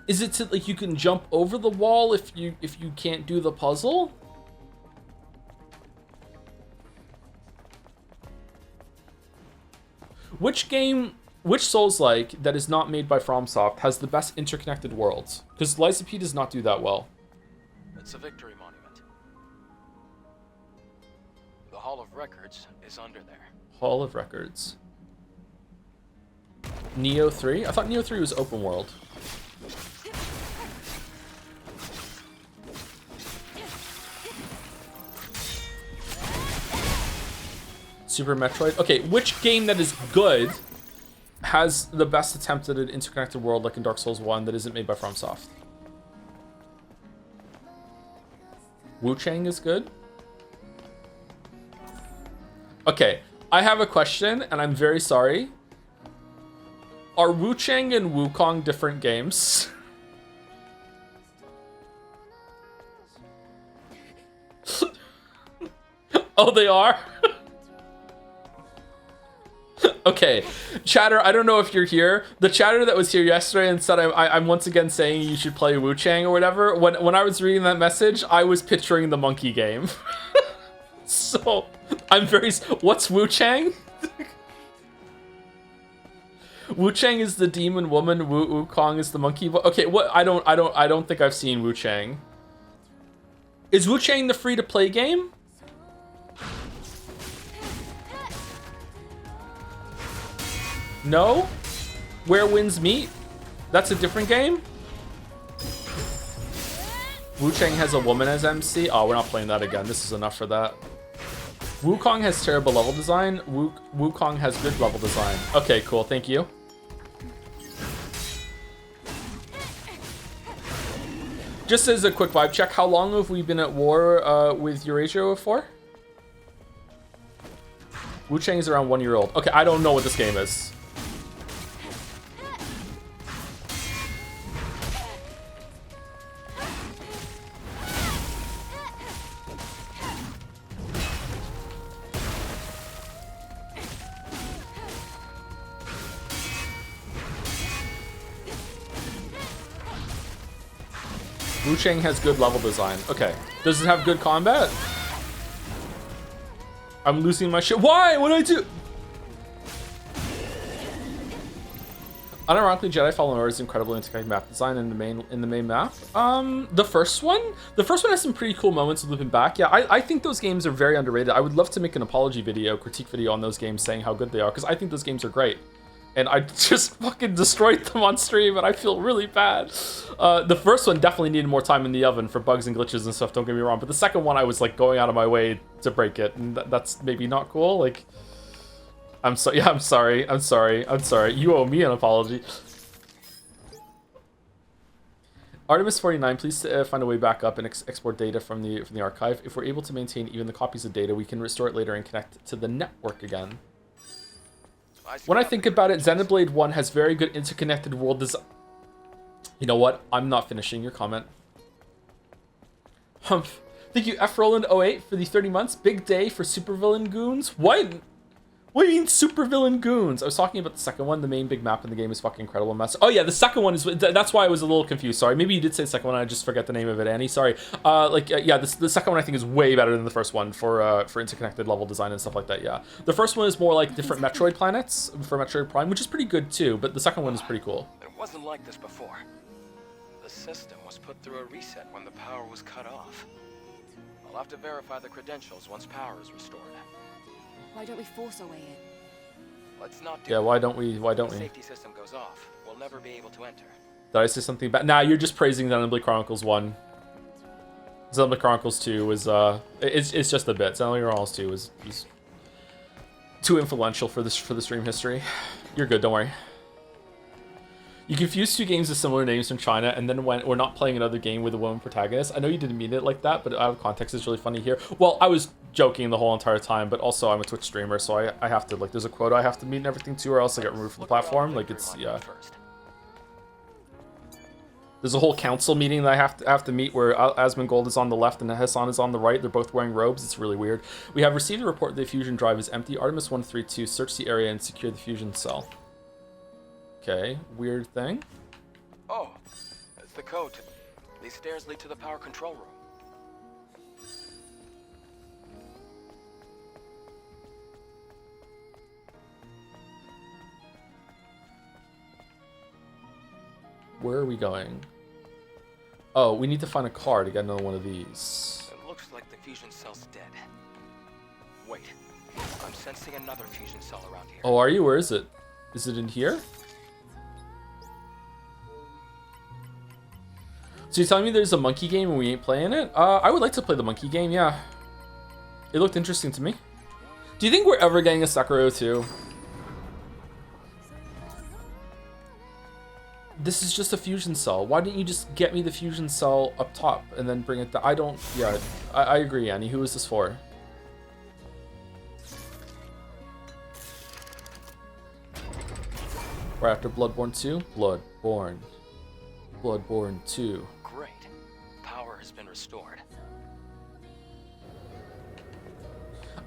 Is it to, like, you can jump over the wall if you can't do the puzzle? Which Souls-like that is not made by FromSoft has the best interconnected worlds? Because Lies of P does not do that well. It's a victory monument. The Hall of Records is under there. Hall of Records. Neo 3? I thought Neo 3 was open world. Super Metroid. Okay, which game that is good has the best attempt at an interconnected world like in Dark Souls 1 that isn't made by FromSoft? Wu Chang is good? Okay, I have a question, and I'm very sorry. Are Wu Chang and Wukong different games? Oh, they are? Okay, chatter, I don't know if you're here. The chatter that was here yesterday and said I'm once again saying you should play Wu Chang or whatever. When I was reading that message, I was picturing the monkey game. So, I'm very... What's Wu Chang? Wu Chang is the demon woman. Wukong is the monkey. Okay, what? I don't think I've seen Wu Chang. Is Wu Chang the free-to-play game? No? Where Winds Meet? That's a different game? Wu Chang has a woman as MC? Oh, we're not playing that again. This is enough for that. Wukong has terrible level design. Wukong has good level design. Okay, cool. Thank you. Just as a quick vibe check, how long have we been at war with Eurasia for? Wu Chang is around 1 year old. Okay, I don't know what this game is. Wu Chang has good level design. Okay. Does it have good combat? I'm losing my shit. Why? What did I do? Unironically, Jedi Fallen Order is incredibly integrated map design in the main map. The first one has some pretty cool moments looping back. Yeah, I think those games are very underrated. I would love to make an apology video, critique video on those games saying how good they are, because I think those games are great. And I just fucking destroyed them on stream, and I feel really bad. The first one definitely needed more time in the oven for bugs and glitches and stuff, don't get me wrong. But the second one, I was like going out of my way to break it, and that's maybe not cool. Like, I'm sorry. You owe me an apology. Artemis 49, please find a way back up and export data from the archive. If we're able to maintain even the copies of data, we can restore it later and connect to the network again. When I think about it, Xenoblade 1 has very good interconnected world design. You know what? I'm not finishing your comment. Humph. Thank you, F. Roland 08 for the 30 months. Big day for supervillain goons. What? What do you mean supervillain goons? I was talking about the second one. The main big map in the game is fucking incredible mess. Oh yeah, the second one is... That's why I was a little confused. Sorry. Maybe you did say the second one. I just forget the name of it, Annie. Sorry. Yeah, the second one I think is way better than the first one for interconnected level design and stuff like that, yeah. The first one is more like different Metroid planets for Metroid Prime, which is pretty good too, but the second one is pretty cool. It wasn't like this before. The system was put through a reset when the power was cut off. I'll have to verify the credentials once power is restored. Why don't we force our way in? Let's not do Yeah, that. why don't we? If the safety system goes off, we'll never be able to enter. Did I say something bad? Nah, you're just praising Xenoblade Chronicles 1. Xenoblade Chronicles 2 was, it's just a bit. Xenoblade Chronicles 2 was too influential for the stream history. You're good, don't worry. You confuse two games with similar names from China, and then when we're not playing another game with a woman protagonist. I know you didn't mean it like that, but out of context, it's really funny here. Well, I was joking the whole entire time, but also I'm a Twitch streamer, so I have to, like, there's a quota I have to meet and everything too, or else I get removed from the platform. Like, it's, yeah. There's a whole council meeting that I have to meet where Asmongold is on the left and Hassan is on the right. They're both wearing robes. It's really weird. We have received a report that the fusion drive is empty. Artemis 132, search the area and secure the fusion cell. Okay, weird thing. Oh, it's the code. These stairs lead to the power control room. Where are we going? Oh, we need to find a car to get another one of these. It looks like the fusion cell's dead. Wait, I'm sensing another fusion cell around here. Oh, are you? Where is it? Is it in here? So you're telling me there's a monkey game and we ain't playing it? I would like to play the monkey game, yeah. It looked interesting to me. Do you think we're ever getting a Sekiro 2? This is just a fusion cell. Why didn't you just get me the fusion cell up top and then bring it down? I don't, yeah, I agree, Annie. Who is this for? Right after Bloodborne 2? Bloodborne 2. Great. Power has been restored.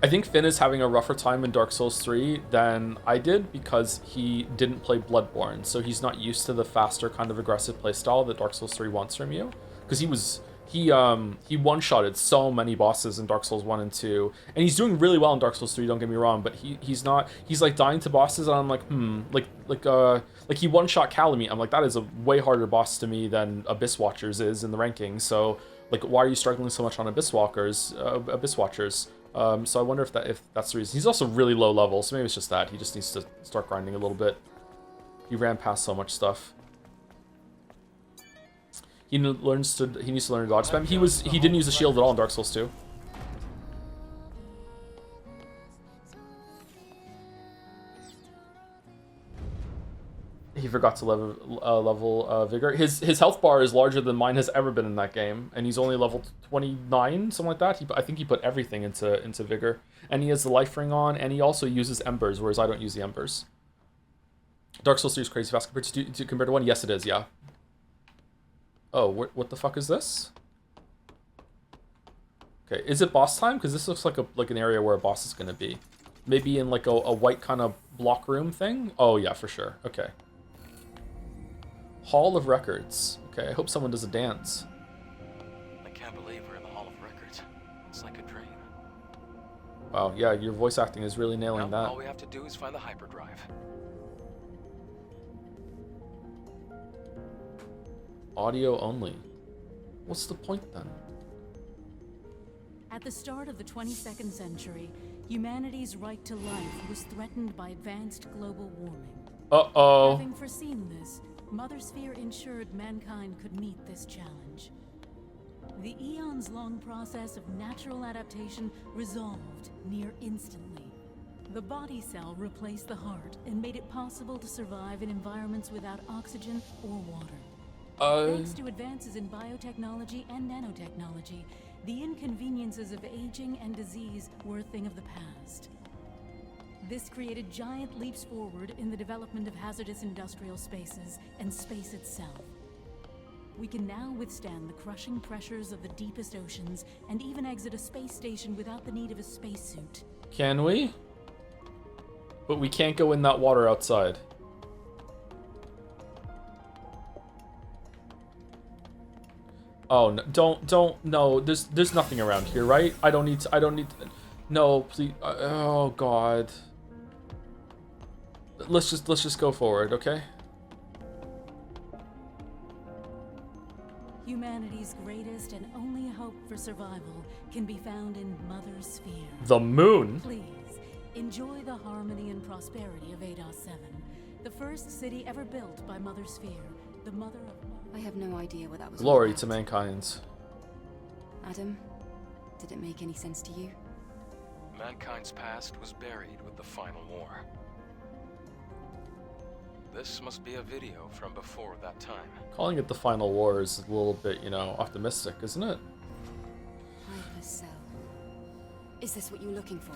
I think Finn is having a rougher time in Dark Souls 3 than I did because he didn't play Bloodborne, so he's not used to the faster kind of aggressive playstyle that Dark Souls 3 wants from you. Because he one-shotted so many bosses in Dark Souls 1 and 2, and he's doing really well in Dark Souls 3, don't get me wrong, but he's like dying to bosses, and I'm like, like he one-shot Calamite. I'm like, that is a way harder boss to me than Abyss Watchers is in the ranking, so like, why are you struggling so much on Abyss Watchers? So I wonder if that's the reason. He's also really low level, so maybe it's just that. He just needs to start grinding a little bit. He ran past so much stuff. He needs to learn dodge spam. He didn't use the shield at all in Dark Souls 2. He forgot to level vigor. His health bar is larger than mine has ever been in that game, and he's only level 29, something like that. I think he put everything into vigor, and he has the life ring on, and he also uses embers, whereas I don't use the embers. Dark Souls 3 is crazy fast compared to 1. Yes, it is. Yeah. Oh, what the fuck is this? Okay, is it boss time? Because this looks like an area where a boss is gonna be. Maybe in like a white kind of block room thing. Oh yeah, for sure. Okay. Hall of Records. Okay, I hope someone does a dance. I can't believe we're in the Hall of Records. It's like a dream. Wow, yeah, your voice acting is really nailing that. All we have to do is find the hyperdrive. Audio only. What's the point then? At the start of the 22nd century, humanity's right to life was threatened by advanced global warming. Uh-oh. Having foreseen this, Mother Sphere ensured mankind could meet this challenge. The eons-long process of natural adaptation resolved near instantly. The body cell replaced the heart and made it possible to survive in environments without oxygen or water. Thanks to advances in biotechnology and nanotechnology, the inconveniences of aging and disease were a thing of the past. This created giant leaps forward in the development of hazardous industrial spaces and space itself. We can now withstand the crushing pressures of the deepest oceans and even exit a space station without the need of a spacesuit. Can we? But we can't go in that water outside. Oh, no, no, there's nothing around here, right? I don't need to, no, please, oh god. Let's just go forward, okay? Humanity's greatest and only hope for survival can be found in Mother Sphere. The moon? Please, enjoy the harmony and prosperity of Abadoned 7, the first city ever built by Mother Sphere, the mother of... I have no idea what that was. Glory to mankind. Adam, did it make any sense to you? Mankind's past was buried with the final war. This must be a video from before that time. Calling it the final war is a little bit, you know, optimistic, isn't it? Hypercell. Is this what you were looking for?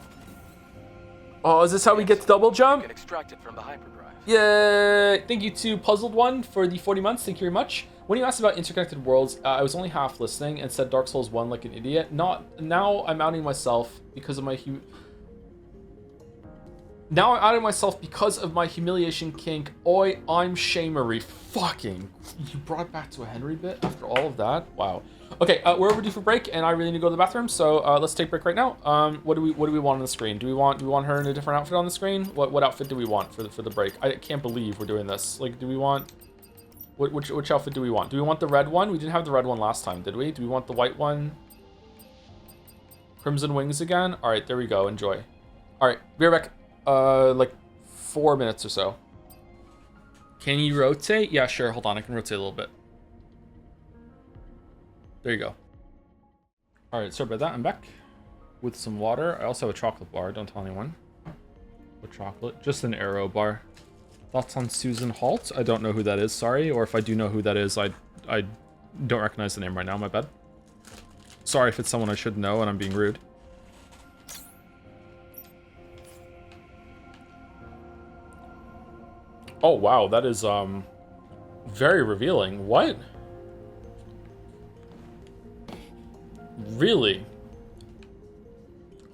Oh, is this how we get to double jump? You can extract it from the hyperdrive. Yay! Thank you to Puzzled One for the 40 months. Thank you very much. When you asked about interconnected worlds, I was only half listening and said Dark Souls 1 like an idiot. Now I'm outing myself because of my Now I'm outing myself because of my humiliation kink. Oi, I'm shamery. Fucking, you brought back to a Henry bit after all of that? Wow. Okay, we're overdue for break, and I really need to go to the bathroom, so let's take a break right now. What do we want on the screen? Do we want her in a different outfit on the screen? What outfit do we want for the break? I can't believe we're doing this. Like, do we want which outfit do we want? Do we want the red one? We didn't have the red one last time, did we? Do we want the white one? Crimson Wings again? All right, there we go. Enjoy. All right, be right back. Like 4 minutes or so. Can you rotate? Yeah, sure. Hold on, I can rotate a little bit. There you go. All right, sorry about that. I'm back with some water. I also have a chocolate bar. Don't tell anyone. What chocolate? Just an Arrow bar. Thoughts on Susan Holt? I don't know who that is. Sorry. Or if I do know who that is, I don't recognize the name right now. My bad. Sorry if it's someone I should know and I'm being rude. Oh wow, that is very revealing. What? Really?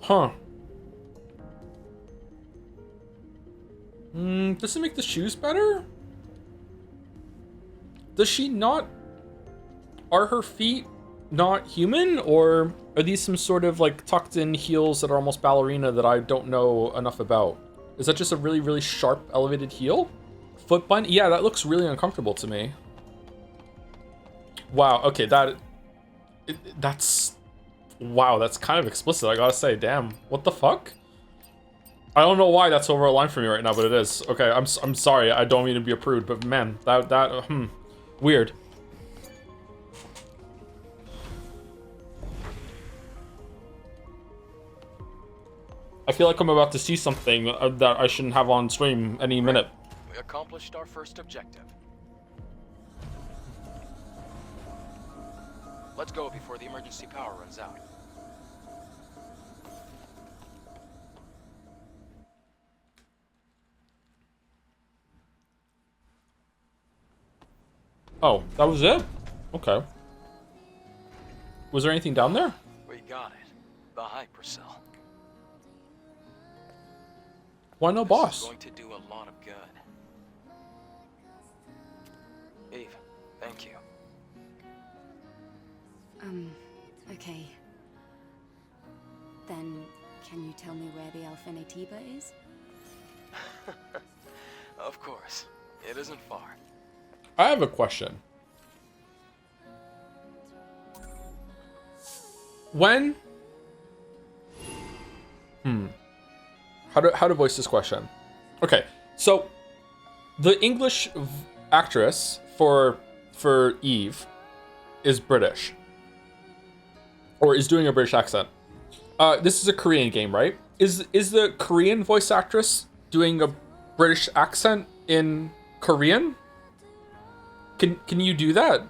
Huh. Does it make the shoes better? Does she not... Are her feet not human? Or are these some sort of like tucked in heels that are almost ballerina that I don't know enough about? Is that just a really, really sharp elevated heel? Foot bun? Yeah, that looks really uncomfortable to me. Wow, okay, that's... Wow, that's kind of explicit, I gotta say. Damn, what the fuck? I don't know why that's over a line for me right now, but it is. Okay, I'm sorry, I don't mean to be a prude, but man, weird. I feel like I'm about to see something that I shouldn't have on stream any minute. We accomplished our first objective. Let's go before the emergency power runs out. Oh, that was it? Okay. Was there anything down there? We got it. The hypercell. Why no This boss? is going to do a lot of good. Eve, thank you. Okay. Then, can you tell me where the Alphenetiba is? Of course. It isn't far. I have a question. When... How to voice this question? Okay, so the English actress for Eve is British, or is doing a British accent. This is a Korean game, right? Is the Korean voice actress doing a British accent in Korean? Can you do that?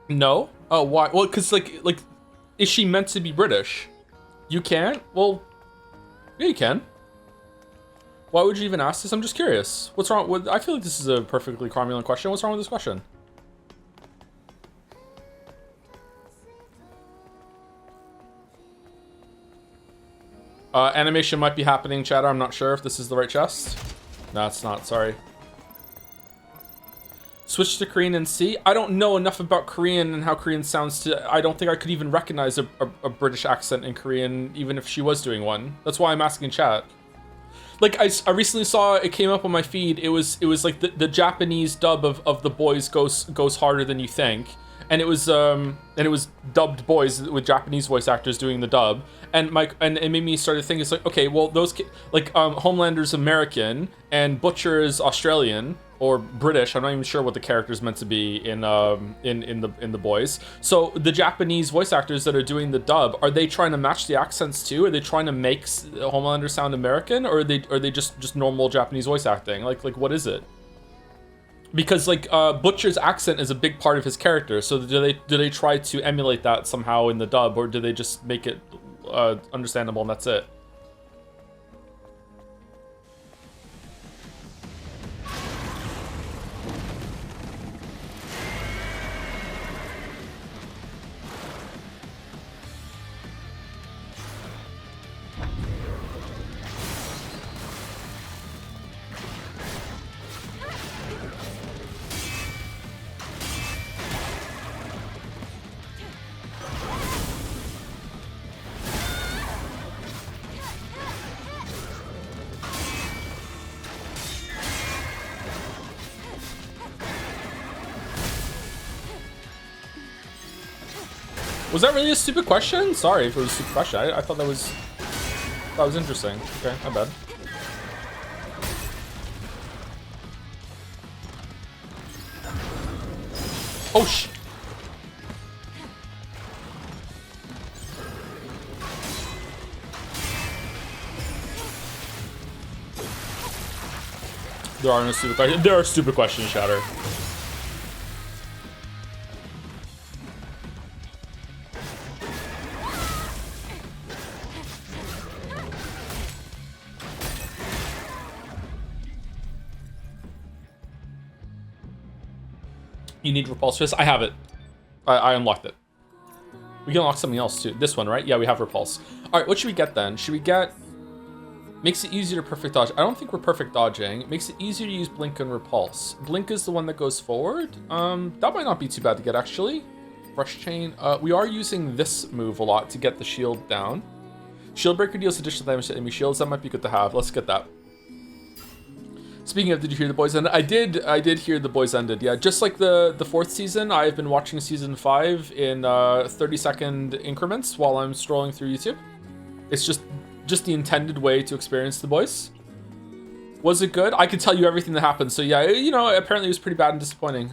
No. Oh, why? Well, because like, is she meant to be British? You can't. Well, yeah, you can. Why would you even ask this? I'm just curious. What's wrong with... I feel like this is a perfectly cromulent question. What's wrong with this question? Animation might be happening, chatter. I'm not sure if this is the right chest. No, it's not. Sorry. Switch to Korean and see. I don't know enough about Korean and how Korean sounds to... I don't think I could even recognize a British accent in Korean, even if she was doing one. That's why I'm asking chat. Like, I recently saw, it came up on my feed, it was like the Japanese dub of The Boys goes harder than you think. And it was dubbed boys with Japanese voice actors doing the dub. And it made me start to think, it's like, okay, well, those Homelander's American and Butcher is Australian or British. I'm not even sure what the character's meant to be in the boys. So the Japanese voice actors that are doing the dub, are they trying to match the accents too? Are they trying to make Homelander sound American, or are they just normal Japanese voice acting? Like what is it? Because like Butcher's accent is a big part of his character, so do they try to emulate that somehow in the dub, or do they just make it understandable and that's it? Was that really a stupid question? Sorry if it was a stupid question. I thought that was interesting. Okay, my bad. Oh There are no stupid questions. There are stupid questions, Shatter. You need Repulse Fist? I have it. I unlocked it. We can unlock something else too. This one, right? Yeah, we have Repulse. Alright, what should we get then? Should we get... Makes it easier to perfect dodge. I don't think we're perfect dodging. It makes it easier to use Blink and Repulse. Blink is the one that goes forward. That might not be too bad to get, actually. Brush Chain. We are using this move a lot to get the shield down. Shield Breaker deals additional damage to enemy shields. That might be good to have. Let's get that. Speaking of, did you hear the boys ended? I did hear the boys ended. Yeah, just like the 4th season, I've been watching season 5 in 30-second increments while I'm strolling through YouTube. It's just the intended way to experience the boys. Was it good? I could tell you everything that happened. So yeah, you know, apparently it was pretty bad and disappointing.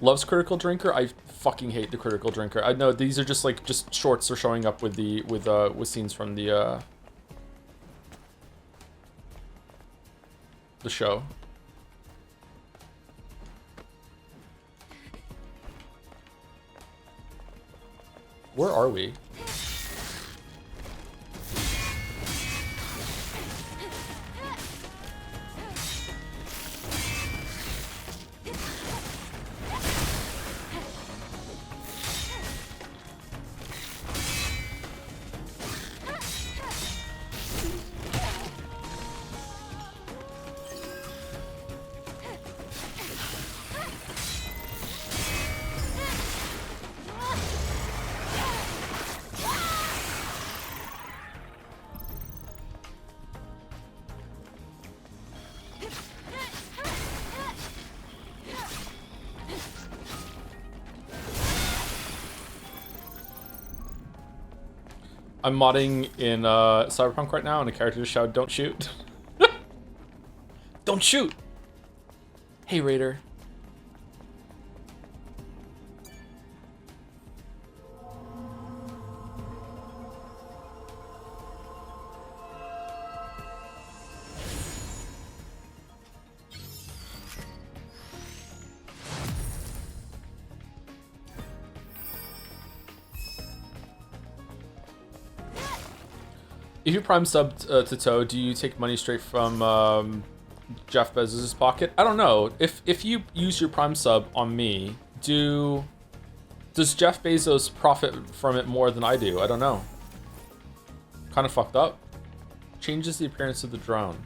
Loves Critical Drinker. I fucking hate the Critical Drinker. I know these are just like shorts are showing up with the with scenes from the show. Where are we? I'm modding in Cyberpunk right now, and a character just shouted, "Don't shoot!" Don't shoot! Hey, Raider. If you prime subbed to Toe, do you take money straight from Jeff Bezos' pocket? I don't know. If you use your prime sub on me, does Jeff Bezos profit from it more than I do? I don't know. Kind of fucked up. Changes the appearance of the drone.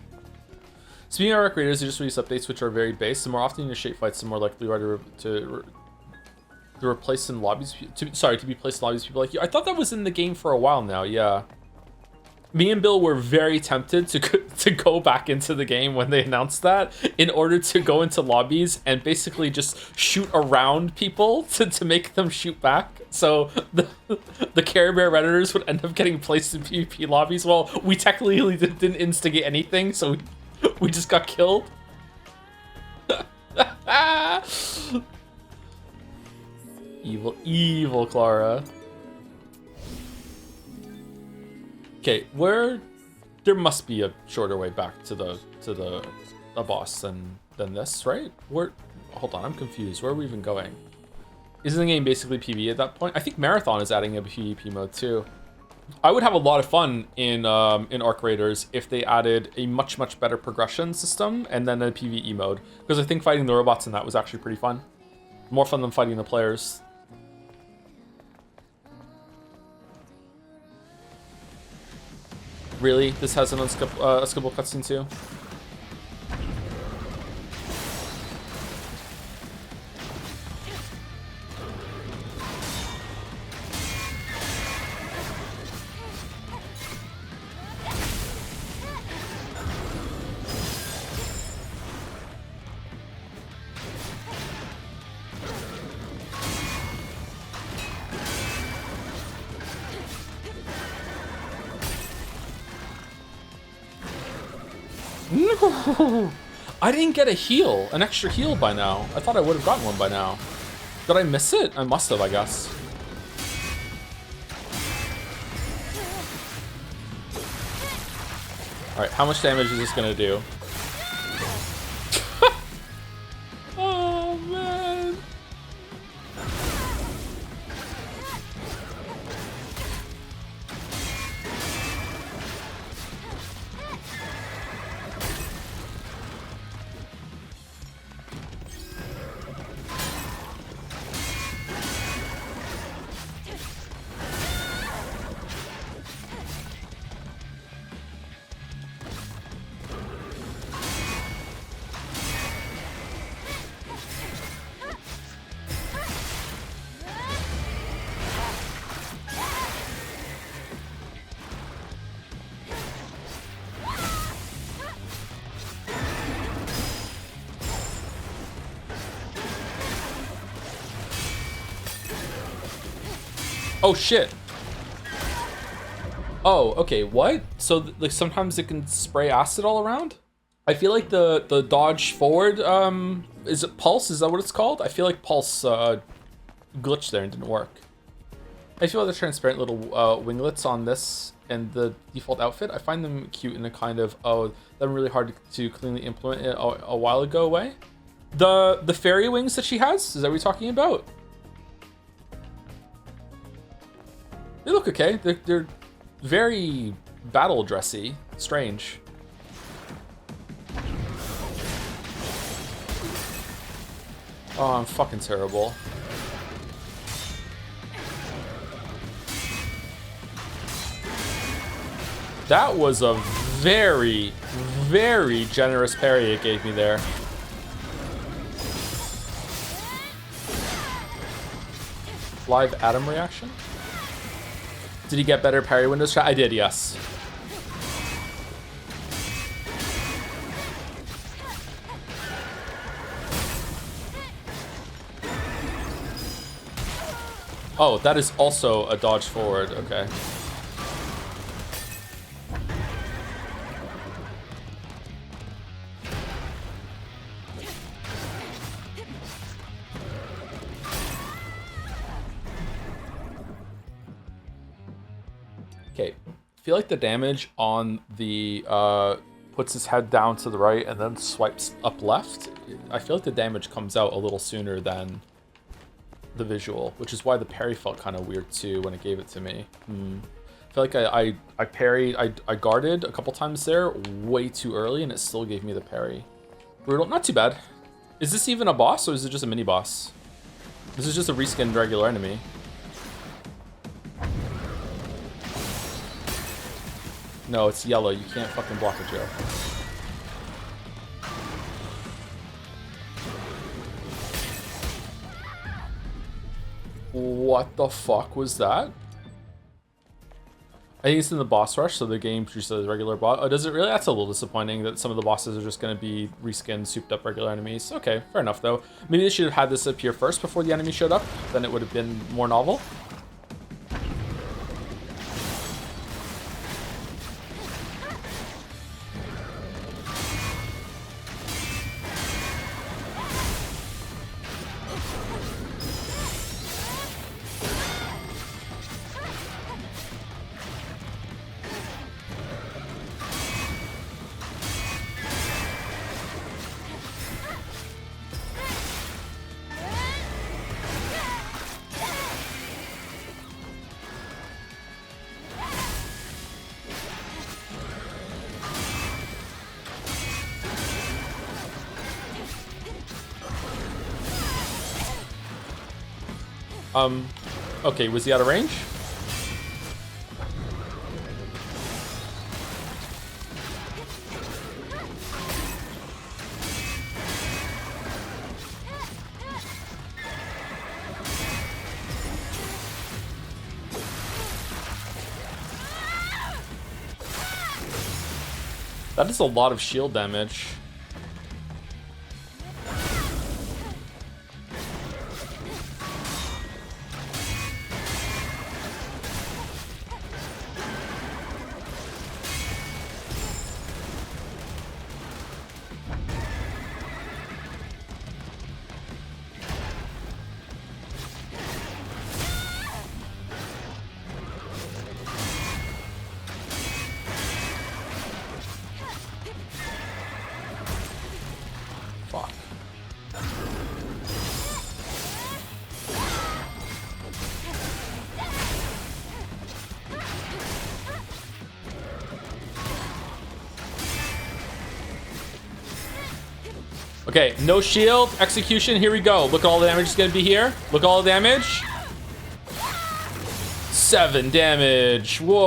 Speaking of Arc Raiders, they just release updates which are very base. The more often your shape fights, the more likely you are to replace in lobbies. To be placed in lobbies with people like you. I thought that was in the game for a while now. Yeah. Me and Bill were very tempted to go back into the game when they announced that in order to go into lobbies and basically just shoot around people to make them shoot back. So the Care Bear Redditors would end up getting placed in PvP lobbies. Well, we technically didn't instigate anything, so we just got killed. Evil Clara. Okay, there must be a shorter way back to the boss than this, right? Hold on, I'm confused. Where are we even going? Isn't the game basically PvE at that point? I think Marathon is adding a PvP mode too. I would have a lot of fun in Arc Raiders if they added a much better progression system and then a PvE mode, because I think fighting the robots in that was actually pretty fun. More fun than fighting the players. Really? This has an unskippable cutscene too? I didn't get a heal, an extra heal by now. I thought I would have gotten one by now. Did I miss it? I must have, I guess. Alright, how much damage is this gonna do? Oh, man. Oh shit. Oh, okay, what? So like sometimes it can spray acid all around? I feel like the dodge forward, is it pulse? Is that what it's called? I feel like pulse glitched there and didn't work. I feel like the transparent little winglets on this and the default outfit, I find them cute in a kind of, oh, them really hard to cleanly implement it a while ago way. The fairy wings that she has, is that what you're talking about? They look okay. They're very battle dressy. Strange. Oh, I'm fucking terrible. That was a very, very generous parry it gave me there. Live atom reaction? Did he get better parry windows shot? I did, yes. Oh, that is also a dodge forward. Okay. Okay, I feel like the damage on the puts his head down to the right and then swipes up left. I feel like the damage comes out a little sooner than the visual, which is why the parry felt kind of weird too when it gave it to me. I feel like I parried, I guarded a couple times there way too early and it still gave me the parry. Brutal, not too bad. Is this even a boss or is it just a mini boss? This is just a reskinned regular enemy. No, it's yellow. You can't fucking block it, Joe. What the fuck was that? I think it's in the boss rush, so the game produces a regular boss. Oh, does it really? That's a little disappointing that some of the bosses are just going to be reskinned, souped up regular enemies. Okay, fair enough, though. Maybe they should have had this appear first before the enemy showed up. Then it would have been more novel. Okay, was he out of range? That is a lot of shield damage. Okay, no shield. Execution. Here we go. Look at all the damage is going to be here. Look at all the damage. 7 damage. Whoa.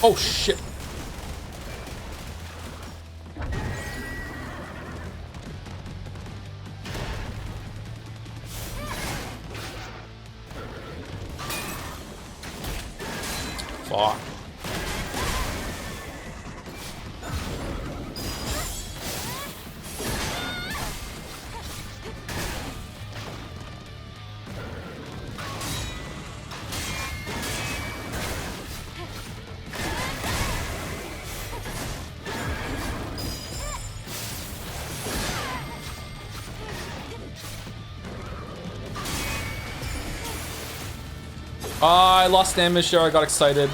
Oh, shit. Fuck. I lost damage there, I got excited.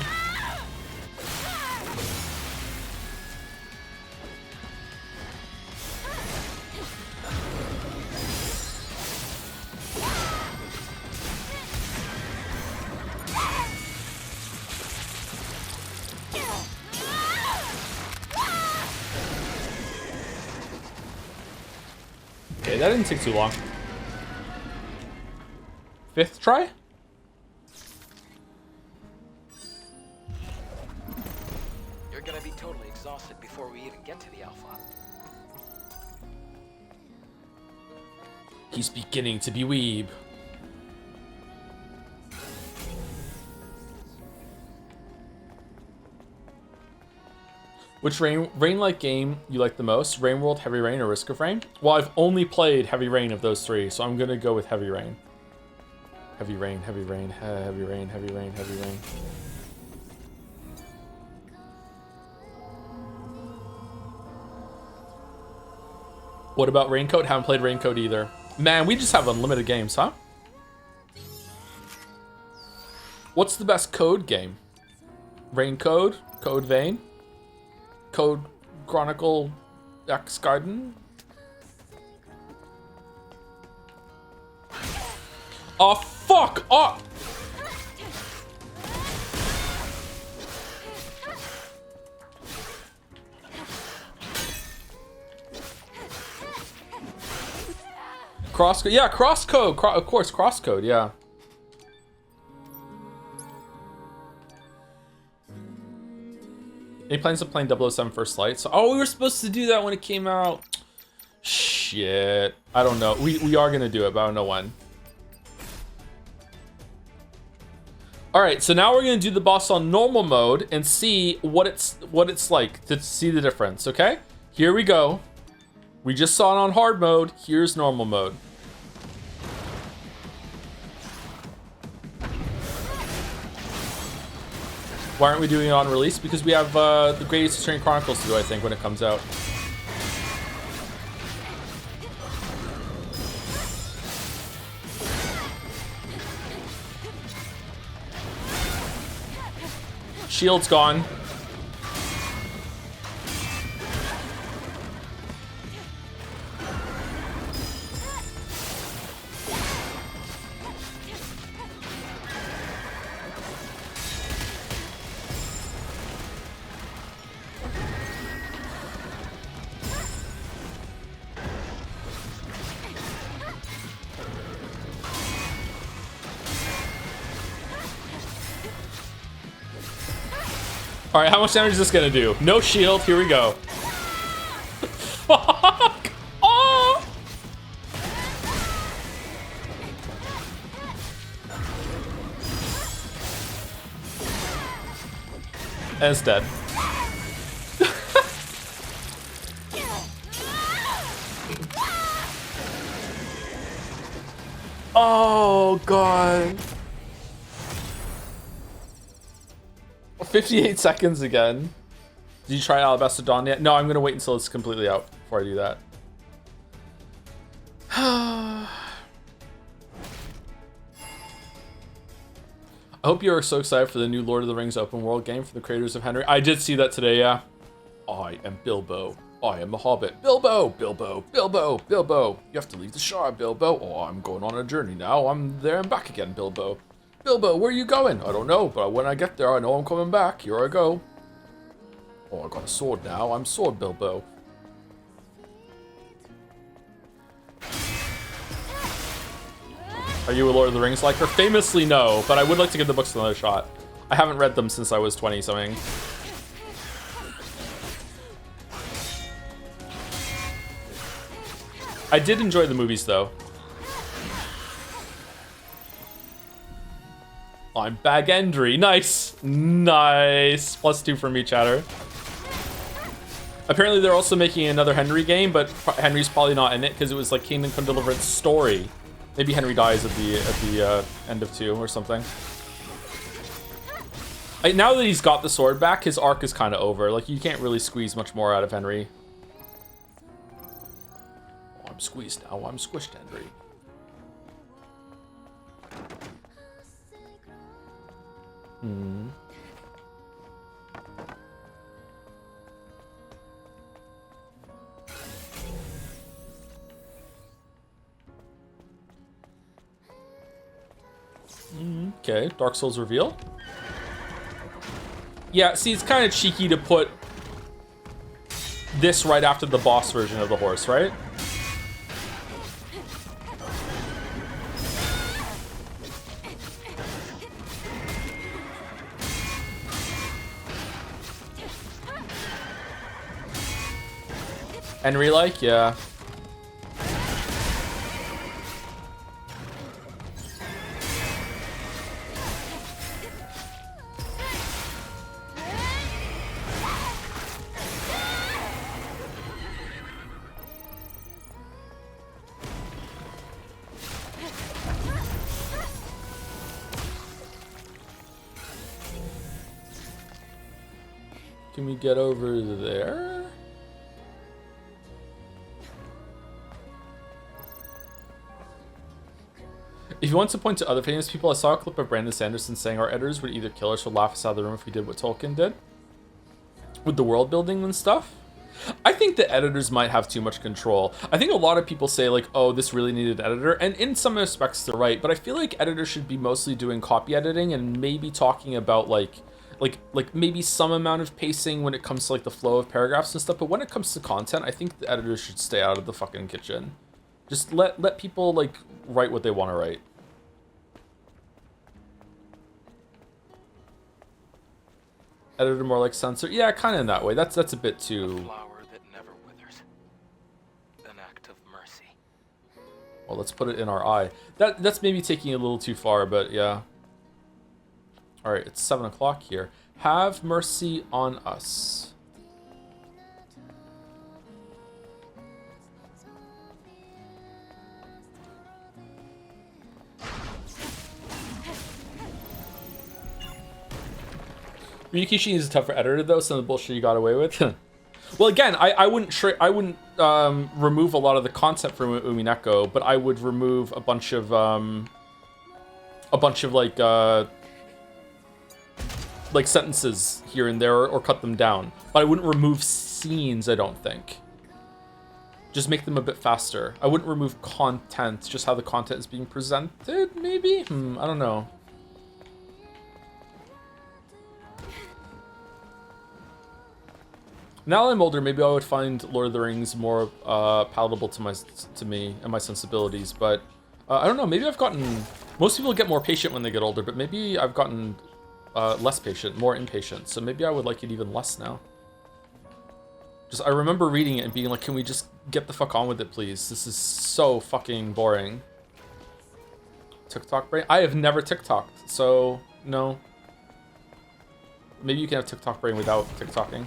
Okay, that didn't take too long. 5th try? Gonna be totally exhausted before we even get to the Alpha. He's beginning to be weeb. Which Rain-like game you like the most? Rain World, Heavy Rain, or Risk of Rain? Well, I've only played Heavy Rain of those 3, so I'm gonna go with Heavy Rain. Heavy Rain, Heavy Rain, Heavy Rain, Heavy Rain, Heavy Rain. What about Raincoat? Haven't played Raincoat either. Man, we just have unlimited games, huh? What's the best Code game? Raincode? Code Vein? Code Chronicle X Garden? Oh, fuck off! Crosscode, yeah, crosscode, of course, crosscode, yeah. Any plans of playing 007 First Light? So, oh, we were supposed to do that when it came out. Shit, I don't know. We are gonna do it, but I don't know when. All right, so now we're gonna do the boss on normal mode and see what it's like to see the difference. Okay, here we go. We just saw it on hard mode. Here's normal mode. Why aren't we doing it on release? Because we have the Great Eastern Chronicles to do, I think, when it comes out. Shield's gone. All right, how much damage is this gonna do? No shield. Here we go. Fuck! Oh! And it's dead. Oh god. 58 seconds again. Did you try Alabaster Dawn yet? No, I'm gonna wait until it's completely out before I do that. I hope you are so excited for the new Lord of the Rings open world game from the creators of Henry. I did see that today, yeah. I am Bilbo. I am a hobbit. Bilbo! Bilbo! Bilbo! Bilbo! You have to leave the Shire, Bilbo. Oh, I'm going on a journey now. I'm there and back again, Bilbo. Bilbo, where are you going? I don't know, but when I get there, I know I'm coming back. Here I go. Oh, I got a sword now. I'm Sword Bilbo. Are you a Lord of the Rings liker? Famously, no, but I would like to give the books another shot. I haven't read them since I was 20-something. I did enjoy the movies, though. I'm Bagendry. Nice. Nice. +2 for me, chatter. Apparently, they're also making another Henry game, but Henry's probably not in it because it was like Kingdom Come Deliverance story. Maybe Henry dies at the end of 2 or something. Now that he's got the sword back, his arc is kind of over. Like, you can't really squeeze much more out of Henry. Oh, I'm squeezed now. I'm squished, Henry. Hmm. Okay, Dark Souls reveal. Yeah, see, it's kind of cheeky to put this right after the boss version of the horse, right? Henry like, yeah. Can we get over there? If you want to point to other famous people, I saw a clip of Brandon Sanderson saying our editors would either kill us or laugh us out of the room if we did what Tolkien did. With the world building and stuff. I think the editors might have too much control. I think a lot of people say like, oh, this really needed an editor. And in some respects, they're right. But I feel like editors should be mostly doing copy editing and maybe talking about like maybe some amount of pacing when it comes to like the flow of paragraphs and stuff. But when it comes to content, I think the editors should stay out of the fucking kitchen. Just let people like write what they want to write. Editor more like censor. Yeah, kind of in that way. That's a bit too. A flower that never withers. An act of mercy. Well, let's put it in our eye. That's maybe taking it a little too far, but yeah. All right, it's 7 o'clock here. Have mercy on us. Ryukishi is a tougher editor though. Some of the bullshit you got away with. Well, again, I wouldn't remove a lot of the content from Umineko, but I would remove a bunch of like sentences here and there, or cut them down. But I wouldn't remove scenes, I don't think. Just make them a bit faster. I wouldn't remove content, just how the content is being presented, maybe? I don't know. Now that I'm older, maybe I would find Lord of the Rings more palatable to me and my sensibilities, but I don't know, maybe I've gotten... Most people get more patient when they get older, but maybe I've gotten less patient, more impatient, so maybe I would like it even less now. Just, I remember reading it and being like, can we just get the fuck on with it, please? This is so fucking boring. TikTok brain? I have never TikToked, so no. Maybe you can have TikTok brain without TikToking.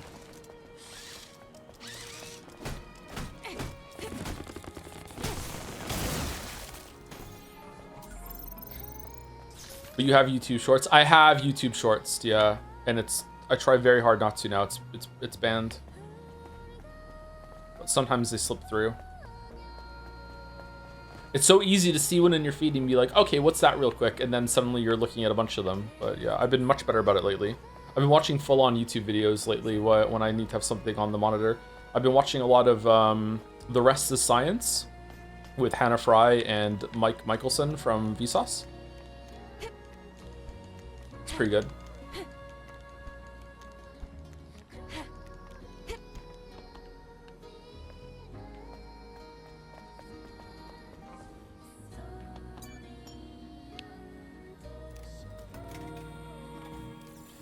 But you have YouTube Shorts. I have YouTube Shorts, yeah, and I try very hard not to now. It's banned. But sometimes they slip through. It's so easy to see one in your feed and be like, okay, what's that real quick? And then suddenly you're looking at a bunch of them. But yeah, I've been much better about it lately. I've been watching full-on YouTube videos lately when I need to have something on the monitor. I've been watching a lot of The Rest is Science with Hannah Fry and Mike Michelson from Vsauce. It's pretty good.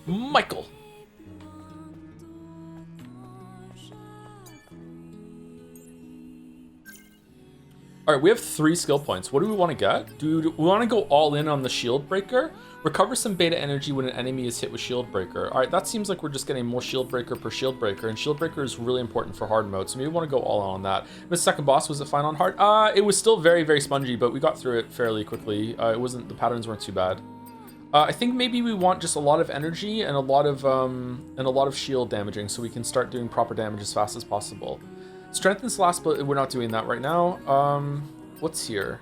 Michael. All right, we have 3 skill points. What do we want to get? Do we want to go all in on the shield breaker? Recover some beta energy when an enemy is hit with shield breaker. All right, that seems like we're just getting more shield breaker per shield breaker, and shield breaker is really important for hard mode, so maybe we want to go all in on that. The second boss, was it fine on hard? It was still very, very spongy, but we got through it fairly quickly. The patterns weren't too bad. I think maybe we want just a lot of energy and a lot of shield damaging, so we can start doing proper damage as fast as possible. Strengthen's last, but we're not doing that right now. What's here?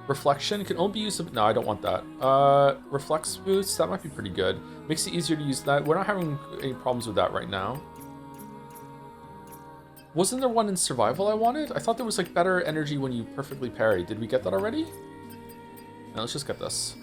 Reflection can only be used. No, I don't want that. Reflex boost, that might be pretty good. Makes it easier to use that. We're not having any problems with that right now. Wasn't there one in survival I wanted? I thought there was like better energy when you perfectly parry. Did we get that already? No, let's just get this.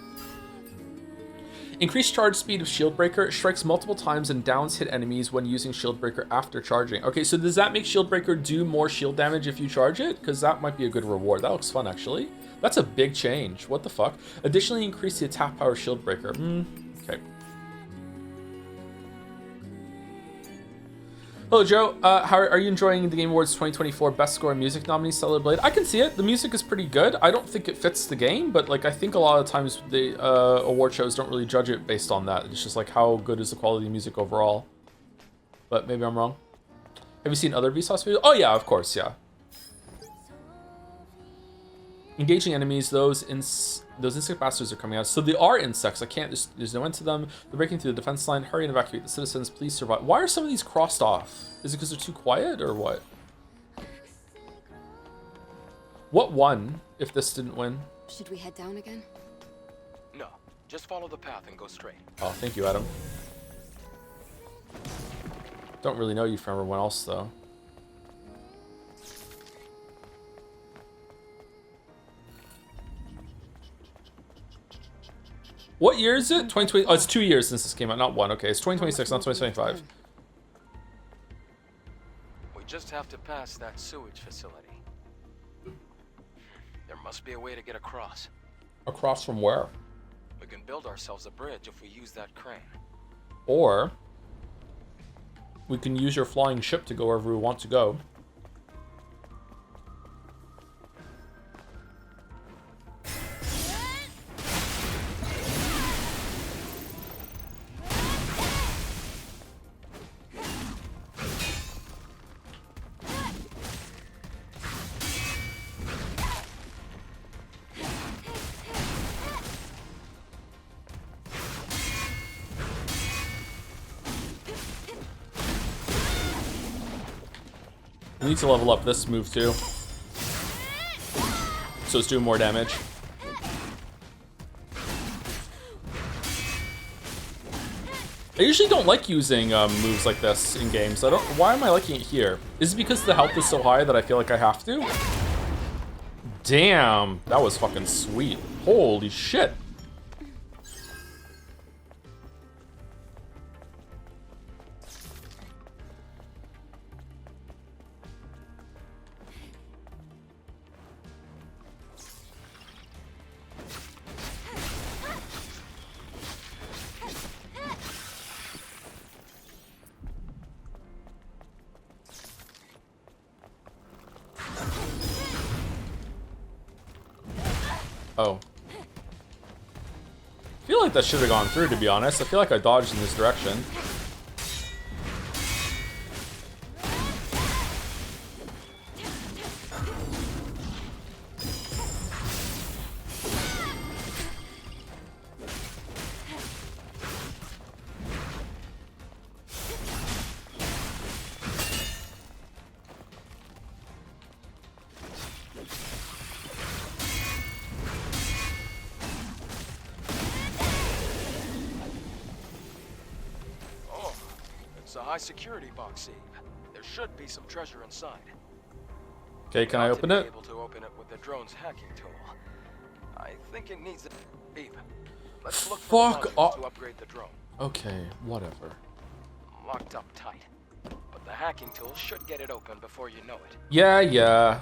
Increased charge speed of Shield Breaker. It strikes multiple times and downs hit enemies when using Shield Breaker after charging. Okay, so does that make Shield Breaker do more shield damage if you charge it? Because that might be a good reward. That looks fun, actually. That's a big change. What the fuck? Additionally, increase the attack power of Shield Breaker. Okay. Hello, Joe. How are you enjoying the Game Awards 2024 Best Score and Music nominees, Stellar Blade? I can see it. The music is pretty good. I don't think it fits the game, but like I think a lot of times the award shows don't really judge it based on that. It's just like how good is the quality of music overall. But maybe I'm wrong. Have you seen other Vsauce videos? Oh yeah, of course, yeah. Engaging enemies, those insect bastards are coming out. So they are insects. I can't, there's no end to them. They're breaking through the defense line. Hurry and evacuate the citizens. Please survive. Why are some of these crossed off? Is it because they're too quiet or what? What won if this didn't win? Should we head down again? No, just follow the path and go straight. Oh, thank you, Adam. Don't really know you from everyone else, though. What year is it? 2020. Oh, it's 2 years since this came out, not 1. Okay, it's 2026, not 2025. We just have to pass that sewage facility. There must be a way to get across. Across from where? We can build ourselves a bridge if we use that crane. Or we can use your flying ship to go wherever we want to go. I need to level up this move too, so it's doing more damage. I usually don't like using moves like this in games. Why am I liking it here? Is it because the health is so high that I feel like I have to? Damn, that was fucking sweet. Holy shit. Oh. I feel like that should have gone through, to be honest. I feel like I dodged in this direction. It's a high security box, Eve. There should be some treasure inside. Okay, can I open it? Able to open it with the drone's hacking tool. I think it needs it. Eve, let's look for Fuck modules to upgrade the drone. Okay, whatever. Locked up tight. But the hacking tool should get it open before you know it. Yeah.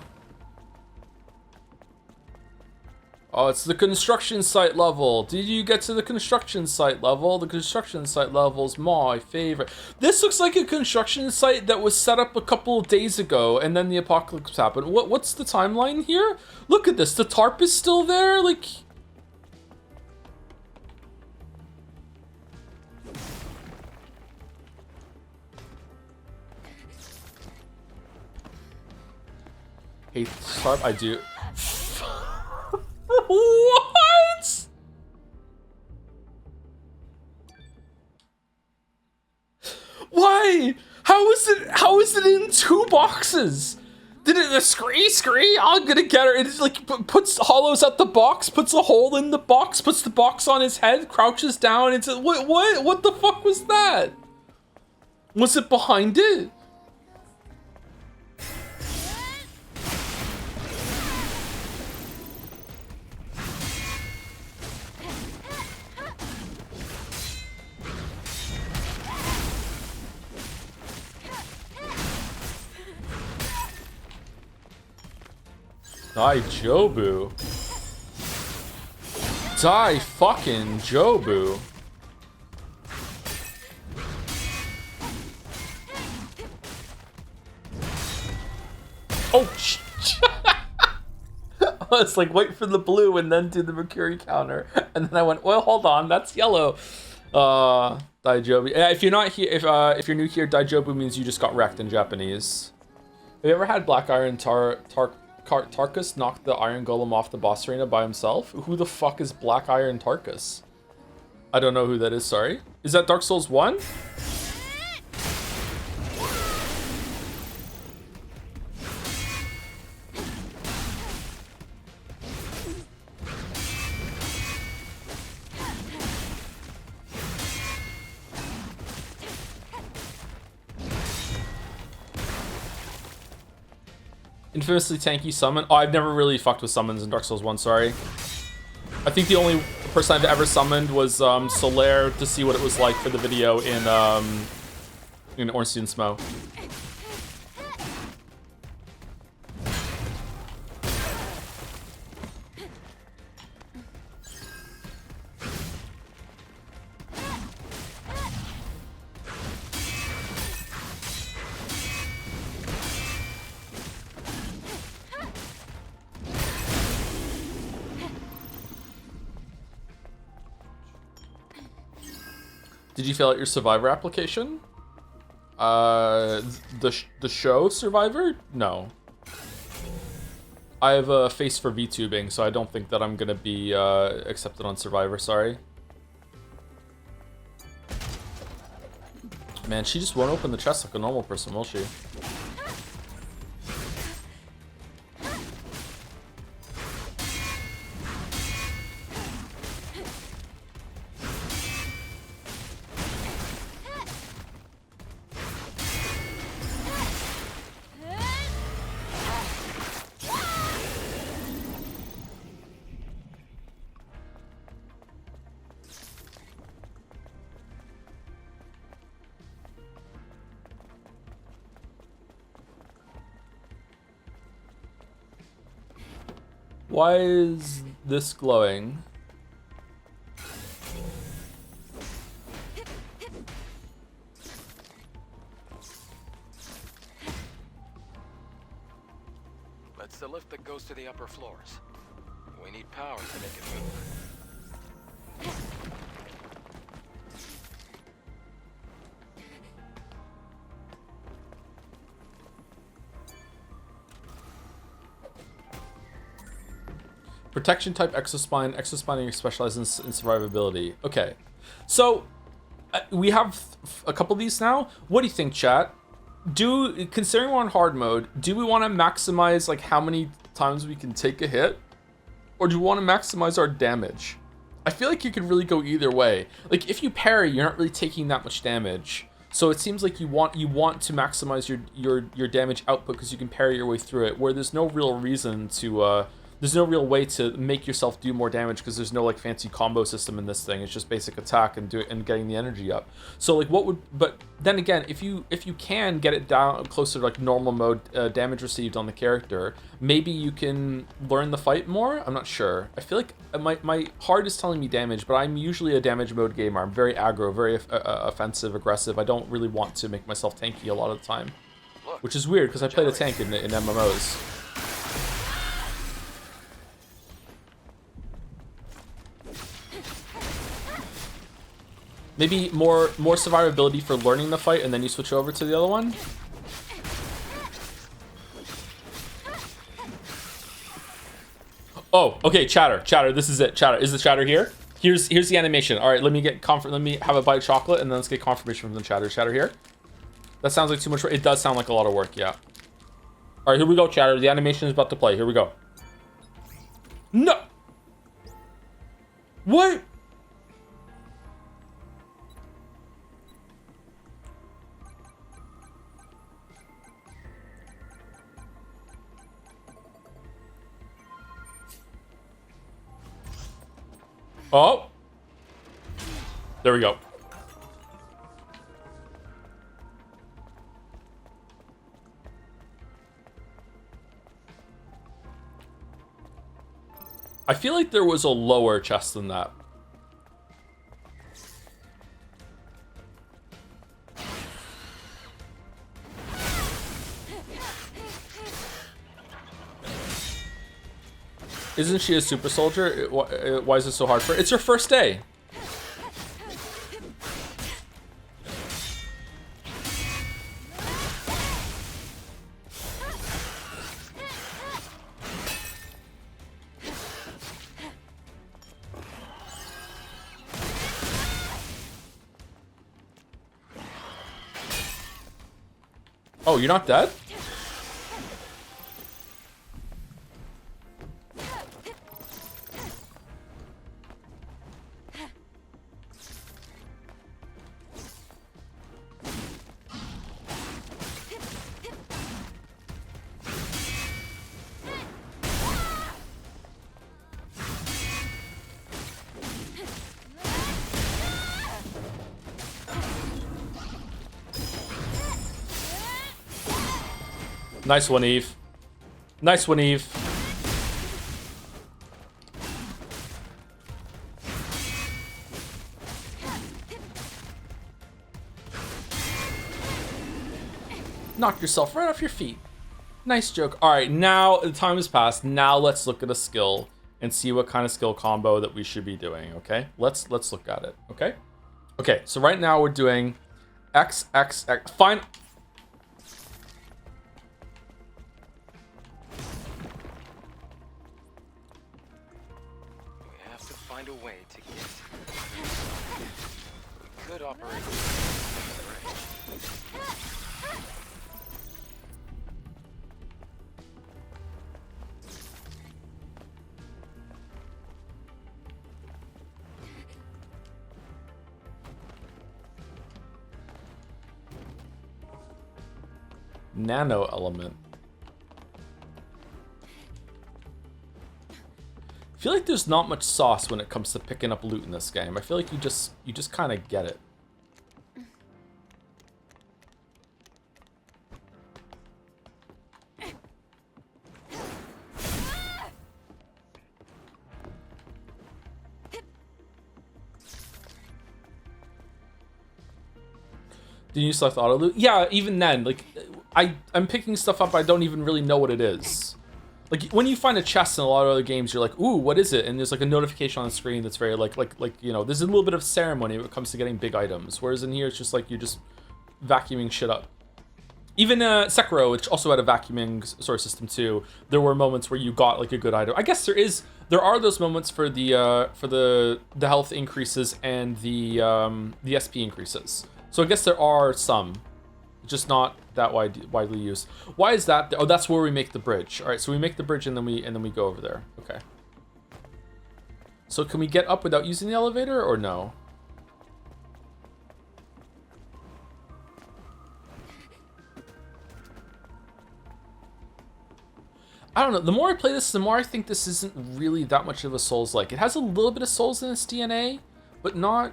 Oh, it's the construction site level. Did you get to the construction site level? The construction site level's my favorite. This looks like a construction site that was set up a couple of days ago, and then the apocalypse happened. What's the timeline here? Look at this. The tarp is still there. Like, hate the tarp. I do. What? Why? How is it in two boxes? Did it the scree? I'm gonna get her. It's like hollows out the box, puts a hole in the box, puts the box on his head, crouches down. It's what the fuck was that? Was it behind it? Die Jobu. Die fucking Jobu. Oh, I was like, wait for the blue and then do the Mercury counter. And then I went, well, hold on, that's yellow. Daijobu. If you're not here, if you're new here, Daijobu means you just got wrecked in Japanese. Have you ever had Black Iron Tarkus knocked the Iron Golem off the boss arena by himself? Who the fuck is Black Iron Tarkus? I don't know who that is, sorry. Is that Dark Souls 1? Infamously tanky summon. Oh, I've never really fucked with summons in Dark Souls 1, sorry. I think the only person I've ever summoned was Solaire to see what it was like for the video in Ornstein Smo. Did you fill out your Survivor application? The show Survivor? No. I have a face for VTubing, so I don't think that I'm gonna be accepted on Survivor, sorry. Man, she just won't open the chest like a normal person, will she? Why is this glowing? That's the lift that goes to the upper floors. We need power to make it move. Protection type exospine. Exospine specializes in survivability. Okay. So, we have a couple of these now. What do you think, chat? Considering we're on hard mode, do we want to maximize like how many times we can take a hit? Or do we want to maximize our damage? I feel like you could really go either way. Like if you parry, you're not really taking that much damage. So it seems like you want to maximize your damage output because you can parry your way through it, where there's no real reason to there's no real way to make yourself do more damage because there's no like fancy combo system in this thing. It's just basic attack and getting the energy up. So like but then again, if you can get it down closer to like normal mode damage received on the character, maybe you can learn the fight more. I'm not sure. I feel like my heart is telling me damage, but I'm usually a damage mode gamer. I'm very aggro, very offensive, aggressive. I don't really want to make myself tanky a lot of the time, which is weird because I played a tank in MMOs. Maybe more survivability for learning the fight, and then you switch over to the other one. Oh, okay, chatter. This is it. Chatter. Is the chatter here? Here's the animation. All right, let me have a bite of chocolate, and then let's get confirmation from the chatter. Chatter here. That sounds like too much work. It does sound like a lot of work. Yeah. All right, here we go, chatter. The animation is about to play. Here we go. No. What? Oh, there we go. I feel like there was a lower chest than that. Isn't she a super soldier? Why is it so hard for her? It's her first day. Oh, you're not dead? Nice one, Eve. Nice one, Eve. Knock yourself right off your feet. Nice joke. All right, now the time has passed. Now let's look at a skill and see what kind of skill combo that we should be doing, okay? Let's look at it, okay? Okay, so right now we're doing X. Fine. A way to get. We could operate. Nano element. I feel like there's not much sauce when it comes to picking up loot in this game. I feel like you just kind of get it. Did you select auto loot? Yeah, even then, like, I'm picking stuff up I don't even really know what it is. Like, when you find a chest in a lot of other games, you're like, ooh, what is it? And there's like a notification on the screen that's very like, you know, there's a little bit of ceremony when it comes to getting big items. Whereas in here, it's just like, you're just vacuuming shit up. Even Sekiro, which also had a vacuuming sort of system too, there were moments where you got like a good item. I guess there are those moments for the health increases and the SP increases. So I guess there are some, just not that widely used. Why is that? Oh, that's where we make the bridge. All right, so we make the bridge and then we go over there. Okay. So can we get up without using the elevator or no? I don't know. The more I play this, the more I think this isn't really that much of a Souls-like. It has a little bit of Souls in its DNA, but not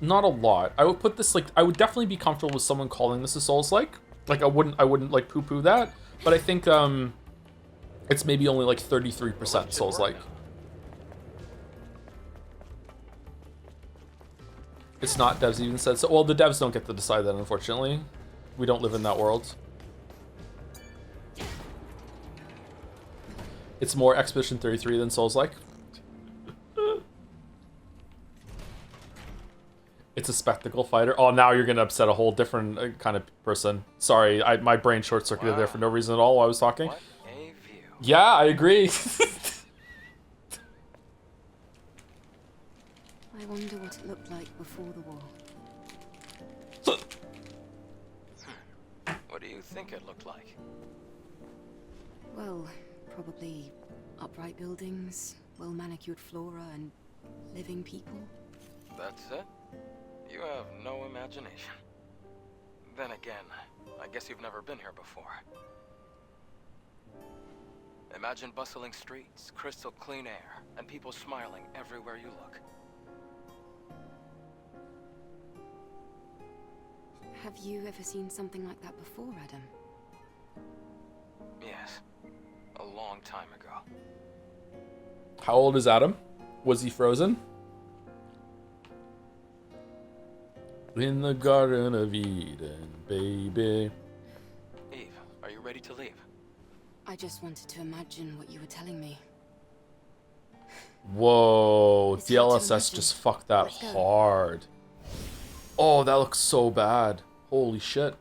a lot. I would put this like, I would definitely be comfortable with someone calling this a Souls-like. Like I wouldn't like poo-poo that, but I think it's maybe only like 33% Souls-like. It's not, devs even said so. Well, the devs don't get to decide that, unfortunately. We don't live in that world. It's more Exposition 33 than Souls-like. It's a spectacle fighter. Oh, now you're gonna upset a whole different kind of person. Sorry, my brain short-circuited there for no reason at all while I was talking. What a view. Yeah, I agree. I wonder what it looked like before the war. What do you think it looked like? Well, probably upright buildings, well-manicured flora, and living people. That's it? You have no imagination. Then again, I guess you've never been here before. Imagine bustling streets, crystal clean air, and people smiling everywhere you look. Have you ever seen something like that before, Adam? Yes, a long time ago. How old is Adam? Was he frozen? In the Garden of Eden, baby. Eve, are you ready to leave? I just wanted to imagine what you were telling me. Whoa, It's hard to DLSS imagine. just fucked that Let's go. hard. Oh, that looks so bad. Holy shit.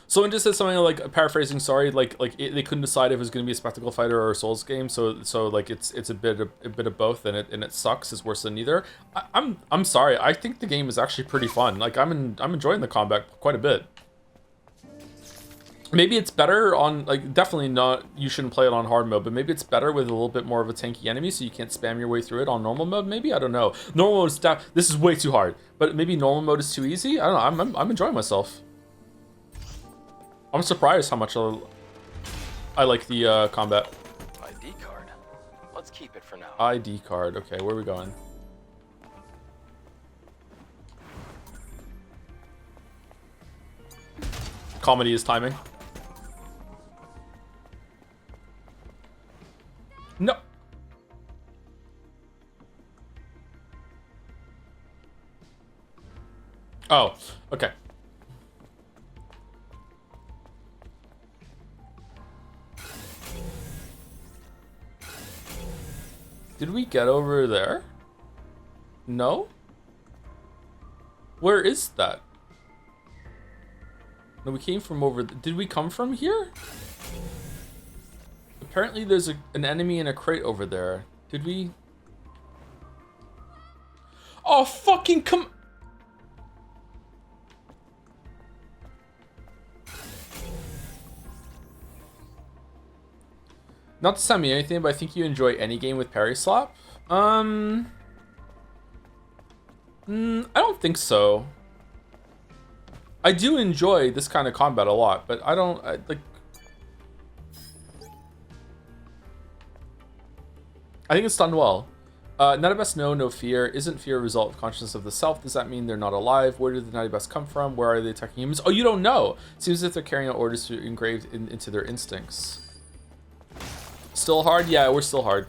Someone just said something like, paraphrasing, sorry, they couldn't decide if it was going to be a spectacle fighter or a Souls game, so like it's a bit of both, and it sucks. It's worse than neither. I'm sorry. I think the game is actually pretty fun. Like I'm enjoying the combat quite a bit. Maybe it's better on, like, definitely not, you shouldn't play it on hard mode, but maybe it's better with a little bit more of a tanky enemy so you can't spam your way through it on normal mode, maybe? I don't know. Normal mode is, this is way too hard, but maybe normal mode is too easy? I don't know, I'm enjoying myself. I'm surprised how much I like the combat. ID card. Let's keep it for now. ID card, okay, where are we going? Comedy is timing. No. Oh, okay. Did we get over there? No? Where is that? No, we came from over... Did we come from here? Apparently there's an enemy in a crate over there. Did we... Oh, fucking come... Not to tell me anything, but I think you enjoy any game with parry slap. I don't think so. I do enjoy this kind of combat a lot, but I don't like. I think it's done well. None of us know, no fear. Isn't fear a result of consciousness of the self? Does that mean they're not alive? Where did the Naughty Best come from? Where are they attacking humans? Oh, you don't know. Seems as if they're carrying out orders engraved into their instincts. Still hard? Yeah, we're still hard.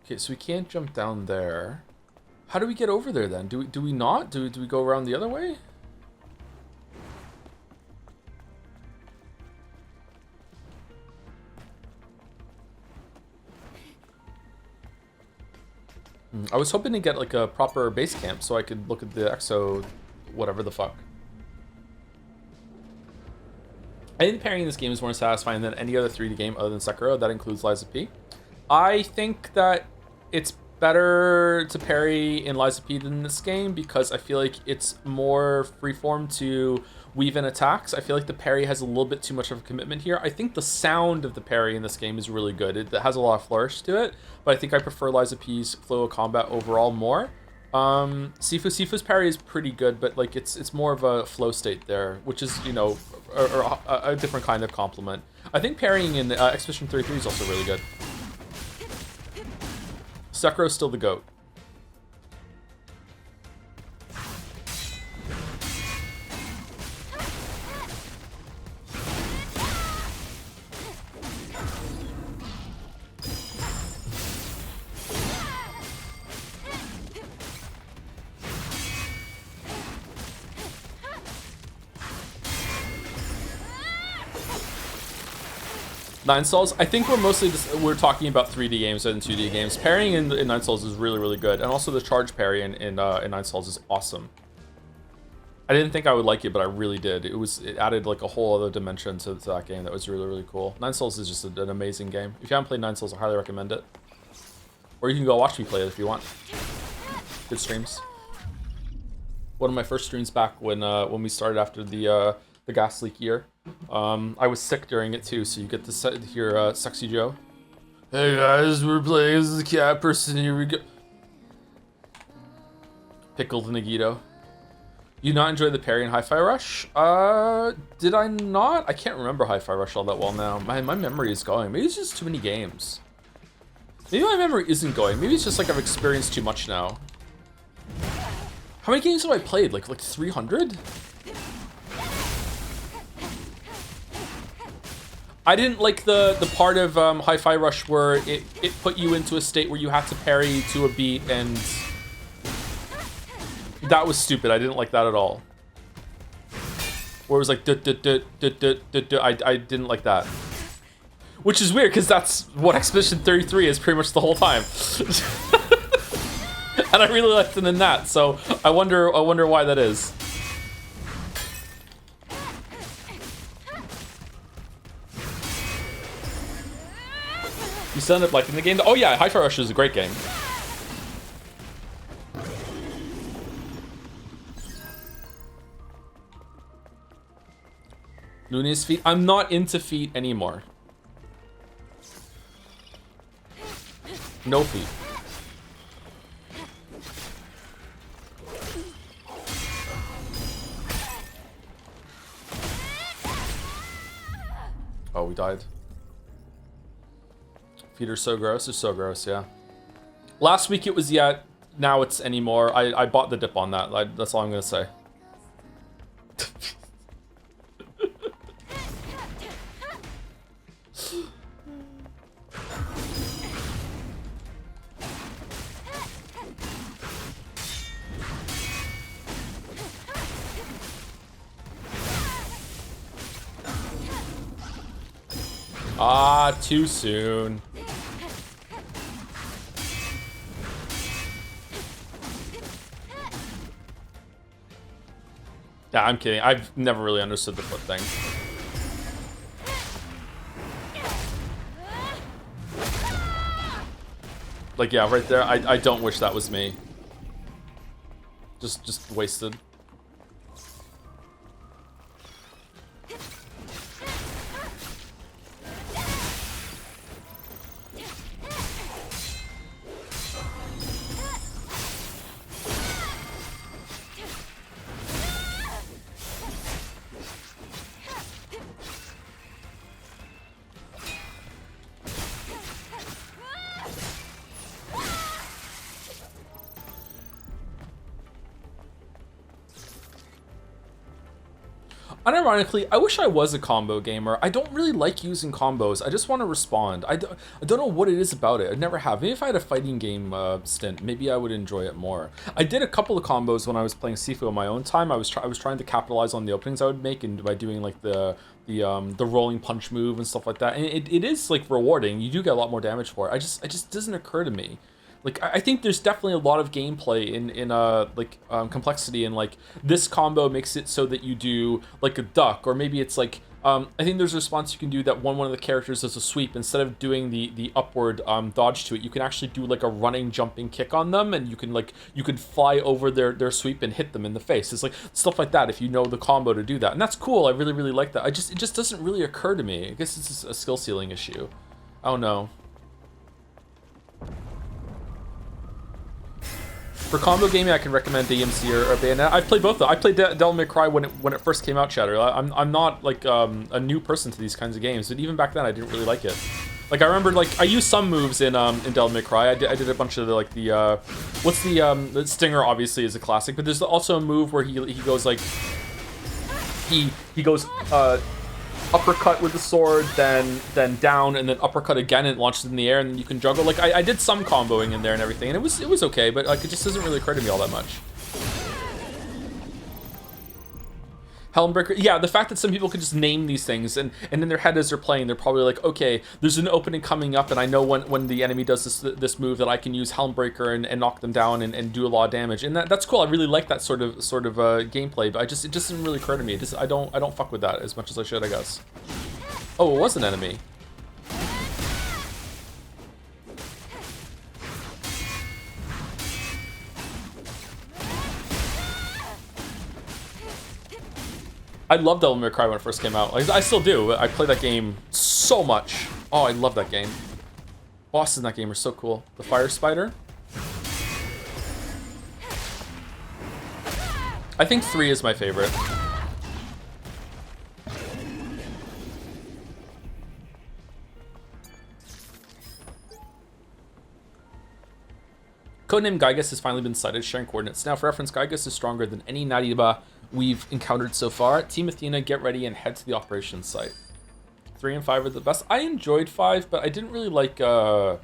Okay, so we can't jump down there. How do we get over there then? Do we not? Do we go around the other way? I was hoping to get like a proper base camp so I could look at the exo, whatever the fuck. I think parrying in this game is more satisfying than any other 3D game other than Sekiro. That includes Lies of P. I think that it's better to parry in Lies of P than this game because I feel like it's more freeform to weave in attacks. I feel like the parry has a little bit too much of a commitment here. I think the sound of the parry in this game is really good. It has a lot of flourish to it, but I think I prefer Lies of P's flow of combat overall more. Sifu's parry is pretty good, but like it's more of a flow state there, which is, you know, a different kind of compliment. I think parrying in Exposition 33 is also really good. Sekiro's still the GOAT. Nine Souls, I think we're talking about 3D games and 2D games. Parrying in Nine Souls is really, really good, and also the charge parry in Nine Souls is awesome. I didn't think I would like it, but I really did. It added like a whole other dimension to that game that was really, really cool. Nine Souls is just an amazing game. If you haven't played Nine Souls, I highly recommend it. Or you can go watch me play it if you want. Good streams. One of my first streams back when we started after the gas leak year. I was sick during it too, so you get to hear Sexy Joe. Hey guys, we're playing as the cat person, here we go. Pickled Nagito. You not enjoy the parry in Hi-Fi Rush? Did I not? I can't remember Hi-Fi Rush all that well now. My memory is going. Maybe it's just too many games. Maybe my memory isn't going. Maybe it's just like I've experienced too much now. How many games have I played? Like 300? I didn't like the part of Hi-Fi Rush where it put you into a state where you had to parry to a beat, and that was stupid. I didn't like that at all. Where it was like I didn't like that. Which is weird because that's what Exposition 33 is pretty much the whole time. And I really liked it in that, so I wonder why that is. You still end up liking the game? Oh yeah, Hi-Fi Rush is a great game. Luna's feet? I'm not into feet anymore. No feet. Oh, we died. Feet are so gross. They're so gross, yeah. Last week it was yet. Now it's anymore. I bought the dip on that. That's all I'm gonna say. Ah, too soon. Yeah, I'm kidding. I've never really understood the foot thing. Like, yeah, right there. I don't wish that was me. Just wasted. Unironically, I wish I was a combo gamer. I don't really like using combos. I just want to respond. I don't know what it is about it. I never have. Maybe if I had a fighting game stint, maybe I would enjoy it more. I did a couple of combos when I was playing Sifu on my own time. I was trying to capitalize on the openings I would make, and by doing like the rolling punch move and stuff like that. And it is like rewarding. You do get a lot more damage for it. It just doesn't occur to me. Like, I think there's definitely a lot of gameplay in complexity, and like this combo makes it so that you do like a duck, or maybe it's like I think there's a response you can do that one of the characters does a sweep. Instead of doing the upward dodge to it, you can actually do like a running jumping kick on them, and you can fly over their sweep and hit them in the face. It's like stuff like that if you know the combo to do that, and that's cool. I really like that. It just doesn't really occur to me. I guess it's a skill ceiling issue. I don't know. For combo gaming, I can recommend DMC or Bayonetta. I've played both of them. I played Devil May Cry when it first came out, Chatter. I'm not like a new person to these kinds of games, but even back then I didn't really like it. Like I remember, like I used some moves in Devil May Cry. I did a bunch of the Stinger obviously is a classic, but there's also a move where he goes like he goes uppercut with the sword, then down, and then uppercut again, and it launches in the air, and you can juggle. Like I did some comboing in there and everything, and it was okay, but like it just doesn't really occur to me all that much. Helmbreaker, yeah, the fact that some people could just name these things, and in their head as they're playing, they're probably like, okay, there's an opening coming up, and I know when the enemy does this move that I can use Helmbreaker and knock them down and do a lot of damage, and that's cool. I really like that sort of gameplay, but it just doesn't really occur to me. I don't fuck with that as much as I should, I guess. Oh, it was an enemy. I loved Devil May Cry when it first came out. Like, I still do. I play that game so much. Oh, I love that game. Bosses in that game are so cool. The Fire Spider. I think 3 is my favorite. Codename Gygus has finally been sighted, sharing coordinates. Now, for reference, Gygus is stronger than any Nadiba we've encountered so far. Team Athena, get ready and head to the operations site. 3 and 5 are the best. I enjoyed 5, but I didn't really like the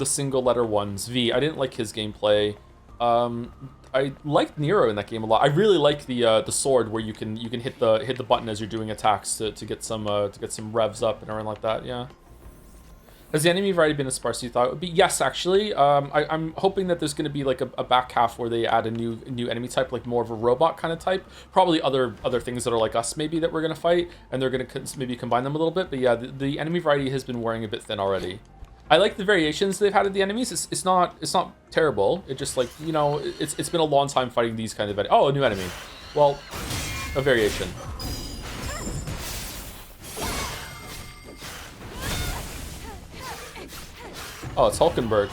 single letter ones. V, I didn't like his gameplay. I liked Nero in that game a lot. I really like the sword where you can hit the button as you're doing attacks to get some revs up and everything like that. Yeah. Has the enemy variety been as sparse as you thought it would be? Yes, actually. I'm hoping that there's going to be like a back half where they add a new enemy type, like more of a robot kind of type. Probably other things that are like us maybe that we're going to fight, and they're going to maybe combine them a little bit. But yeah, the enemy variety has been wearing a bit thin already. I like the variations they've had of the enemies. It's not terrible. It just like, you know, it's been a long time fighting these kind of oh, a new enemy. Well, a variation. Oh, it's Hulkenberg.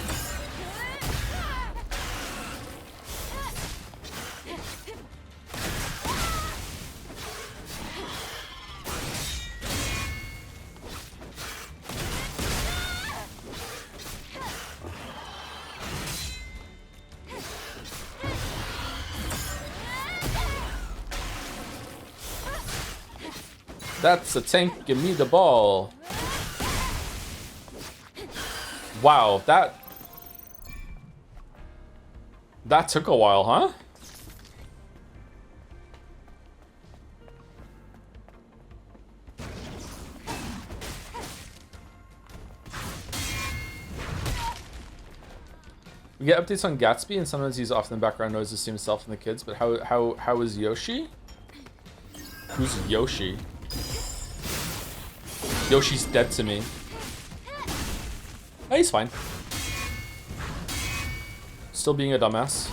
That's a tank, give me the ball. Wow, that took a while, huh? We get updates on Gatsby, and sometimes he's off in the background noise to see himself and the kids. But how is Yoshi? Who's Yoshi? Yoshi's dead to me. Oh, he's fine. Still being a dumbass.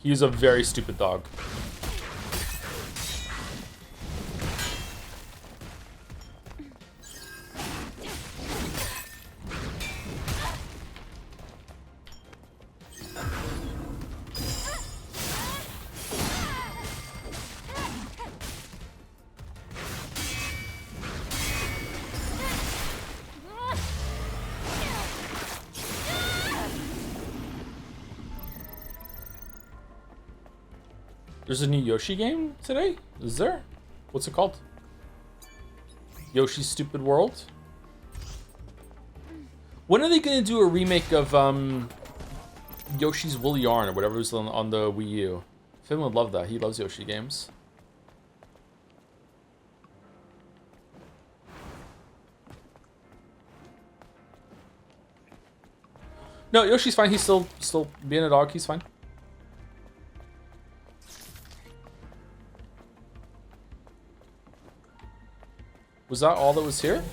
He's a very stupid dog. There's a new Yoshi game today? Is there? What's it called? Yoshi's Stupid World? When are they gonna do a remake of Yoshi's Woolly Yarn or whatever was on the Wii U? Finn would love that. He loves Yoshi games. No, Yoshi's fine. He's still being a dog. He's fine. Was that all that was here?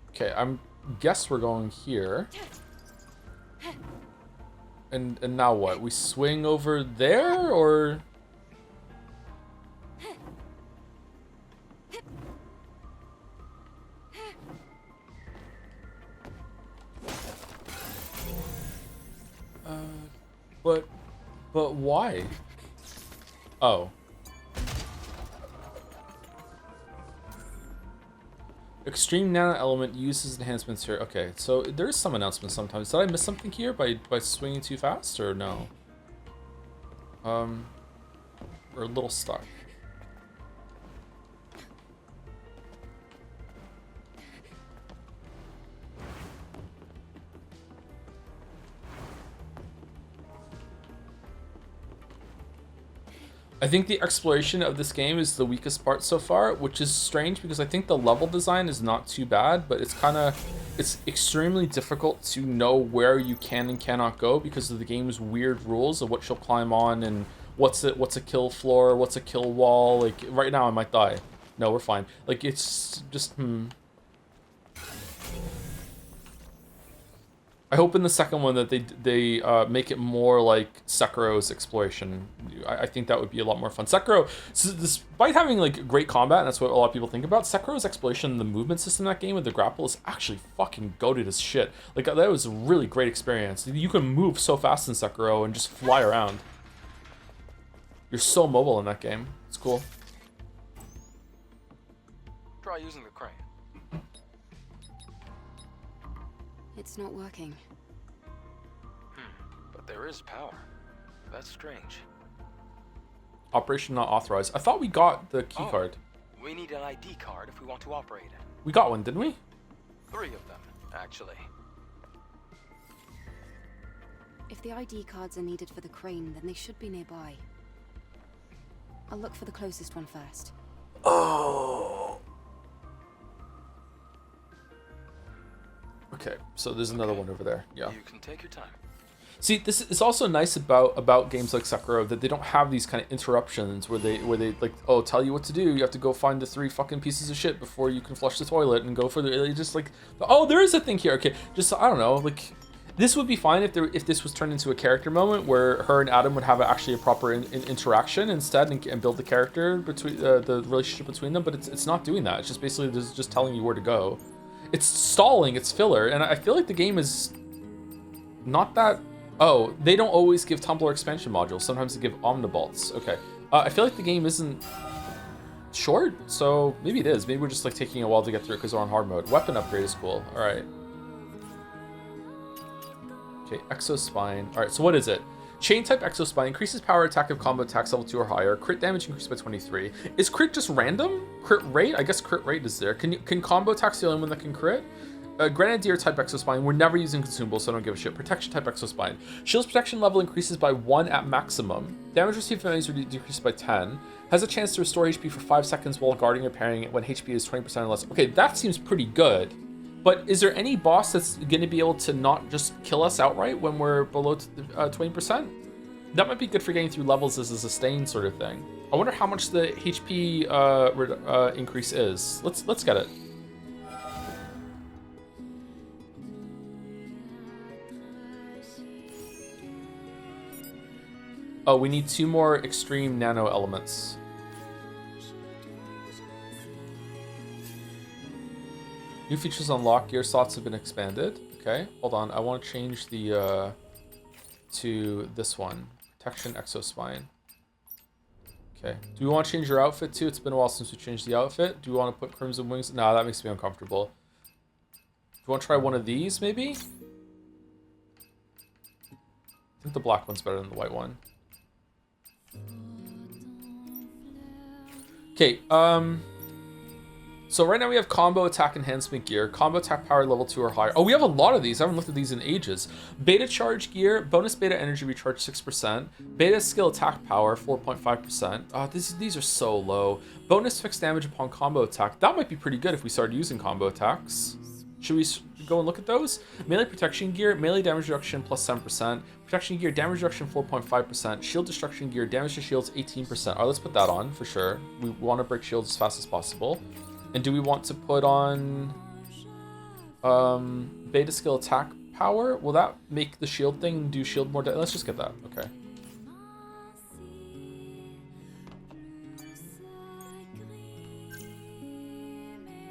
Okay, I'm guess we're going here. And now what? We swing over there or but why? Oh. Extreme nano element uses enhancements here. Okay, so there is some announcements sometimes. Did I miss something here by swinging too fast or no? We're a little stuck. I think the exploration of this game is the weakest part so far, which is strange because I think the level design is not too bad, but it's extremely difficult to know where you can and cannot go because of the game's weird rules of what you'll climb on and what's a kill floor, what's a kill wall. Like right now I might die. No, we're fine. Like it's just I hope in the second one that they make it more like Sekiro's exploration. I think that would be a lot more fun. Sekiro, so despite having like great combat, and that's what a lot of people think about, Sekiro's exploration, the movement system in that game with the grapple is actually fucking goated as shit. Like that was a really great experience. You can move so fast in Sekiro and just fly around. You're so mobile in that game. It's cool. Try using the crane. It's not working. But there is power. That's strange. Operation not authorized. I thought we got the key card. We need an ID card if we want to operate it. We got one, didn't we? 3 of them, actually. If the ID cards are needed for the crane, then they should be nearby. I'll look for the closest one first. Oh. Okay, so there's another one over there. Yeah. You can take your time. See, this is also nice about games like Sekiro that they don't have these kind of interruptions where they like, oh, tell you what to do. You have to go find the 3 fucking pieces of shit before you can flush the toilet and go for the just like, oh, there is a thing here. Okay, just I don't know, like this would be fine if this was turned into a character moment where her and Adam would have actually a proper interaction instead and build the character between the relationship between them. But it's not doing that. It's just basically just telling you where to go. It's stalling. It's filler, and I feel like the game is not that. Oh, they don't always give Tumblr expansion modules. Sometimes they give omnibolts. Okay. I feel like the game isn't short, so maybe it is. Maybe we're just like taking a while to get through it because we're on hard mode. Weapon upgrade is cool. All right. Okay, Exospine. All right, so what is it? Chain type Exospine increases power attack of combo attacks level 2 or higher. Crit damage increased by 23. Is crit just random? Crit rate? I guess crit rate is there. Can combo attacks the only one that can crit? Grenadier type Exospine. We're never using consumables, so I don't give a shit. Protection type Exospine. Shield's protection level increases by 1 at maximum. Damage received from enemies decreases by 10. Has a chance to restore HP for 5 seconds while guarding or parrying it when HP is 20% or less. Okay, that seems pretty good. But is there any boss that's going to be able to not just kill us outright when we're below 20%? That might be good for getting through levels as a sustain sort of thing. I wonder how much the HP increase is. Let's get it. Oh, we need 2 more extreme nano elements. New features unlocked. Gear slots have been expanded. Okay, hold on. I want to change the to this one. Protection Exospine. Okay. Do we want to change your outfit too? It's been a while since we changed the outfit. Do we want to put crimson wings? Nah, that makes me uncomfortable. Do you want to try one of these, maybe? I think the black one's better than the white one. Okay, so right now we have combo attack enhancement gear, combo attack power level 2 or higher. Oh, we have a lot of these. I haven't looked at these in ages. Beta charge gear, bonus beta energy recharge 6%, beta skill attack power 4.5%. Oh, these are so low. Bonus fixed damage upon combo attack. That might be pretty good if we started using combo attacks. Should we go and look at those? Melee protection gear, melee damage reduction plus 7%. Protection gear, damage reduction 4.5%. Shield destruction gear, damage to shields 18%. Alright, let's put that on for sure. We want to break shields as fast as possible. And do we want to put on beta skill attack power? Will that make the shield thing do shield more? Let's just get that. Okay.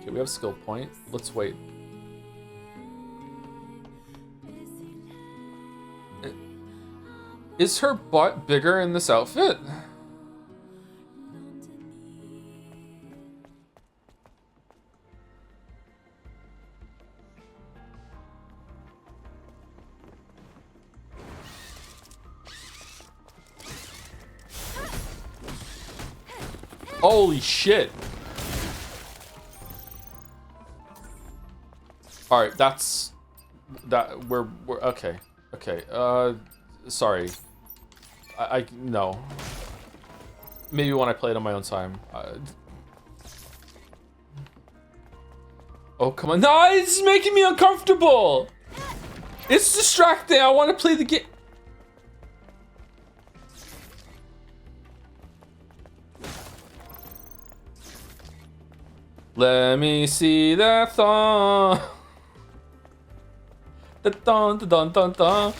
Okay, we have skill point. Let's wait. Is her butt bigger in this outfit? Holy shit. Alright, we're okay. Okay, sorry. No. Maybe when I play it on my own time. Oh, come on. No, it's making me uncomfortable! It's distracting. I want to play the game. Let me see that thong. The thong, the dun dun dun.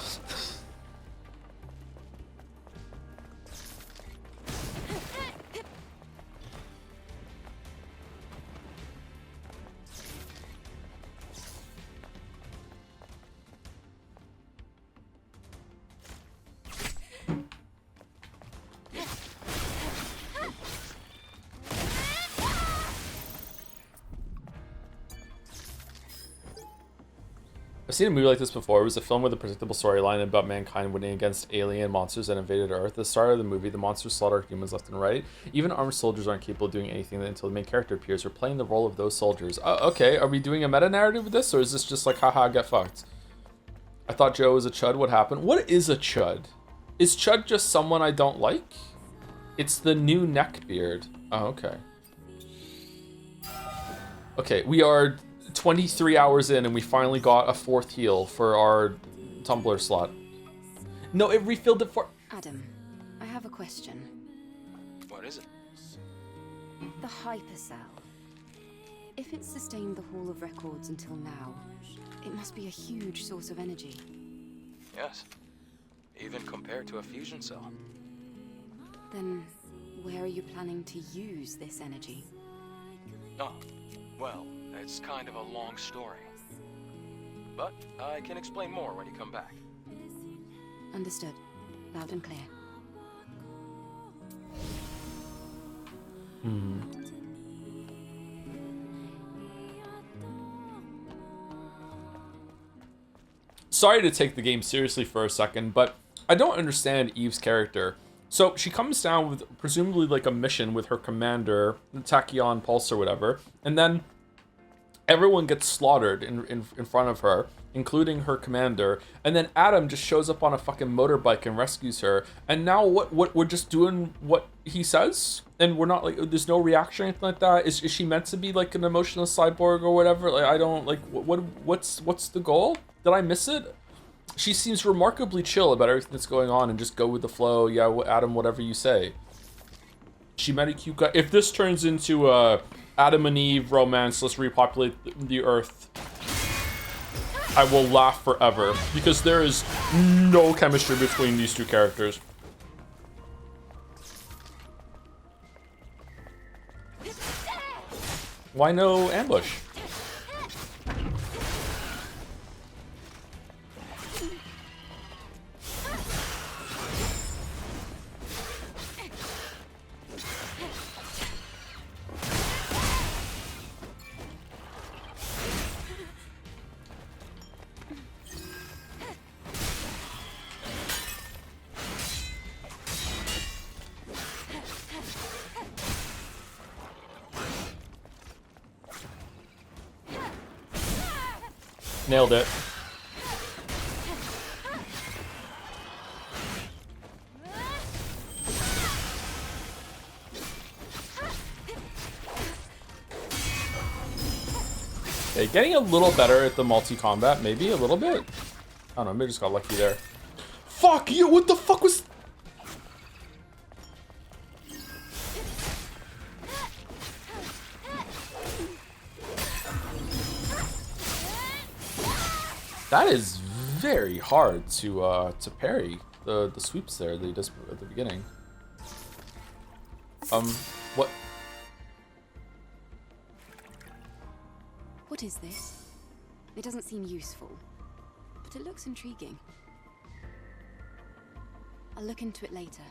I've seen a movie like this before. It was a film with a predictable storyline about mankind winning against alien monsters that invaded Earth. At the start of the movie, the monsters slaughter humans left and right. Even armed soldiers aren't capable of doing anything until the main character appears. We're playing the role of those soldiers. Okay, are we doing a meta-narrative with this, or is this just like, haha, get fucked? I thought Joe was a chud. What happened? What is a chud? Is chud just someone I don't like? It's the new neckbeard. Oh, okay. Okay, we are 23 hours in and we finally got a 4th heal for our tumbler slot. No, it refilled it for... Adam, I have a question. What is it? The hypercell. If it sustained the Hall of Records until now, it must be a huge source of energy. Yes. Even compared to a fusion cell. Then, where are you planning to use this energy? Oh, well, it's kind of a long story. But I can explain more when you come back. Understood. Loud and clear. Sorry to take the game seriously for a second, but I don't understand Eve's character. So she comes down with presumably like a mission with her commander, Tachyon Pulse or whatever, and then everyone gets slaughtered in front of her, including her commander, and then Adam just shows up on a fucking motorbike and rescues her, and now what we're just doing what he says, and we're not like, there's no reaction or anything like that. Is she meant to be like an emotional cyborg or whatever? Like, I don't like, what's the goal? Did I miss it? She seems remarkably chill about everything that's going on and just go with the flow. Yeah, Adam, whatever you say. She met a cute guy. If this turns into Adam and Eve romance, let's repopulate the Earth, I will laugh forever because there is no chemistry between these two characters. Why no ambush? Nailed it. Okay, getting a little better at the multi-combat, maybe a little bit. I don't know, maybe I just got lucky there. Fuck you! What the fuck was... That is very hard to parry the sweeps there that he does at the beginning. What? What is this? It doesn't seem useful, but it looks intriguing. I'll look into it later.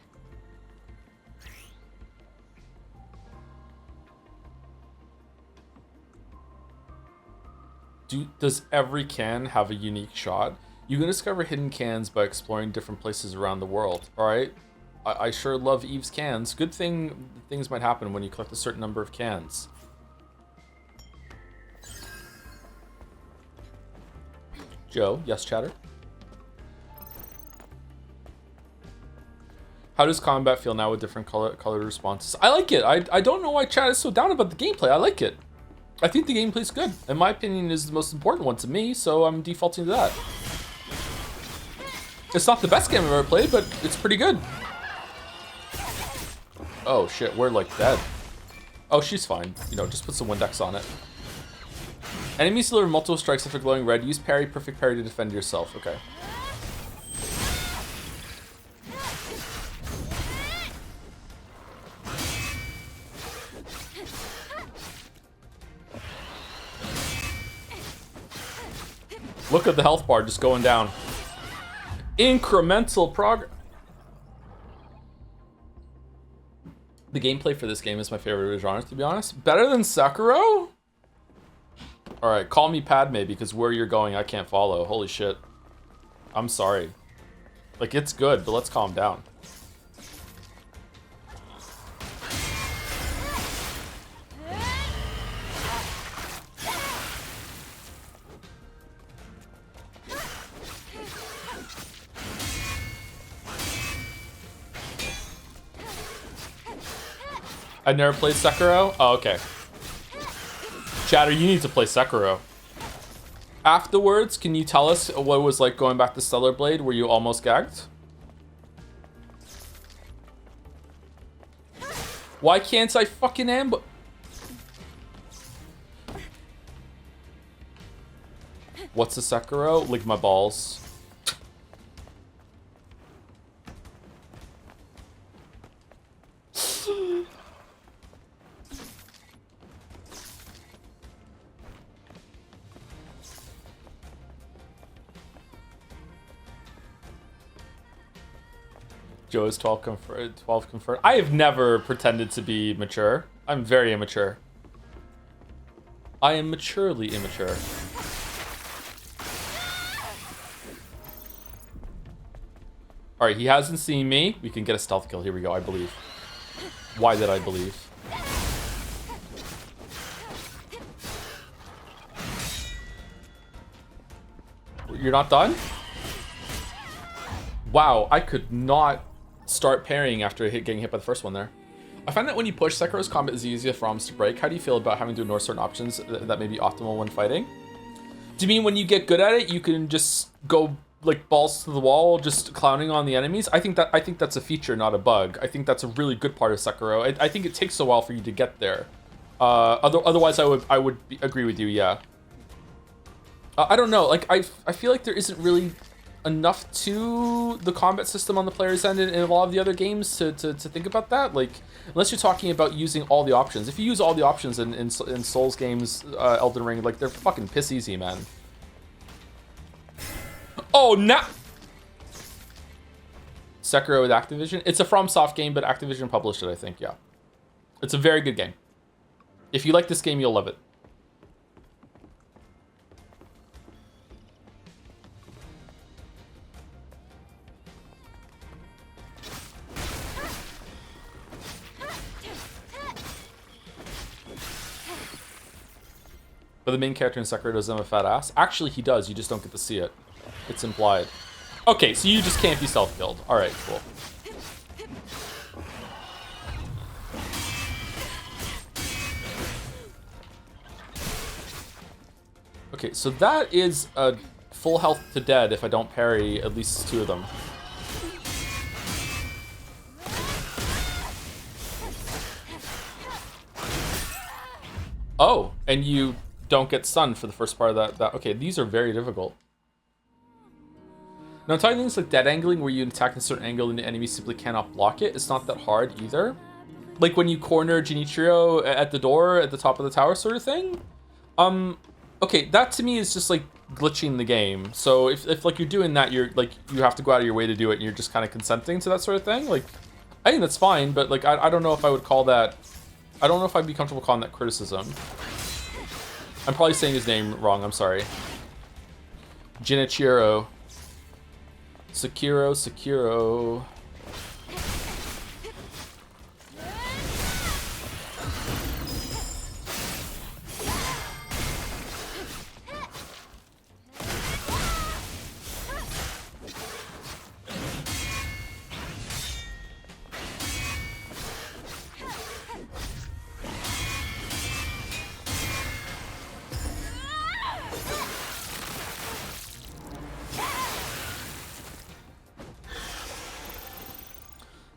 Does every can have a unique shot? You can discover hidden cans by exploring different places around the world. Alright? I sure love Eve's cans. Good thing things might happen when you collect a certain number of cans. Joe, yes, chatter? How does combat feel now with different colored responses? I like it. I don't know why chat is so down about the gameplay. I like it. I think the gameplay's good. In my opinion, is the most important one to me, so I'm defaulting to that. It's not the best game I've ever played, but it's pretty good. Oh shit, we're like dead. Oh, she's fine. You know, just put some Windex on it. Enemies deliver multiple strikes after glowing red. Use parry, perfect parry to defend yourself. Okay. Look at the health bar just going down. Incremental progress. The gameplay for this game is my favorite genre, to be honest. Better than Sekiro? Alright, call me Padme, because where you're going I can't follow. Holy shit. I'm sorry. Like, it's good, but let's calm down. I never played Sekiro? Oh, okay. Chatter, you need to play Sekiro. Afterwards, can you tell us what it was like going back to Stellar Blade? Were you almost gagged? Why can't I fucking ambush? What's the Sekiro? Lick my balls. Joe is 12 confirmed. I have never pretended to be mature. I'm very immature. I am maturely immature. Alright, he hasn't seen me. We can get a stealth kill. Here we go, I believe. Why did I believe? You're not done? Wow, I could not start parrying after getting hit by the first one there. I find that when you push, Sekiro's combat is easier for ROMs to break. How do you feel about having to ignore certain options that may be optimal when fighting? Do you mean when you get good at it, you can just go like balls to the wall, just clowning on the enemies? I think that's a feature, not a bug. I think that's a really good part of Sekiro. I think it takes a while for you to get there. Otherwise, I would agree with you. Yeah. I don't know. Like I feel like there isn't really enough to the combat system on the player's end in a lot of the other games to think about that. Like, unless you're talking about using all the options. If you use all the options in Souls games, Elden Ring, like, they're fucking piss easy, man. Oh, now... Sekiro with Activision? It's a FromSoft game, but Activision published it, I think, yeah. It's a very good game. If you like this game, you'll love it. But But the main character in Sekiro doesn't have a fat ass. Actually, he does. You just don't get to see it. It's implied. Okay, so you just can't be self-killed. All right, cool. Okay, so that is a full health to dead if I don't parry at least 2 of them. Oh, and you don't get stunned for the first part of that. Okay, these are very difficult. Now, I'm talking things like dead angling, where you attack in a certain angle and the enemy simply cannot block it. It's not that hard either. Like when you corner Genichiro at the door at the top of the tower sort of thing. Okay, that to me is just like glitching the game. So if like you're doing that, you're like, you have to go out of your way to do it and you're just kind of consenting to that sort of thing. Like, I think that's fine, but like, I don't know if I would call that, I don't know if I'd be comfortable calling that criticism. I'm probably saying his name wrong, I'm sorry. Genichiro. Sekiro.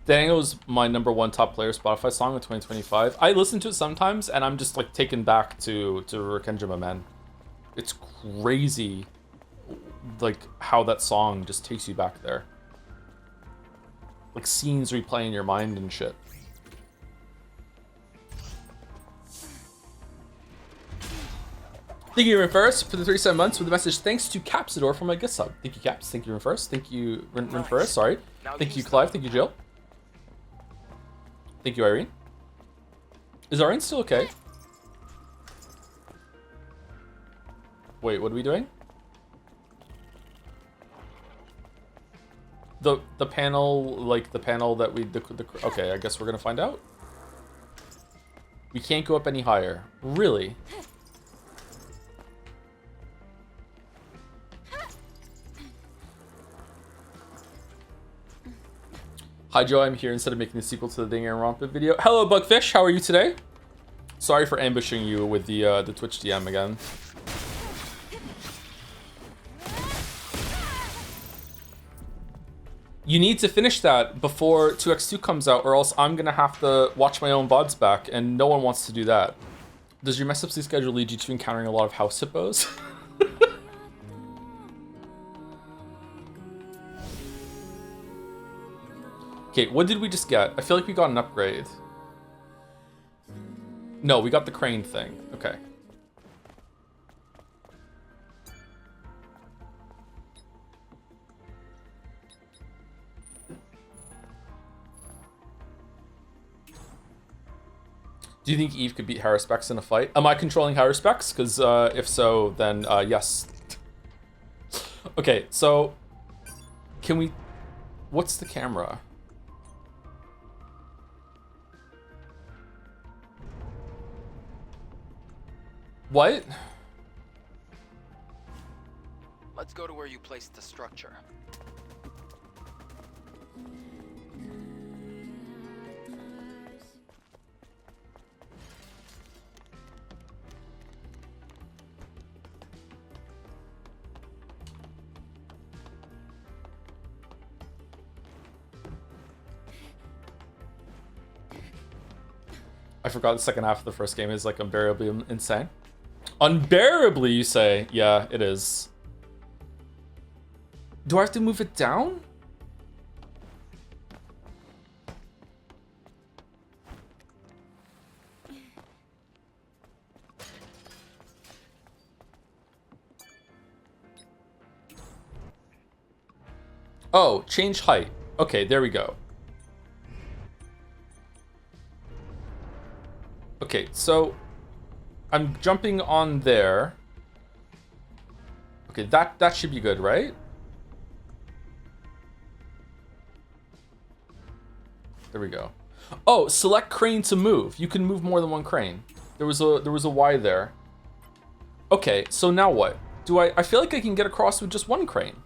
Daniel was my #1 top player Spotify song of 2025. I listen to it sometimes, and I'm just like taken back to Rekenjima, man. It's crazy, like how that song just takes you back there. Like scenes replay in your mind and shit. Thank you, Renferris, for the 37 months with the message. Thanks to Capsador for my gift sub. Thank you, Caps. Thank you, Renferris. Thank you, Renferris. Sorry. Thank you, Clive. Thank you, Jill. Thank you, Irene. Is Irene still okay? Wait, what are we doing? The panel, like the panel that we... okay, I guess we're gonna find out. We can't go up any higher. Really? Hi Joe, I'm here instead of making the sequel to the Ding and Rompin video. Hello Bugfish, how are you today? Sorry for ambushing you with the Twitch DM again. You need to finish that before 2x2 comes out, or else I'm gonna have to watch my own VODs back, and no one wants to do that. Does your mess up sleep schedule lead you to encountering a lot of house hippos? Okay, what did we just get? I feel like we got an upgrade. No, we got the crane thing. Okay. Do you think Eve could beat Haruspex in a fight? Am I controlling Haruspex? Because if so, then yes. Okay, so can we... What's the camera? What? Let's go to where you placed the structure. I forgot the second half of the first game is like unbearably insane. Unbearably, you say? Yeah, it is. Do I have to move it down? Oh, change height. Okay, there we go. Okay, so I'm jumping on there. Okay, that should be good, right? There we go. Oh, select crane to move. You can move more than one crane. There was a Y there. Okay, so now what? Do I feel like I can get across with just one crane.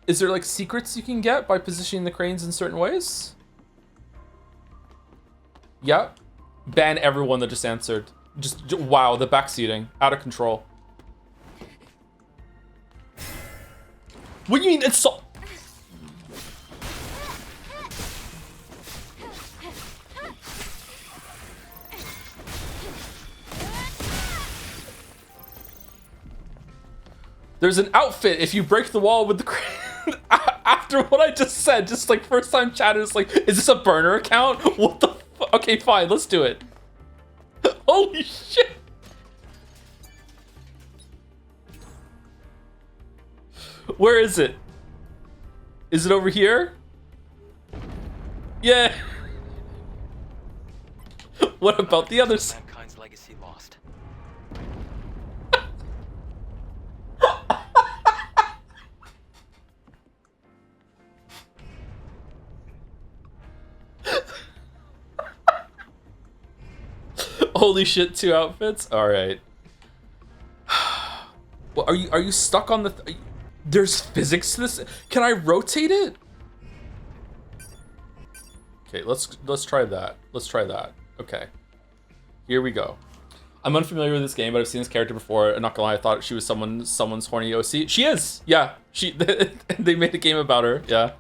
Is there like secrets you can get by positioning the cranes in certain ways? Yep. Ban everyone that just answered. Just wow, the backseating. Out of control. What do you mean it's so... There's an outfit if you break the wall with the crane. After what I just said, just like first time chat is like, is this a burner account? What the fuck? Okay, fine, let's do it. Holy shit. Where is it? Is it over here? Yeah. What about the others? Mankind's legacy lost. Holy shit, 2 outfits? All right. Well, are you stuck on the... There's physics to this? Can I rotate it? Okay, let's try that. Let's try that. Okay. Here we go. I'm unfamiliar with this game, but I've seen this character before. I'm not gonna lie, I thought she was someone's horny OC. She is! Yeah. They made a game about her. Yeah.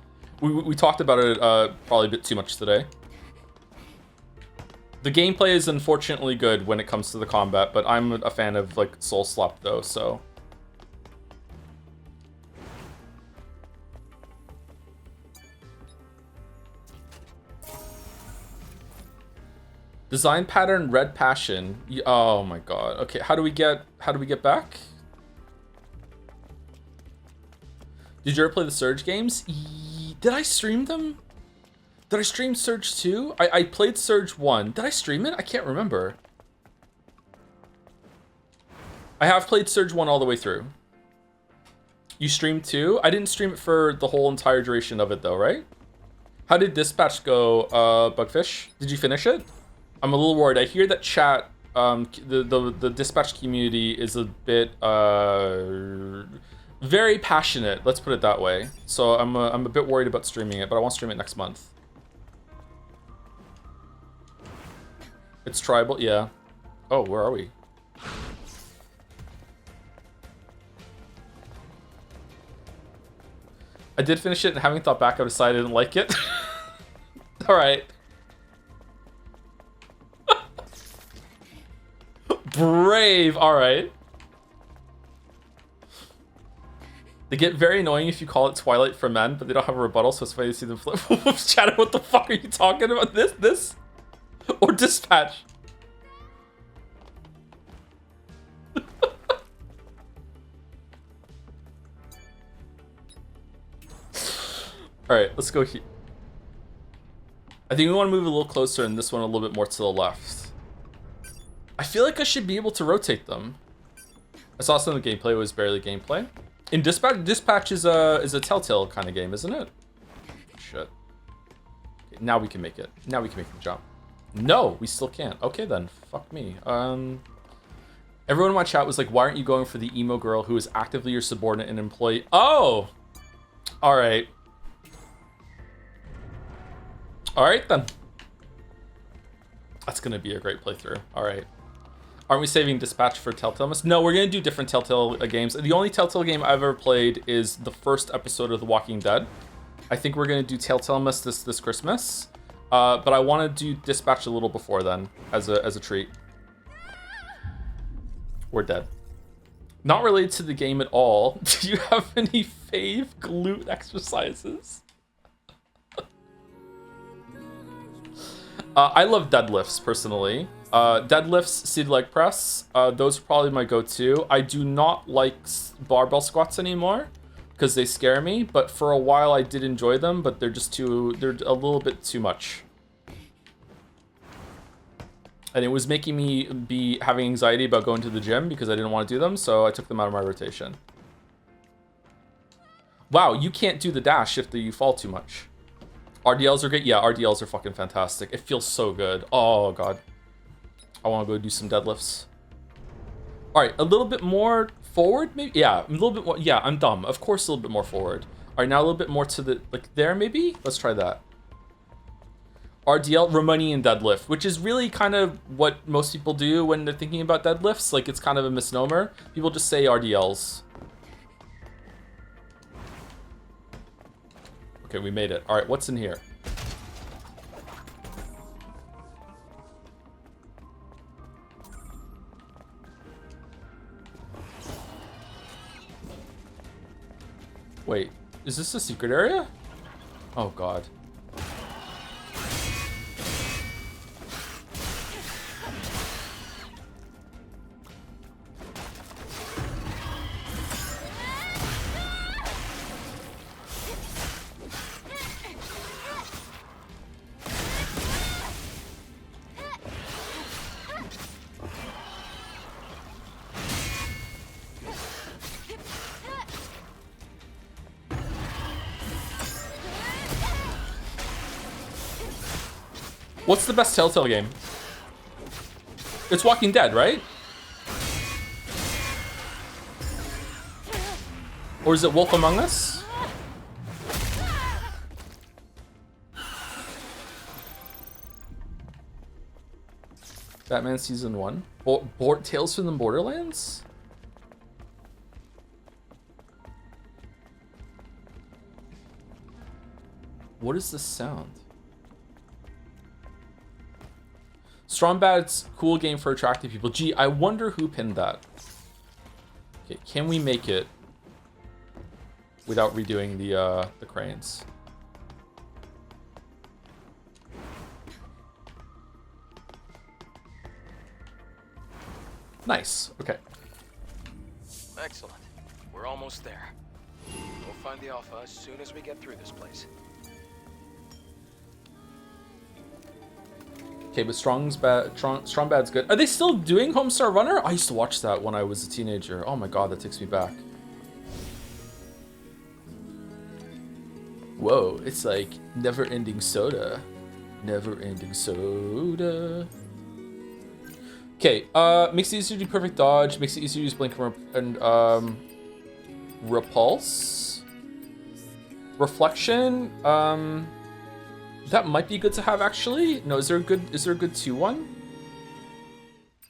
We talked about it probably a bit too much today. The gameplay is unfortunately good when it comes to the combat, but I'm a fan of like Soul Slap though, so. Design pattern red passion. Oh my god. Okay, how do we get back? Did you ever play the Surge games? Did I stream them? Did I stream Surge 2? I played Surge 1. Did I stream it? I can't remember. I have played Surge 1 all the way through. You streamed 2? I didn't stream it for the whole entire duration of it though, right? How did Dispatch go, Bugfish? Did you finish it? I'm a little worried. I hear that chat, the Dispatch community is a bit, very passionate. Let's put it that way. So I'm a bit worried about streaming it, but I won't stream it next month. It's tribal, yeah. Oh, where are we? I did finish it, and having thought back, I decided I didn't like it. All right. Brave. All right. They get very annoying if you call it Twilight for men, but they don't have a rebuttal, so it's funny to see them flip. Chatting, what the fuck are you talking about? This? Or Dispatch? Alright, let's go here. I think we want to move a little closer and this one a little bit more to the left. I feel like I should be able to rotate them. I saw some of the gameplay, it was barely gameplay. In Dispatch is a Telltale kind of game, isn't it? Shit. Okay, now we can make it. Now we can make the jump. No, we still can't. Okay then, fuck me. Everyone in my chat was like, why aren't you going for the emo girl who is actively your subordinate and employee? Oh! Alright. Alright then. That's gonna be a great playthrough. Alright. Aren't we saving Dispatch for Telltale? No, we're gonna do different Telltale games. The only Telltale game I've ever played is the first episode of The Walking Dead. I think we're gonna do Telltale this Christmas. But I want to do Dispatch a little before then, as a treat. We're dead. Not related to the game at all. Do you have any fave glute exercises? I love deadlifts, personally. Deadlifts, seated leg press, those are probably my go-to. I do not like barbell squats anymore, because they scare me, but for a while I did enjoy them, but they're a little bit too much. And it was making me be having anxiety about going to the gym because I didn't want to do them, so I took them out of my rotation. Wow, you can't do the dash if you fall too much. RDLs are great. Yeah, RDLs are fucking fantastic. It feels so good. Oh god. I want to go do some deadlifts. All right, a little bit more forward, maybe. Yeah, a little bit more. Yeah, I'm dumb. Of course, a little bit more forward. All right, now a little bit more to the like there, maybe. Let's try that. RDL, Romanian deadlift, which is really kind of what most people do when they're thinking about deadlifts. Like, it's kind of a misnomer. People just say RDLs. Okay, we made it. All right, what's in here? Wait, is this a secret area? Oh, God. What's the best Telltale game? It's Walking Dead, right? Or is it Wolf Among Us? Batman Season 1? Tales from the Borderlands? What is this sound? Strong Bad's cool game for attracting people. Gee, I wonder who pinned that. Okay, can we make it without redoing the cranes? Nice. Okay. Excellent. We're almost there. We'll find the Alpha as soon as we get through this place. Okay, but Strong Bad's good. Are they still doing Homestar Runner? I used to watch that when I was a teenager. Oh my god, that takes me back. Whoa, it's like never-ending soda. Never-ending soda. Okay, makes it easier to do perfect dodge, makes it easier to use blink and repulse. Reflection, that might be good to have actually. No, is there a good 2-1?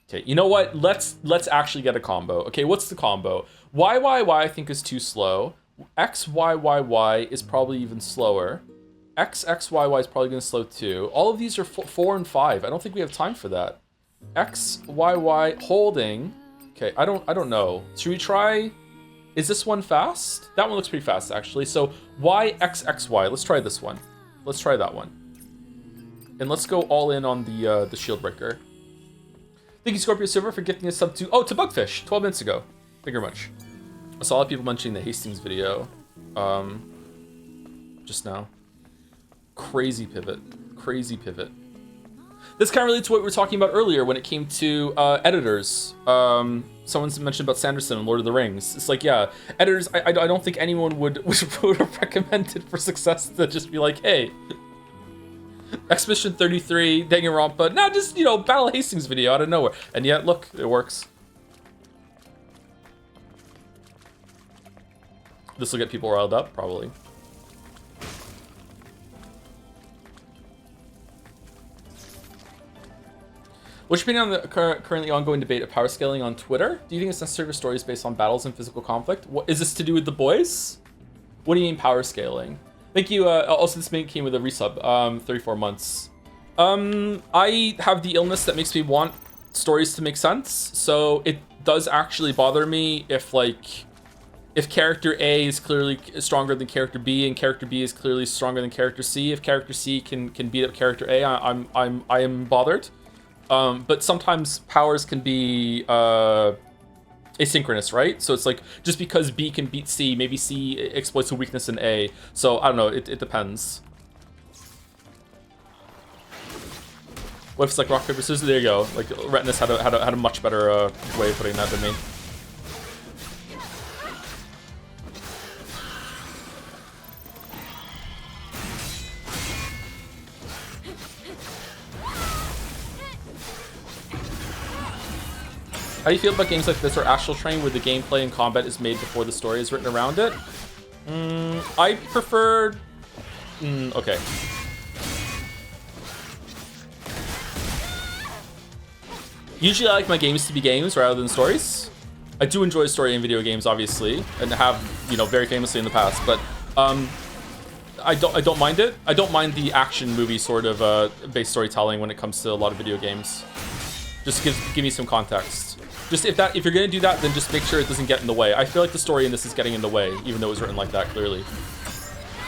Okay, you know what? Let's actually get a combo. Okay, what's the combo? Y I think is too slow. XYYY is probably even slower. XXYY is probably gonna slow too. All of these are 4 and 5. I don't think we have time for that. XYY holding. Okay, I don't know. Should we try? Is this one fast? That one looks pretty fast actually. So YXXY. Let's try this one. Let's try that one. And let's go all in on the shield breaker. Thank you, Scorpio Silver, for gifting us sub to Bugfish 12 minutes ago. Thank you very much. I saw a lot of people mentioning the Hastings video just now. Crazy pivot. Crazy pivot. This kind of relates to what we were talking about earlier when it came to editors. Someone's mentioned about Sanderson and Lord of the Rings. It's like, yeah, editors, I don't think anyone would have recommended for success to just be like, hey, Exposition 33, Danganronpa, now just, you know, Battle of Hastings video out of nowhere. And yet, look, it works. This will get people riled up, probably. What's your opinion on the currently ongoing debate of power scaling on Twitter? Do you think it's necessary for stories based on battles and physical conflict? What is this to do with the boys? What do you mean power scaling? Thank you. Also, this main came with a resub. 34 months. I have the illness that makes me want stories to make sense. So it does actually bother me if character A is clearly stronger than character B and character B is clearly stronger than character C. If character C can beat up character A, I am bothered. But sometimes powers can be asynchronous, right? So it's like, just because B can beat C, maybe C exploits a weakness in A. So I don't know, it depends. What if it's like rock, paper, scissors? There you go. Like, Retinus had a much better way of putting that than me. How do you feel about games like this or Astral Train where the gameplay and combat is made before the story is written around it? I prefer... okay. Usually I like my games to be games rather than stories. I do enjoy story in video games, obviously, and have, you know, very famously in the past, but I don't mind it. I don't mind the action movie sort of based storytelling when it comes to a lot of video games. Just give me some context. Just if you're gonna do that, then just make sure it doesn't get in the way. I feel like the story in this is getting in the way, even though it was written like that clearly.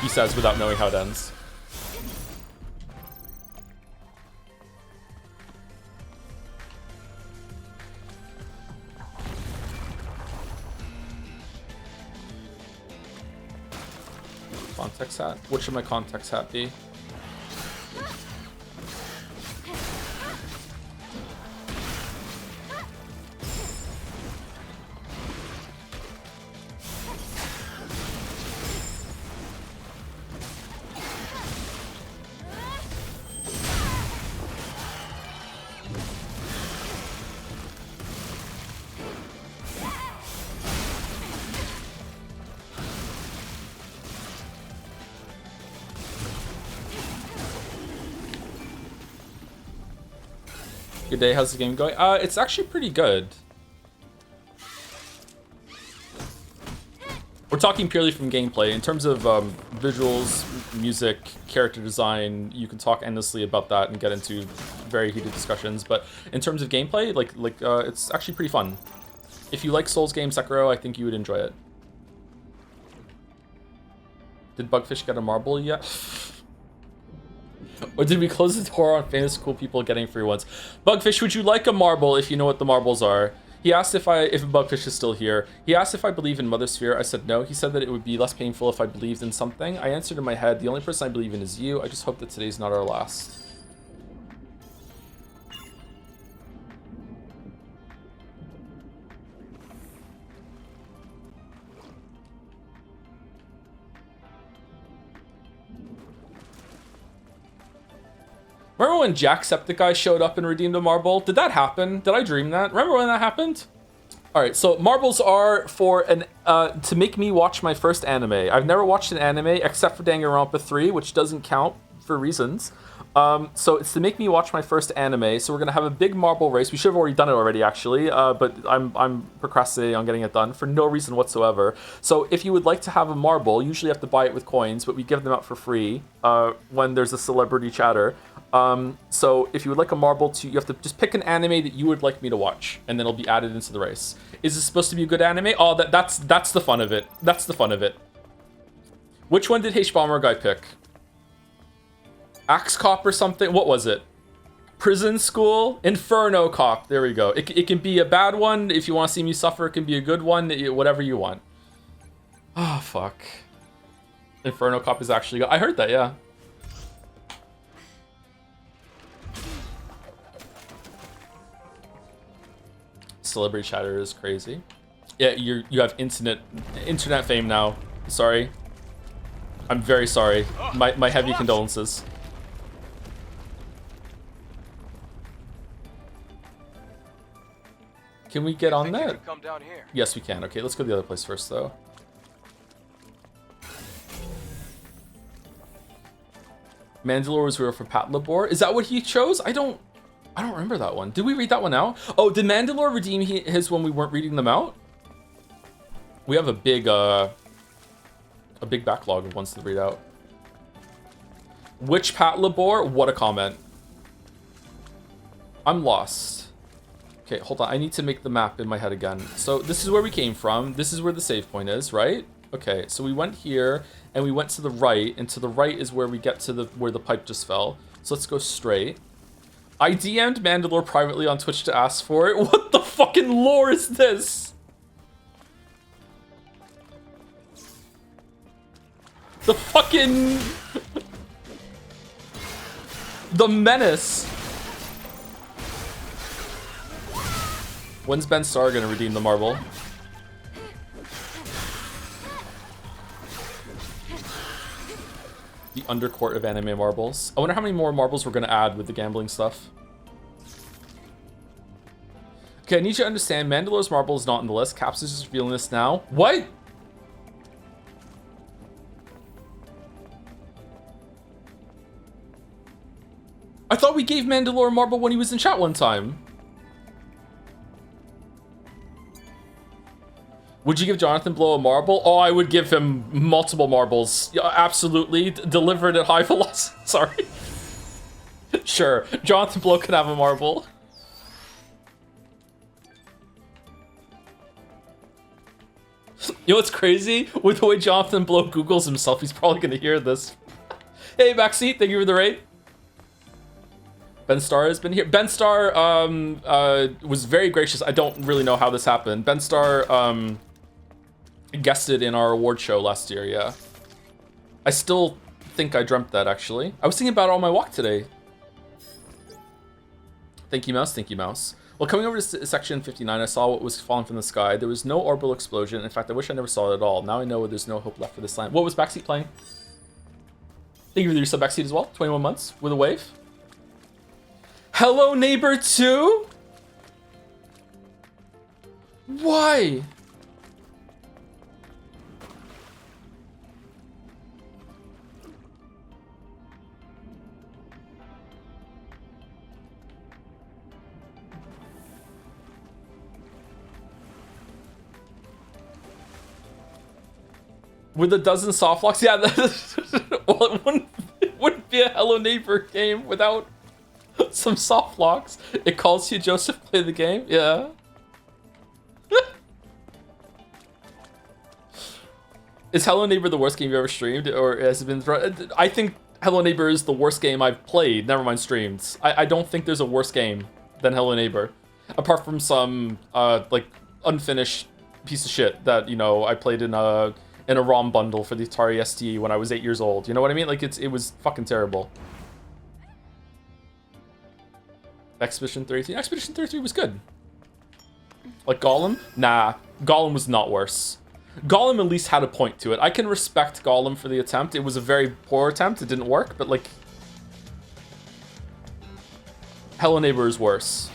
He says without knowing how it ends. Context hat? What should my context hat be? Good day, how's the game going? It's actually pretty good. We're talking purely from gameplay. In terms of visuals, music, character design, you can talk endlessly about that and get into very heated discussions. But in terms of gameplay, it's actually pretty fun. If you like Souls games, Sekiro, I think you would enjoy it. Did Bugfish get a marble yet? Or did we close the door on famous cool people getting free ones? Bugfish, would you like a marble if you know what the marbles are? He asked if Bugfish is still here. He asked if I believe in Mother Sphere. I said no. He said that it would be less painful if I believed in something. I answered in my head, the only person I believe in is you. I just hope that today's not our last. Remember when Jacksepticeye showed up and redeemed a marble? Did that happen? Did I dream that? Remember when that happened? All right, so marbles are for to make me watch my first anime. I've never watched an anime except for Danganronpa 3, which doesn't count for reasons. So it's to make me watch my first anime. So we're gonna have a big marble race. We should have already done it already, actually, but I'm procrastinating on getting it done for no reason whatsoever. So if you would like to have a marble, usually you have to buy it with coins, but we give them out for free when there's a celebrity chatter. So if you would like a marble you have to just pick an anime that you would like me to watch, and then it'll be added into the race. Is this supposed to be a good anime? Oh, that's the fun of it. That's the fun of it. Which one did H-Bomber guy pick? Axe Cop or something? What was it? Prison School? Inferno Cop. There we go. It can be a bad one. If you want to see me suffer, it can be a good one. Whatever you want. Oh, fuck. Inferno Cop is actually good. I heard that, yeah. Celebrity chatter is crazy. Yeah, you have internet fame now. Sorry. I'm very sorry. My heavy condolences. Can we get on that? Come down here. Yes, we can. Okay, let's go to the other place first, though. Mandalore was real for Pat Labor. Is that what he chose? I don't remember that one. Did we read that one out? Oh, did Mandalore redeem his when we weren't reading them out? We have a big backlog of ones to read out. Which Pat Labor? What a comment. I'm lost. Okay, hold on. I need to make the map in my head again. So this is where we came from. This is where the save point is, right? Okay, so we went here and we went to the right, and to the right is where we get to where the pipe just fell. So let's go straight. I DM'd Mandalore privately on Twitch to ask for it. What the fucking lore is this? The fucking... the menace. When's Ben Starr gonna redeem the marble? The undercourt of anime marbles. I wonder how many more marbles we're gonna add with the gambling stuff. Okay, I need you to understand, Mandalore's marble is not on the list. Caps is just revealing this now. What? I thought we gave Mandalore a marble when he was in chat one time. Would you give Jonathan Blow a marble? Oh, I would give him multiple marbles. Yeah, absolutely. Delivered at high velocity. Sorry. Sure. Jonathan Blow could have a marble. You know what's crazy? With the way Jonathan Blow Googles himself, he's probably going to hear this. Hey, Backseat, thank you for the raid. Ben Starr has been here. Ben Starr was very gracious. I don't really know how this happened. Ben Starr guested in our award show last year, yeah. I still think I dreamt that, actually. I was thinking about it on my walk today. Thank you, Mouse. Thank you, Mouse. Well, coming over to section 59, I saw what was falling from the sky. There was no orbital explosion. In fact, I wish I never saw it at all. Now I know there's no hope left for this land. What was Backseat playing? Thank you for your sub, Backseat, as well. 21 months with a wave. Hello, Neighbor 2? Why? With a dozen soft locks? Yeah, well, it wouldn't be a Hello Neighbor game without some soft locks. It calls you Joseph, play the game? Yeah. Is Hello Neighbor the worst game you ever streamed? Or has it been... I think Hello Neighbor is the worst game I've played, never mind streamed. I don't think there's a worse game than Hello Neighbor. Apart from some, like, unfinished piece of shit that, you know, I played in a ROM bundle for the Atari ST when I was 8 years old. You know what I mean? Like, it was fucking terrible. Expedition 33. Expedition 33 was good. Like Gollum? Nah, Gollum was not worse. Gollum at least had a point to it. I can respect Gollum for the attempt. It was a very poor attempt. It didn't work, but like... Hello Neighbor is worse.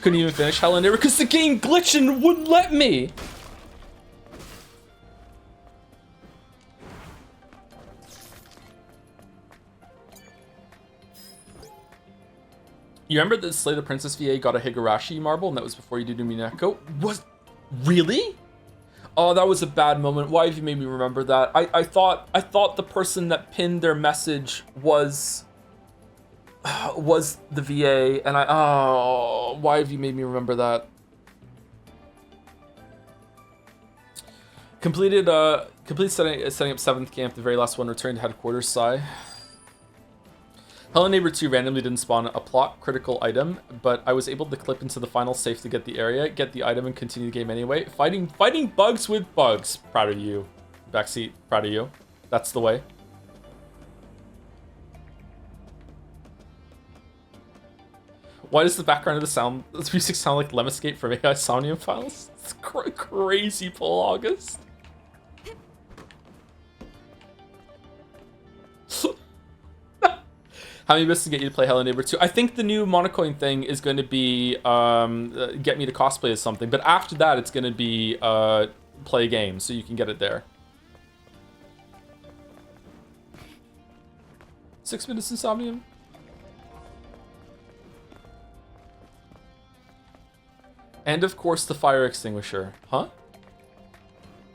Couldn't even finish Hello Neighbor because the game glitched and wouldn't let me. You remember that Slay the Princess VA got a Higurashi marble, and that was before you did Mineko? Was... Really? Oh, that was a bad moment. Why have you made me remember that? I thought the person that pinned their message was the VA, and oh, why have you made me remember that? Complete setting up 7th camp, the very last one, returned to headquarters, sigh. Hello Neighbor 2 randomly didn't spawn a plot critical item, but I was able to clip into the final safe to get the area, get the item, and continue the game anyway. Fighting bugs with bugs. Proud of you. Backseat, proud of you. That's the way. Why does the background of the music sound like Lemescape from AI Somnium Files? It's crazy, Paul August. How many bits to get you to play Hello Neighbor 2? I think the new Monocoin thing is going to be get me to cosplay as something, but after that it's going to be play a game, so you can get it there. 6 minutes Insomnium. And of course the fire extinguisher. Huh?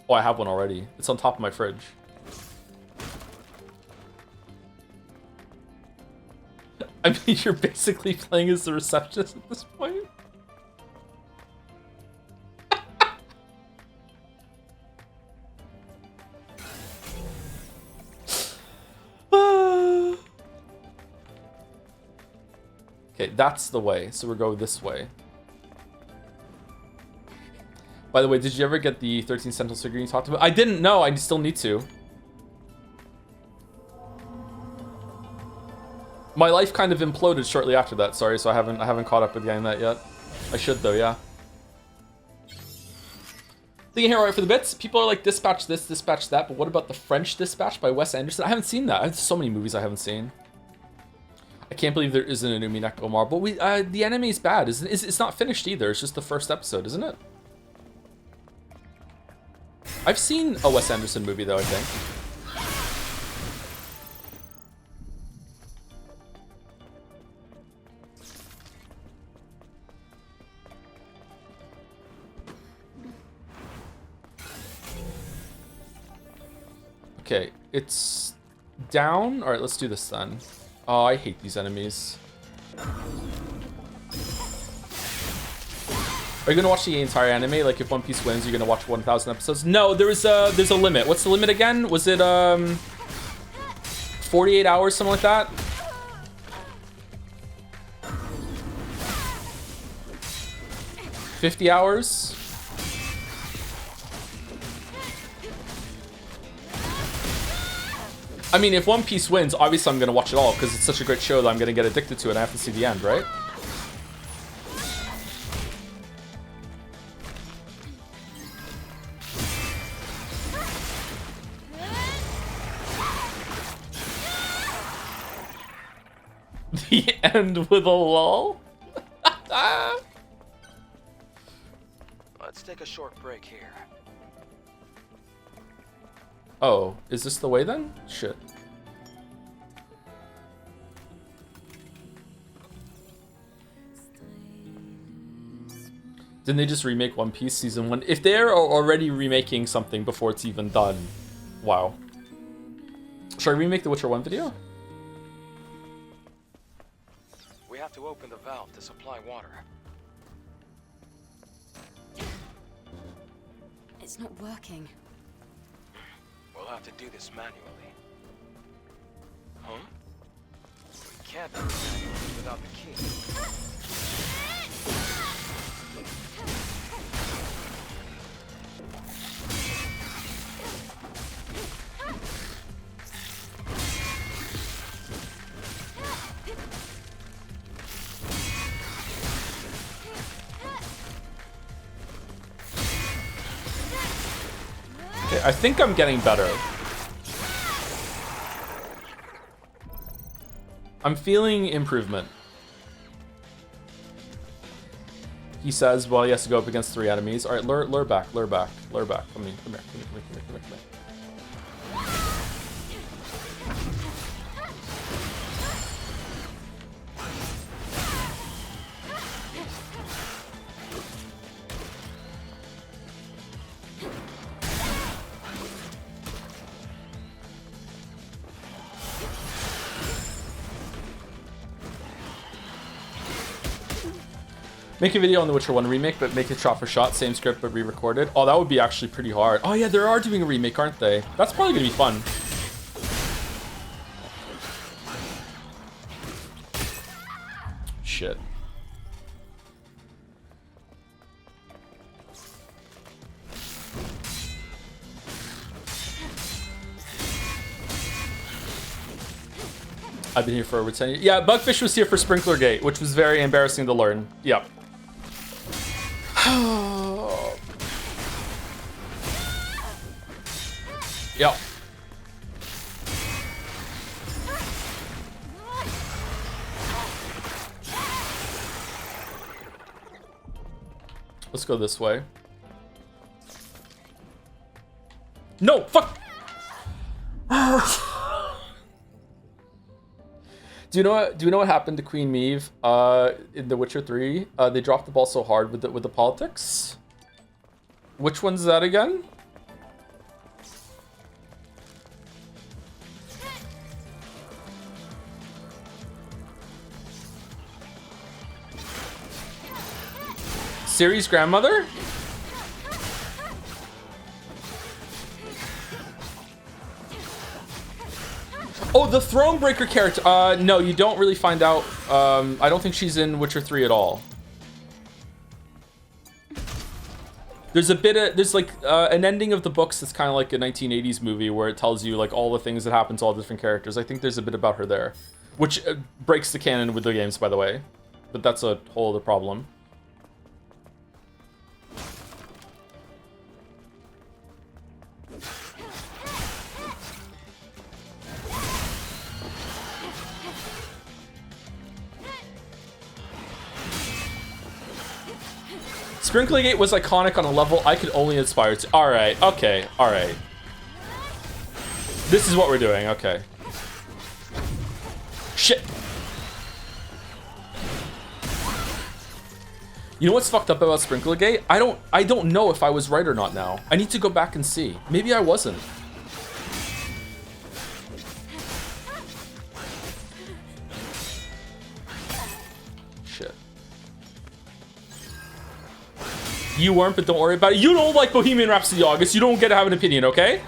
Oh, I have one already. It's on top of my fridge. I mean, you're basically playing as the receptionist at this point. Okay, that's the way. So we'll go this way. By the way, did you ever get the 13 Sentinels figure you talked about? I didn't know. I still need to. My life kind of imploded shortly after that. Sorry, so I haven't caught up with getting that yet. I should though, yeah. Thinking here right for the bits. People are like, dispatch this, dispatch that, but what about the French Dispatch by Wes Anderson? I haven't seen that. I have so many movies I haven't seen. I can't believe there isn't an Umineko Omar, but the anime is bad. It's not finished either. It's just the first episode, isn't it? I've seen a Wes Anderson movie though, I think. Okay, it's down. All right, let's do this then. Oh, I hate these enemies. Are you gonna watch the entire anime? Like, if One Piece wins, you're gonna watch 1,000 episodes? No, there's a limit. What's the limit again? Was it 48 hours, something like that? $50 hours? I mean, if One Piece wins, obviously I'm gonna watch it all because it's such a great show that I'm gonna get addicted to it and I have to see the end, right? The end with a lull? Let's take a short break here. Oh, is this the way then? Shit. Didn't they just remake One Piece Season 1? If they're already remaking something before it's even done, wow. Should I remake the Witcher 1 video? We have to open the valve to supply water. It's not working. We'll have to do this manually. Huh? We can't do it manually without the key. Okay, I think I'm getting better. I'm feeling improvement. He says, well, he has to go up against 3 enemies. All right, lure back, lure back, lure back. Come here, come here, come here, come here, come here, come here. Make a video on the Witcher 1 remake, but make it shot for shot, same script but re-recorded. Oh, that would be actually pretty hard. Oh yeah, they are doing a remake, aren't they? That's probably gonna be fun. Shit. I've been here for over 10 years. Yeah, Bugfish was here for Sprinkler Gate, which was very embarrassing to learn. Yep. Yep. Let's go this way. No, fuck! Do you know what happened to Queen Maeve in The Witcher 3? They dropped the ball so hard with the politics. Which one's that again? Ciri's grandmother? Oh, the Thronebreaker character. No, you don't really find out. I don't think she's in Witcher 3 at all. There's a bit of, there's like an ending of the books that's kind of like a 1980s movie where it tells you like all the things that happen to all the different characters. I think there's a bit about her there, which breaks the canon with the games, by the way. But that's a whole other problem. Sprinkling Gate was iconic on a level I could only aspire to. Alright, okay, alright. This is what we're doing, okay. Shit. You know what's fucked up about Sprinkler Gate? I don't know if I was right or not now. I need to go back and see. Maybe I wasn't. Shit. You weren't, but don't worry about it. You don't like Bohemian Rhapsody, August. You don't get to have an opinion, okay?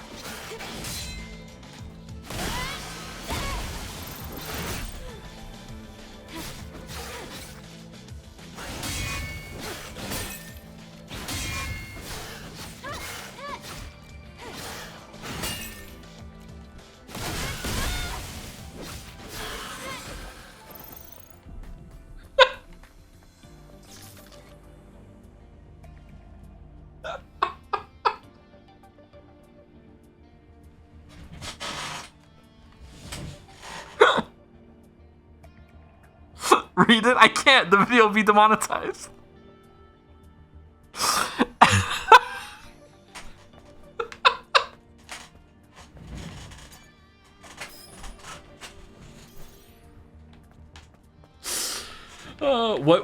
Read it? I can't. The video will be demonetized.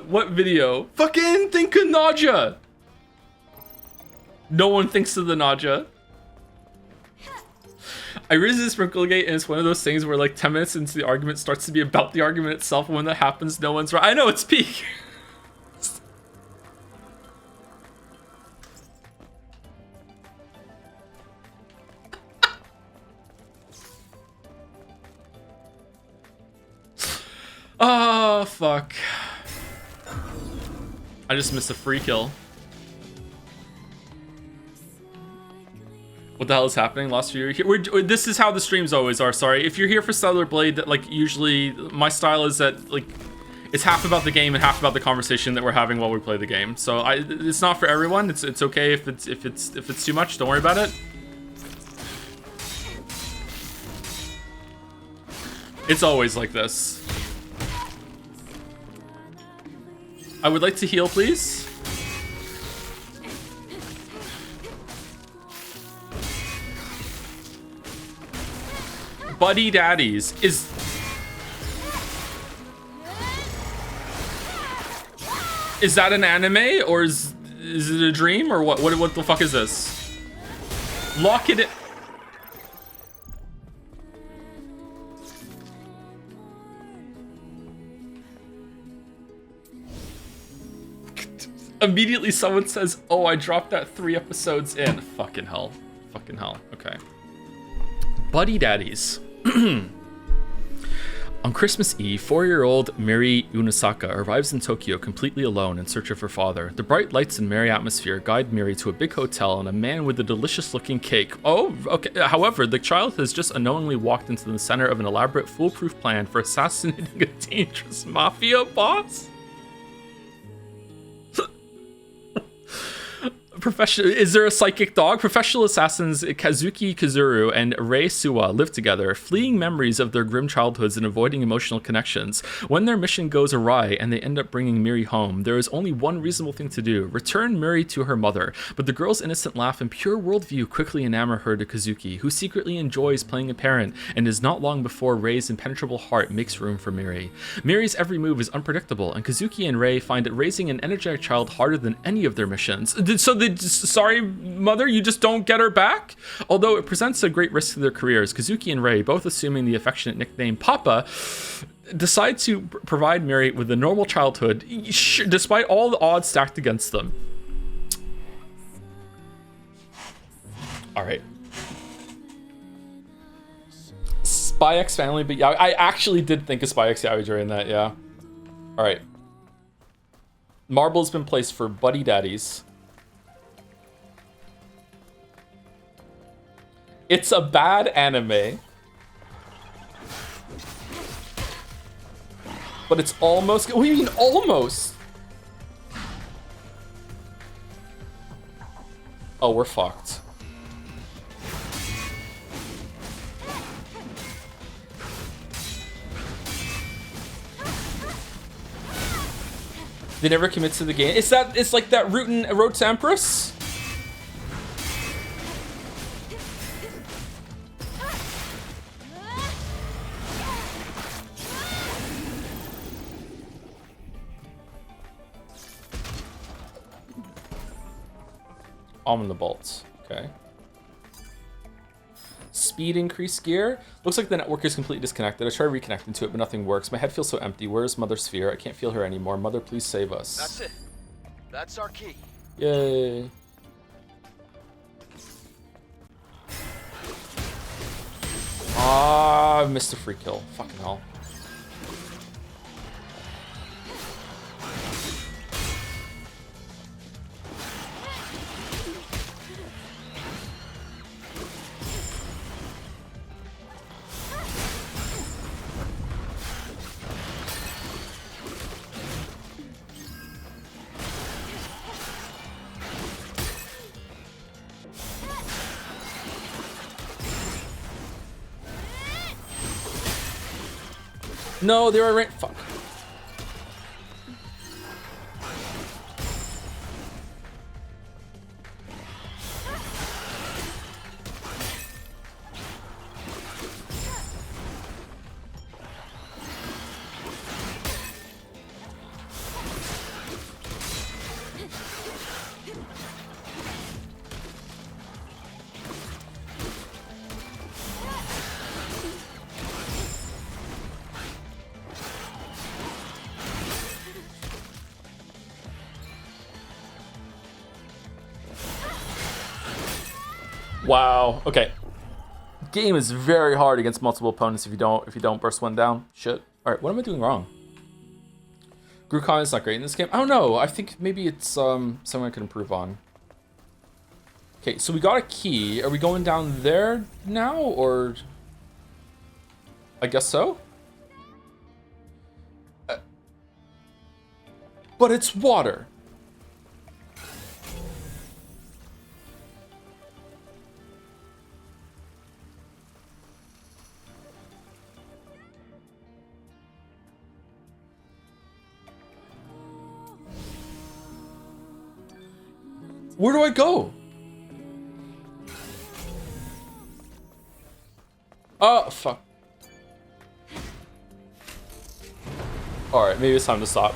What video? Fucking think of Naja. No one thinks of the Naja. I resist Sprinklegate, and it's one of those things where like 10 minutes into the argument starts to be about the argument itself, and when that happens, no one's right. I know, it's peak. Oh, fuck. I just missed a free kill. What the hell is happening? Lost viewer here. This is how the streams always are. Sorry, if you're here for Stellar Blade, that like usually my style is that like it's half about the game and half about the conversation that we're having while we play the game. So it's not for everyone. It's okay if it's too much. Don't worry about it. It's always like this. I would like to heal, please. Buddy Daddies is that an anime or is it a dream or what the fuck is this? Lock it in. Immediately someone says, "Oh, I dropped that 3 episodes in." Fucking hell. Fucking hell. Okay. Buddy Daddies. On Christmas Eve, 4-year-old Miri Unosaka arrives in Tokyo completely alone in search of her father. The bright lights and merry atmosphere guide Miri to a big hotel and a man with a delicious-looking cake. Oh, okay. However, the child has just unknowingly walked into the center of an elaborate, foolproof plan for assassinating a dangerous mafia boss. Is there a psychic dog? Professional assassins Kazuki Kazuru and Rei Suwa live together, fleeing memories of their grim childhoods and avoiding emotional connections. When their mission goes awry and they end up bringing Miri home, there is only one reasonable thing to do: return Miri to her mother. But the girl's innocent laugh and pure worldview quickly enamor her to Kazuki, who secretly enjoys playing a parent, and is not long before Rei's impenetrable heart makes room for Miri. Miri's every move is unpredictable, and Kazuki and Rei find it raising an energetic child harder than any of their missions. Sorry, mother, you just don't get her back? Although it presents a great risk to their careers, Kazuki and Rei, both assuming the affectionate nickname Papa, decide to provide Miri with a normal childhood, despite all the odds stacked against them. Alright. Spy X Family, but yeah, I actually did think of Spy X Yaoi during that, yeah. Alright. Marble's been placed for Buddy Daddies. It's a bad anime. But it's almost... What do you mean, almost? Oh, we're fucked. They never commit to the game. It's like that Road to Empress? Omnibolts. Okay. Speed increase gear. Looks like the network is completely disconnected. I try reconnecting to it, but nothing works. My head feels so empty. Where's Mother Sphere? I can't feel her anymore. Mother, please save us. That's it. That's our key. Yay. Ah, I missed a free kill. Fucking hell. No, they were right. Fuck. Wow. Okay. Game is very hard against multiple opponents if you don't burst one down. Shit. All right. What am I doing wrong? Grukon is not great in this game. I don't know. I think maybe it's something I could improve on. Okay. So we got a key. Are we going down there now, or? I guess so. But it's water. Where do I go? Oh, fuck. Alright, maybe it's time to stop.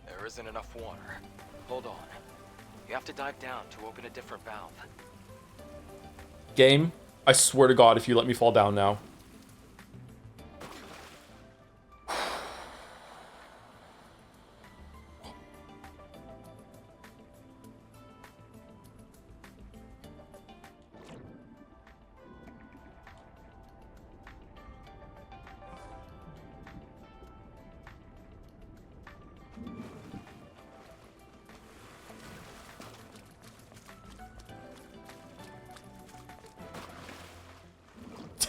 There isn't enough water. Hold on. You have to dive down to open a different valve. Game, I swear to God, if you let me fall down now.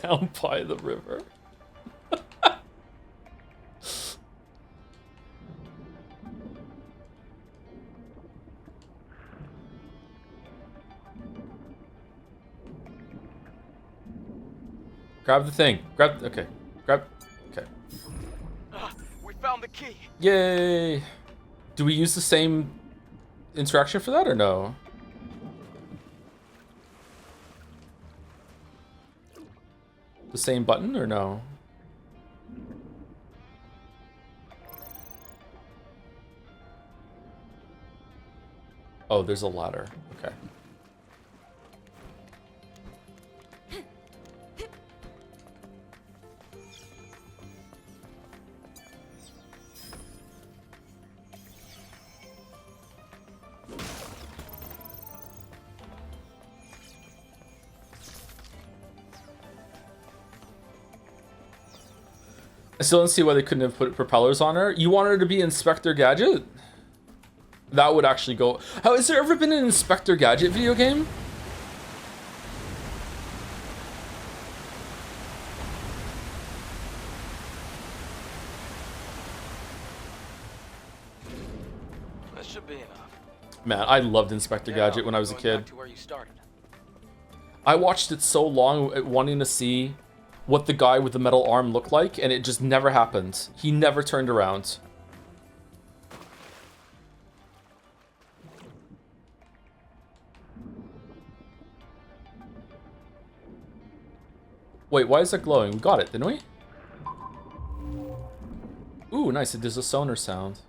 Down by the river. Grab the thing. Okay. Okay. We found the key. Yay. Do we use the same interaction for that or no? The same button or no? Oh, there's a ladder. Okay. I still don't see why they couldn't have put propellers on her. You want her to be Inspector Gadget? That would actually go... How, has there ever been an Inspector Gadget video game? That should be enough. Man, I loved Inspector Gadget when I was a kid. Back to where you started. I watched it so long wanting to see what the guy with the metal arm looked like, and it just never happened. He never turned around. Wait, why is that glowing? We got it, didn't we? Ooh, nice. It does a sonar sound.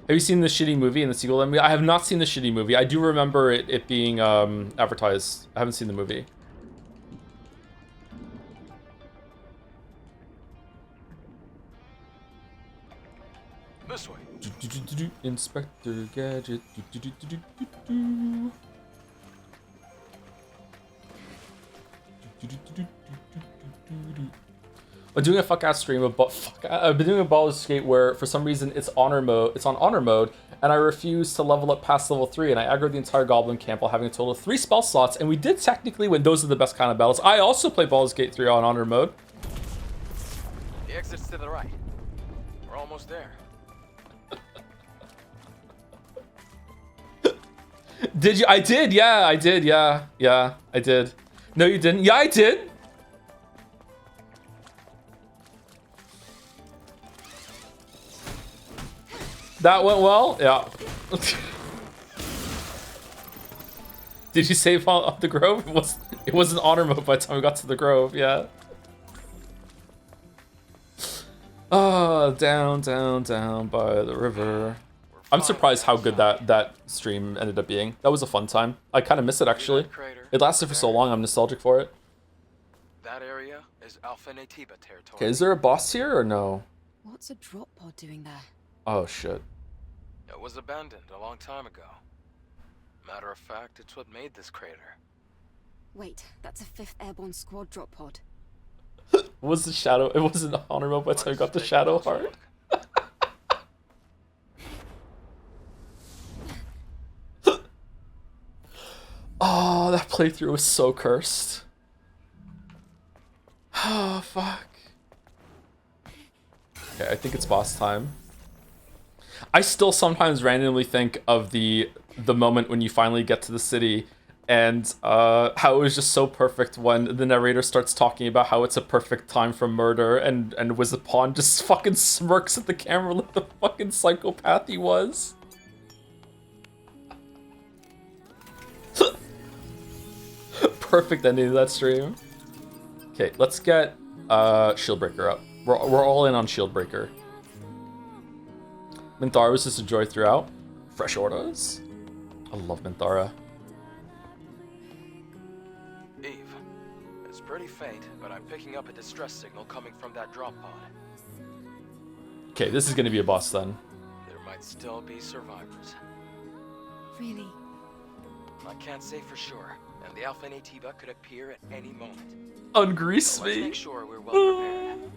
Have you seen the shitty movie and the sequel? I have not seen the shitty movie. I do remember it being advertised. I haven't seen the movie. This way. Inspector Gadget. I'm doing a fuck-ass stream of I've been doing a Baldur's Gate where for some reason it's honor mode. It's on honor mode, and I refuse to level up past level 3, and I aggroed the entire Goblin camp while having a total of 3 spell slots, and we did technically win. Those are the best kind of battles. I also play Baldur's Gate 3 on honor mode. The exit's to the right. We're almost there. Did you? I did, yeah, I did, yeah. Yeah, I did. No, you didn't. Yeah, I did. That went well? Yeah. Did you save on the Grove? It was an honor mode by the time we got to the Grove, yeah. Oh, down, down, down by the river. I'm surprised how good that stream ended up being. That was a fun time. I kind of miss it, actually. It lasted for so long, I'm nostalgic for it. That area is Alpha Natiba territory. Okay, is there a boss here or no? What's a drop pod doing there? Oh, shit. It was abandoned a long time ago. Matter of fact, it's what made this crater. Wait, that's a 5th Airborne Squad drop pod. What was the shadow? It wasn't an honor mode by the time we got the shadow heart. Oh, that playthrough was so cursed. Oh, fuck. Okay, I think it's boss time. I still sometimes randomly think of the moment when you finally get to the city and how it was just so perfect when the narrator starts talking about how it's a perfect time for murder and Wizapon just fucking smirks at the camera like the fucking psychopath he was. Perfect ending to that stream. Okay, let's get Shieldbreaker up. We're all in on Shieldbreaker. Minthara was just a joy throughout. Fresh orders. I love Minthara. Eve, it's pretty faint, but I'm picking up a distress signal coming from that drop pod. Okay, this is gonna be a boss then. There might still be survivors. Really? I can't say for sure, and the Alpha Natiba could appear at any moment. Ungrease So let's me. make sure we're well prepared.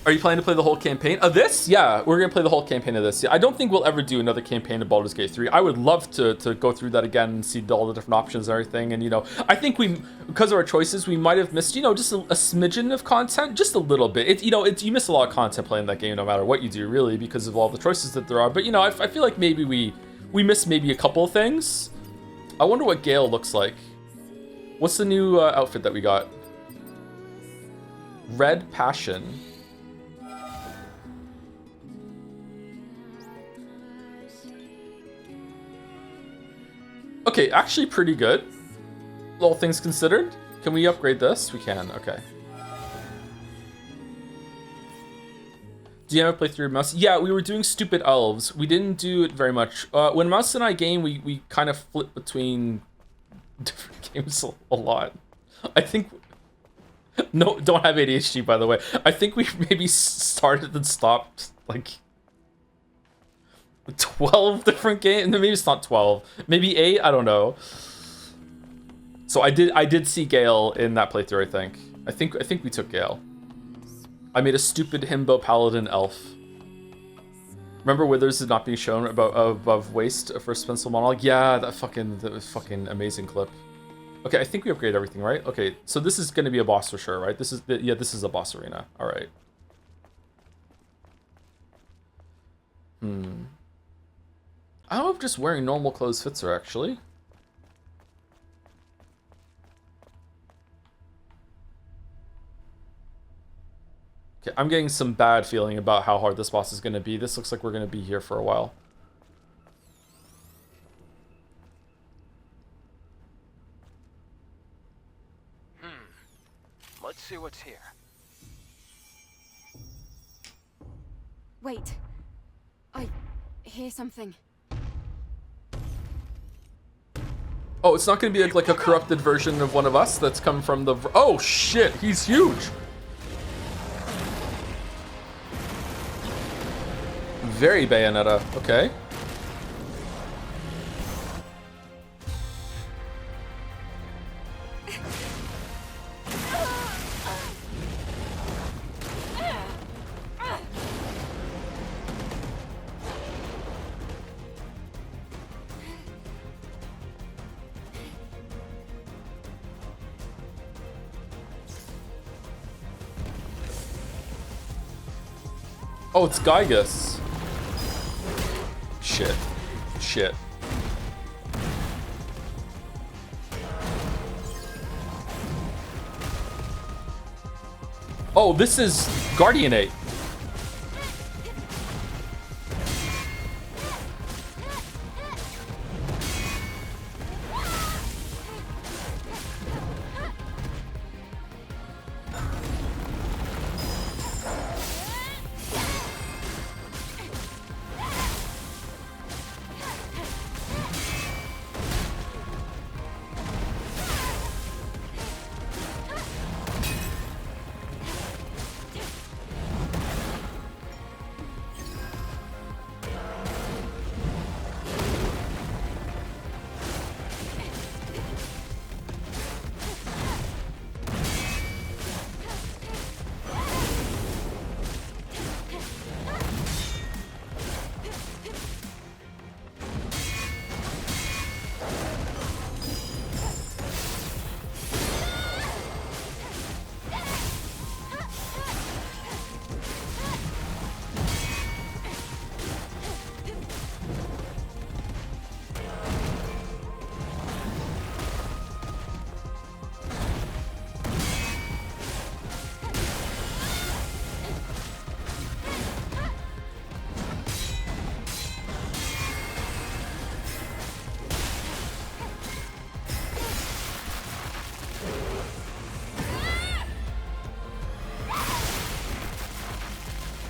Are you planning to play the whole campaign of this? Yeah, we're gonna play the whole campaign of this. Yeah, I don't think we'll ever do another campaign of Baldur's Gate 3. I would love to go through that again and see all the different options and everything. And, you know, I think because of our choices, we might have missed, you know, just a smidgen of content, just a little bit. You miss a lot of content playing that game no matter what you do, really, because of all the choices that there are. But, you know, I feel like maybe we missed maybe a couple of things. I wonder what Gale looks like. What's the new outfit that we got? Red Passion. Okay, actually pretty good. All things considered. Can we upgrade this? We can, okay. Do you ever play through Mouse? Yeah, we were doing Stupid Elves. We didn't do it very much. When Mouse and I game, we kind of flip between different games a lot. I think... No, don't have ADHD, by the way. I think we maybe started and stopped, like... 12 different games? Maybe it's not 12. Maybe 8? I don't know. So I did see Gale in that playthrough, I think we took Gale. I made a stupid himbo paladin elf. Remember Withers is not being shown above waist for Spencer monologue? Yeah, that was fucking amazing clip. Okay, I think we upgraded everything, right? Okay, so this is gonna be a boss for sure, right? This is a boss arena. Alright. I don't know if just wearing normal clothes fits her, actually. Okay, I'm getting some bad feeling about how hard this boss is going to be. This looks like we're going to be here for a while. Let's see what's here. Wait. I hear something. Oh, it's not going to be like a corrupted version of one of us that's come from the... Oh, shit! He's huge! Very Bayonetta. Okay. Oh, it's Gygus. Shit. Shit. Oh, this is Guardianate.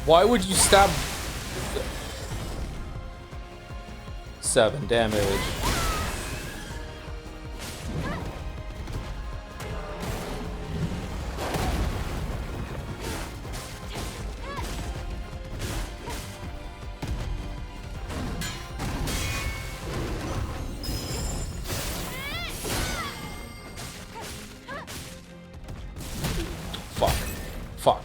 Why would you stab... 7 damage. Fuck. Fuck.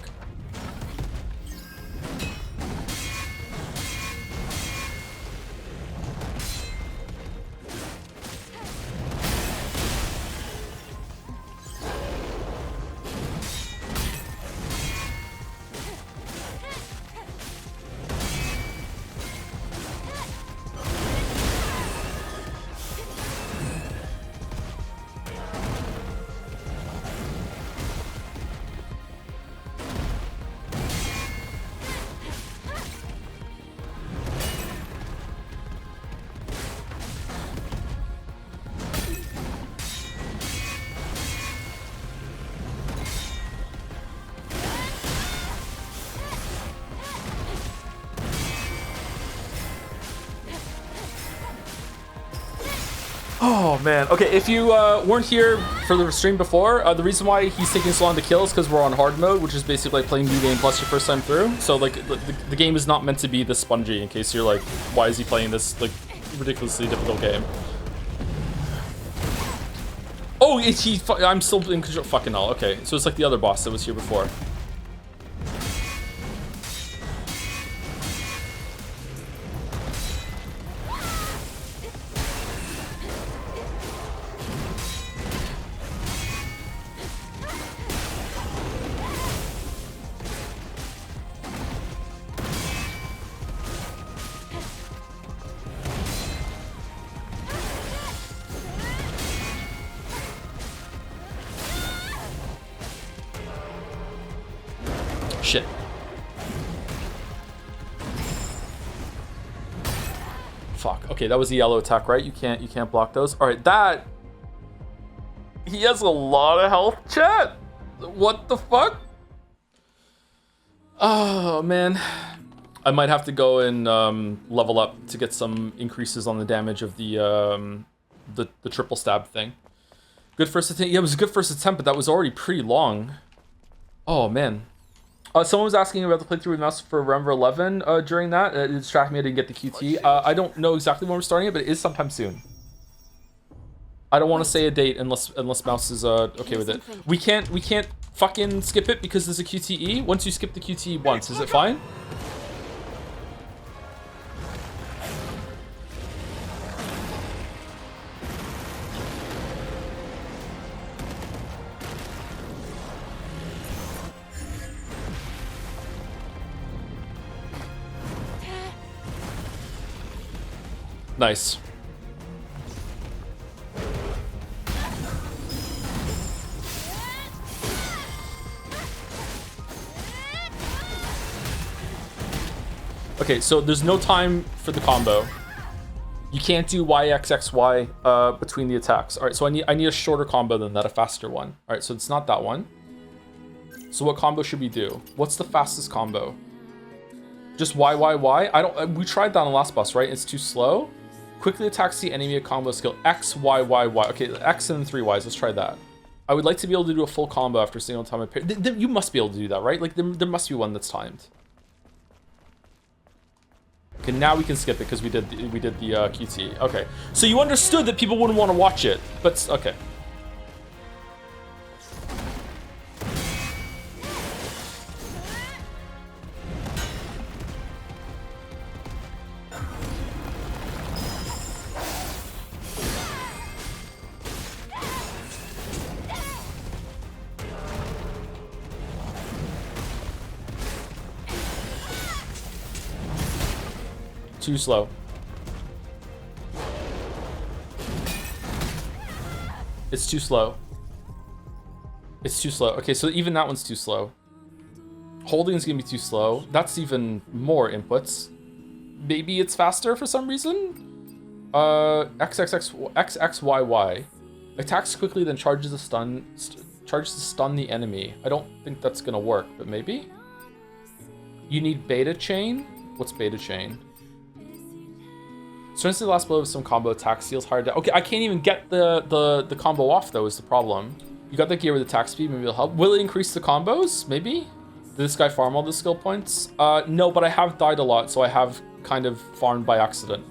Oh man. Okay, if you weren't here for the stream before, the reason why he's taking so long to kill is because we're on hard mode, which is basically like playing New Game Plus your first time through. So like the game is not meant to be this spongy. In case you're like, why is he playing this like ridiculously difficult game? Oh, I'm still in control. Fucking hell. Okay, so it's like the other boss that was here before. Shit. Fuck. Okay, that was the yellow attack, right? You can't block those. All right, that. He has a lot of health, chat. What the fuck? Oh man, I might have to go and level up to get some increases on the damage of the triple stab thing. Good first attempt. Yeah, it was a good first attempt, but that was already pretty long. Oh man. Someone was asking about the playthrough with mouse for Remember 11 during that. It distracted me. I didn't get the QT. I don't know exactly when we're starting it, but it is sometime soon. I don't want to say a date unless mouse is okay with it. We can't fucking skip it because there's a QTE. Once you skip the QTE once, is it fine? Nice. Okay, so there's no time for the combo. You can't do YXXY between the attacks. All right, so I need a shorter combo than that, a faster one. All right, so it's not that one. So what combo should we do? What's the fastest combo? Just Y. We tried that on the last boss, right? It's too slow. Quickly attacks the enemy, a combo skill X, Y, Y, Y. Okay, X and 3 Ys. Let's try that. I would like to be able to do a full combo after a single time. You must be able to do that, right? Like there must be one that's timed. Okay, now we can skip it because we did the QT. Okay, so you understood that people wouldn't want to watch it, but okay. Too slow. It's too slow. It's too slow. Okay, so even that one's too slow. Holding is gonna be too slow. That's even more inputs. Maybe it's faster for some reason? XXYY. Attacks quickly, then charges to stun the enemy. I don't think that's gonna work, but maybe? You need beta chain? What's beta chain? Strengthens the last blow of some combo attack, steals hard. Okay, I can't even get the combo off though, is the problem. You got the gear with attack speed, maybe it'll help. Will it increase the combos? Maybe? Did this guy farm all the skill points? No, but I have died a lot, so I have kind of farmed by accident.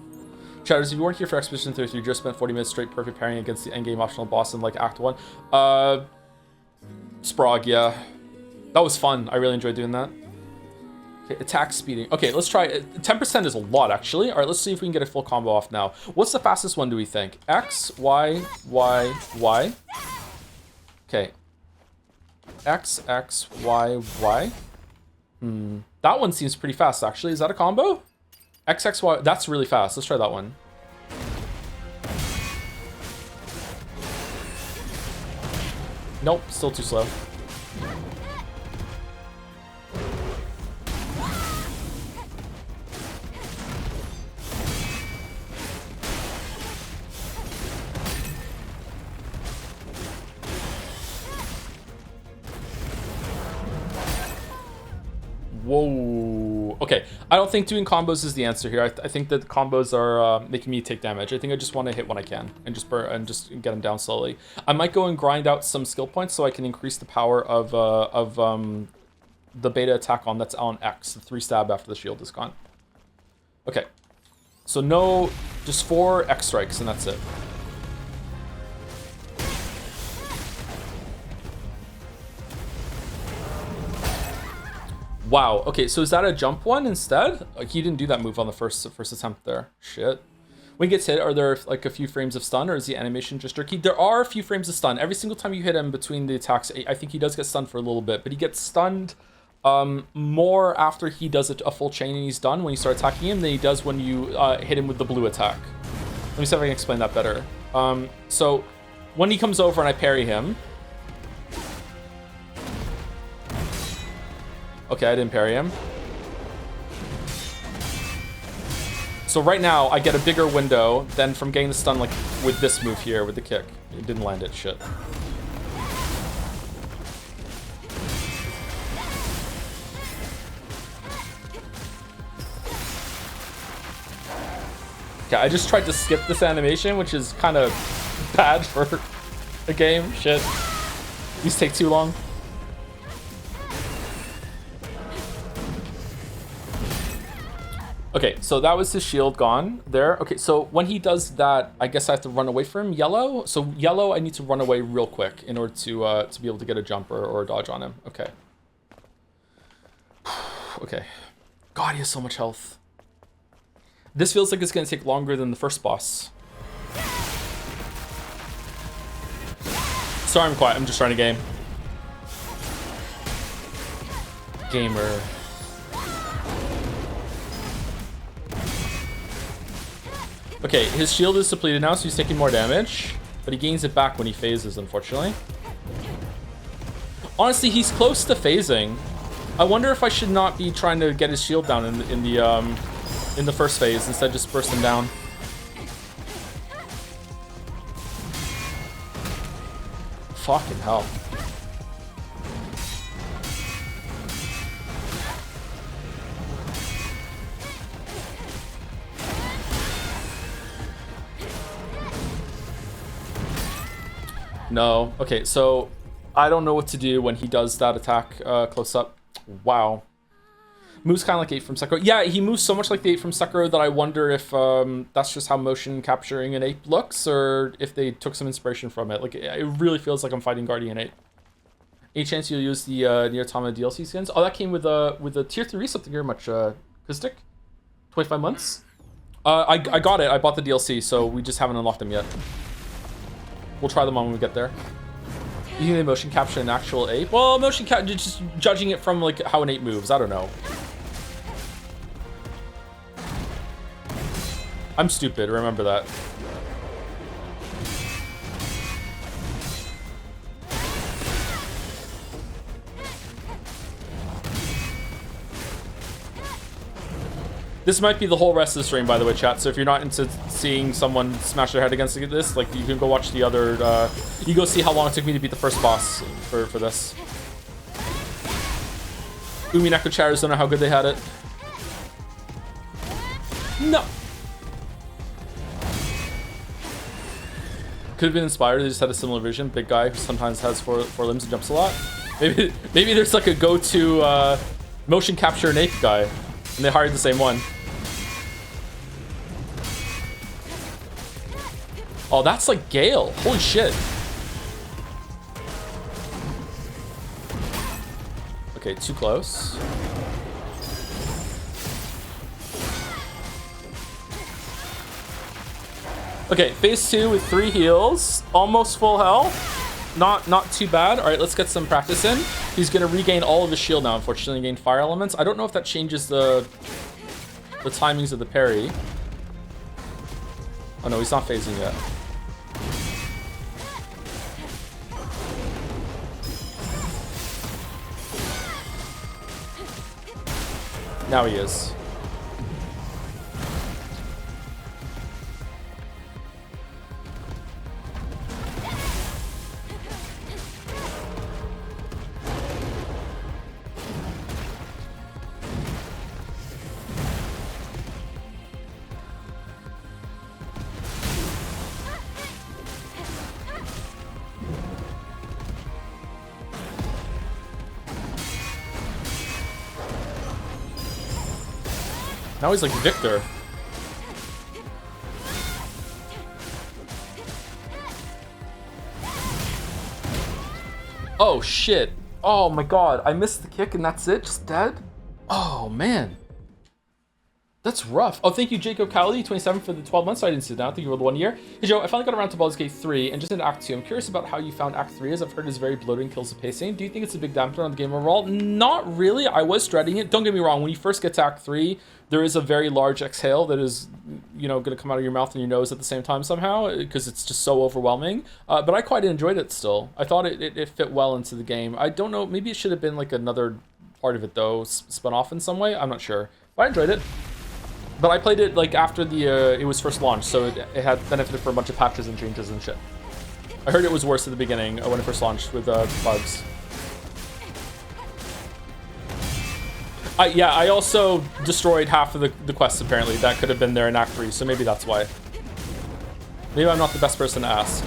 Chatters, if you weren't here for Exposition 33, you just spent 40 minutes straight perfect pairing against the endgame optional boss in like Act 1. Sprague, yeah. That was fun. I really enjoyed doing that. Okay, attack speeding. Okay, let's try it. 10% is a lot, actually. All right, let's see if we can get a full combo off now. What's the fastest one, do we think? X, Y, Y, Y. Okay. X, X, Y, Y. That one seems pretty fast, actually. Is that a combo? X, X, Y. That's really fast. Let's try that one. Nope, still too slow. Whoa. Okay, I don't think doing combos is the answer here. I think that combos are making me take damage. I think I just want to hit when I can and just burn and just get them down slowly. I might go and grind out some skill points so I can increase the power of the beta attack on that's on X, the 3 stab after the shield is gone. Okay, so no, just 4 X strikes and that's it. Wow, okay, so is that a jump one instead? Like, he didn't do that move on the first attempt there. Shit. When he gets hit, are there like a few frames of stun or is the animation just jerky? There are a few frames of stun. Every single time you hit him between the attacks, I think he does get stunned for a little bit, but he gets stunned more after he does a full chain and he's done when you start attacking him than he does when you hit him with the blue attack. Let me see if I can explain that better. So when he comes over and I parry him, Okay, I didn't parry him. So right now, I get a bigger window than from getting the stun like with this move here, with the kick. It didn't land it, shit. Okay, I just tried to skip this animation, which is kind of bad for a game. Shit. These take too long. Okay, so that was his shield gone there. Okay, so when he does that, I guess I have to run away from him. Yellow? So yellow, I need to run away real quick in order to be able to get a jump or a dodge on him. Okay. Okay. God, he has so much health. This feels like it's going to take longer than the first boss. Sorry I'm quiet, I'm just trying to game. Gamer. Okay, his shield is depleted now, so he's taking more damage. But he gains it back when he phases, unfortunately. Honestly, he's close to phasing. I wonder if I should not be trying to get his shield down in the first phase, instead just burst him down. Fucking hell. No. Okay, so I don't know what to do when he does that attack close up. Wow. Moves kind of like 8 from Sekiro. Yeah, he moves so much like the 8 from Sekiro that I wonder if that's just how motion capturing an ape looks, or if they took some inspiration from it. Like, it really feels like I'm fighting Guardian Ape. Any chance you'll use the Nier Automata DLC skins? Oh, that came with a tier 3 something very much. Kizdik? 25 months? I got it. I bought the DLC, so we just haven't unlocked them yet. We'll try them on when we get there. You think they motion capture an actual ape? Well, motion capture, just judging it from like how an ape moves. I don't know. I'm stupid, remember that. This might be the whole rest of the stream, by the way, chat. So if you're not into seeing someone smash their head against this, like, you can go watch the other, you go see how long it took me to beat the first boss for this. Umi Neko chatters don't know how good they had it. No. Could have been inspired. They just had a similar vision. Big guy who sometimes has four limbs and jumps a lot. Maybe there's like a go-to motion capture an ape guy, and they hired the same one. Oh, that's like Gale. Holy shit. Okay, too close. Okay, phase 2 with 3 heals, almost full health. Not too bad. All right, let's get some practice in. He's gonna regain all of his shield now. Unfortunately, gain fire elements. I don't know if that changes the timings of the parry. Oh no, he's not phasing yet. Now he is. Now he's like Victor. Oh shit. Oh my god. I missed the kick and that's it? Just dead? Oh man. That's rough. Oh, thank you, Jacob Cowley, 27 for the 12 months. I didn't sit down. Thank you for the 1 year. Hey, Joe, I finally got around to Baldur's Gate 3 and just into Act 2. I'm curious about how you found Act 3, as I've heard it's very bloated and kills the pacing. Do you think it's a big dampener on the game overall? Not really. I was dreading it. Don't get me wrong. When you first get to Act 3, there is a very large exhale that is, you know, going to come out of your mouth and your nose at the same time somehow, because it's just so overwhelming. But I quite enjoyed it still. I thought it fit well into the game. I don't know. Maybe it should have been like another part of it though spun off in some way. I'm not sure, but I enjoyed it. But I played it like after the it was first launched, so it had benefited from a bunch of patches and changes and shit. I heard it was worse at the beginning when it first launched with bugs. Yeah, I also destroyed half of the quests apparently that could have been there in Act 3, so maybe that's why. Maybe I'm not the best person to ask.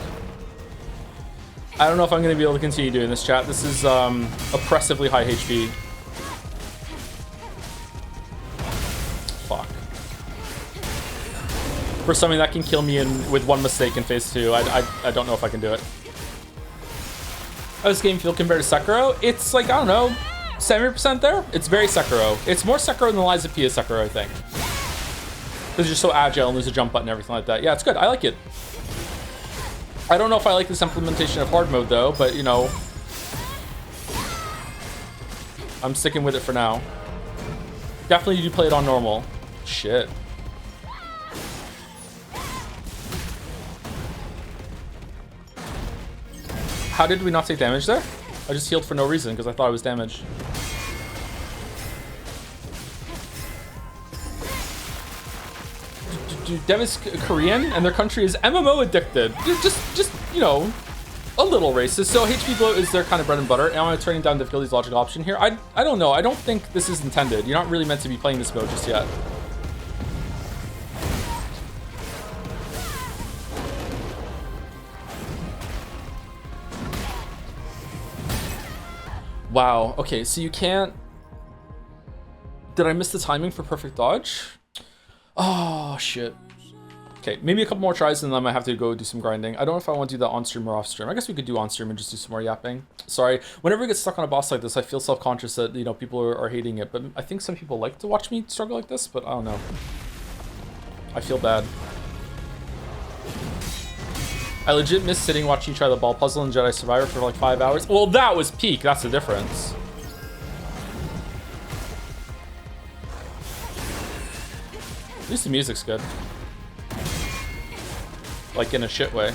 I don't know if I'm going to be able to continue doing this, chat. This is oppressively high HP. Fuck. For something that can kill me with one mistake in phase 2, I don't know if I can do it. How does this game feel compared to Sekiro? It's like, I don't know, 70% there? It's very Sekiro. It's more Sekiro than Lies of P is Sekiro, I think. Because you're so agile and there's a jump button and everything like that. Yeah, it's good. I like it. I don't know if I like this implementation of hard mode though, but you know, I'm sticking with it for now. Definitely do play it on normal. Shit. How did we not take damage there? I just healed for no reason because I thought I was damaged. Dev is Korean and their country is MMO addicted. Just you know, a little racist. So HP bloat is their kind of bread and butter. Am I turning down difficulty's logical option here? I don't know. I don't think this is intended. You're not really meant to be playing this mode just yet. Wow. Okay, so you can't... Did I miss the timing for perfect dodge? Oh, shit. Okay, maybe a couple more tries and then I might have to go do some grinding. I don't know if I want to do that on stream or off stream. I guess we could do on stream and just do some more yapping. Sorry. Whenever I get stuck on a boss like this, I feel self-conscious that, you know, people are hating it. But I think some people like to watch me struggle like this, but I don't know. I feel bad. I legit miss sitting watching you try the ball puzzle in Jedi Survivor for like 5 hours. Well, that was peak. That's the difference. At least the music's good. Like in a shit way.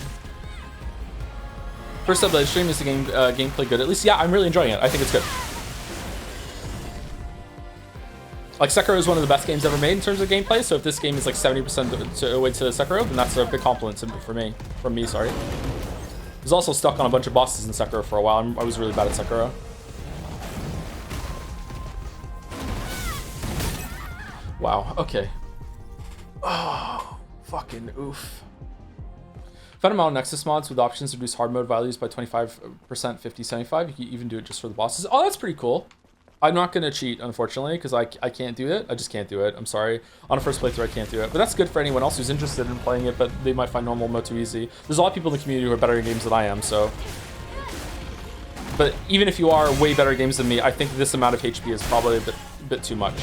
First up, the stream is the gameplay good. At least, yeah, I'm really enjoying it. I think it's good. Like, Sekiro is one of the best games ever made in terms of gameplay, so if this game is like 70% away to Sekiro, then that's a big compliment for me. From me, sorry. I was also stuck on a bunch of bosses in Sekiro for a while. I was really bad at Sekiro. Wow, okay. Oh, fucking oof. Fundamental Nexus mods with options to reduce hard mode values by 25%, 50, 75. You can even do it just for the bosses. Oh, that's pretty cool. I'm not going to cheat, unfortunately, because I can't do it. I just can't do it. I'm sorry. On a first playthrough, I can't do it. But that's good for anyone else who's interested in playing it, but they might find normal mode too easy. There's a lot of people in the community who are better at games than I am, so... But even if you are way better at games than me, I think this amount of HP is probably a bit too much.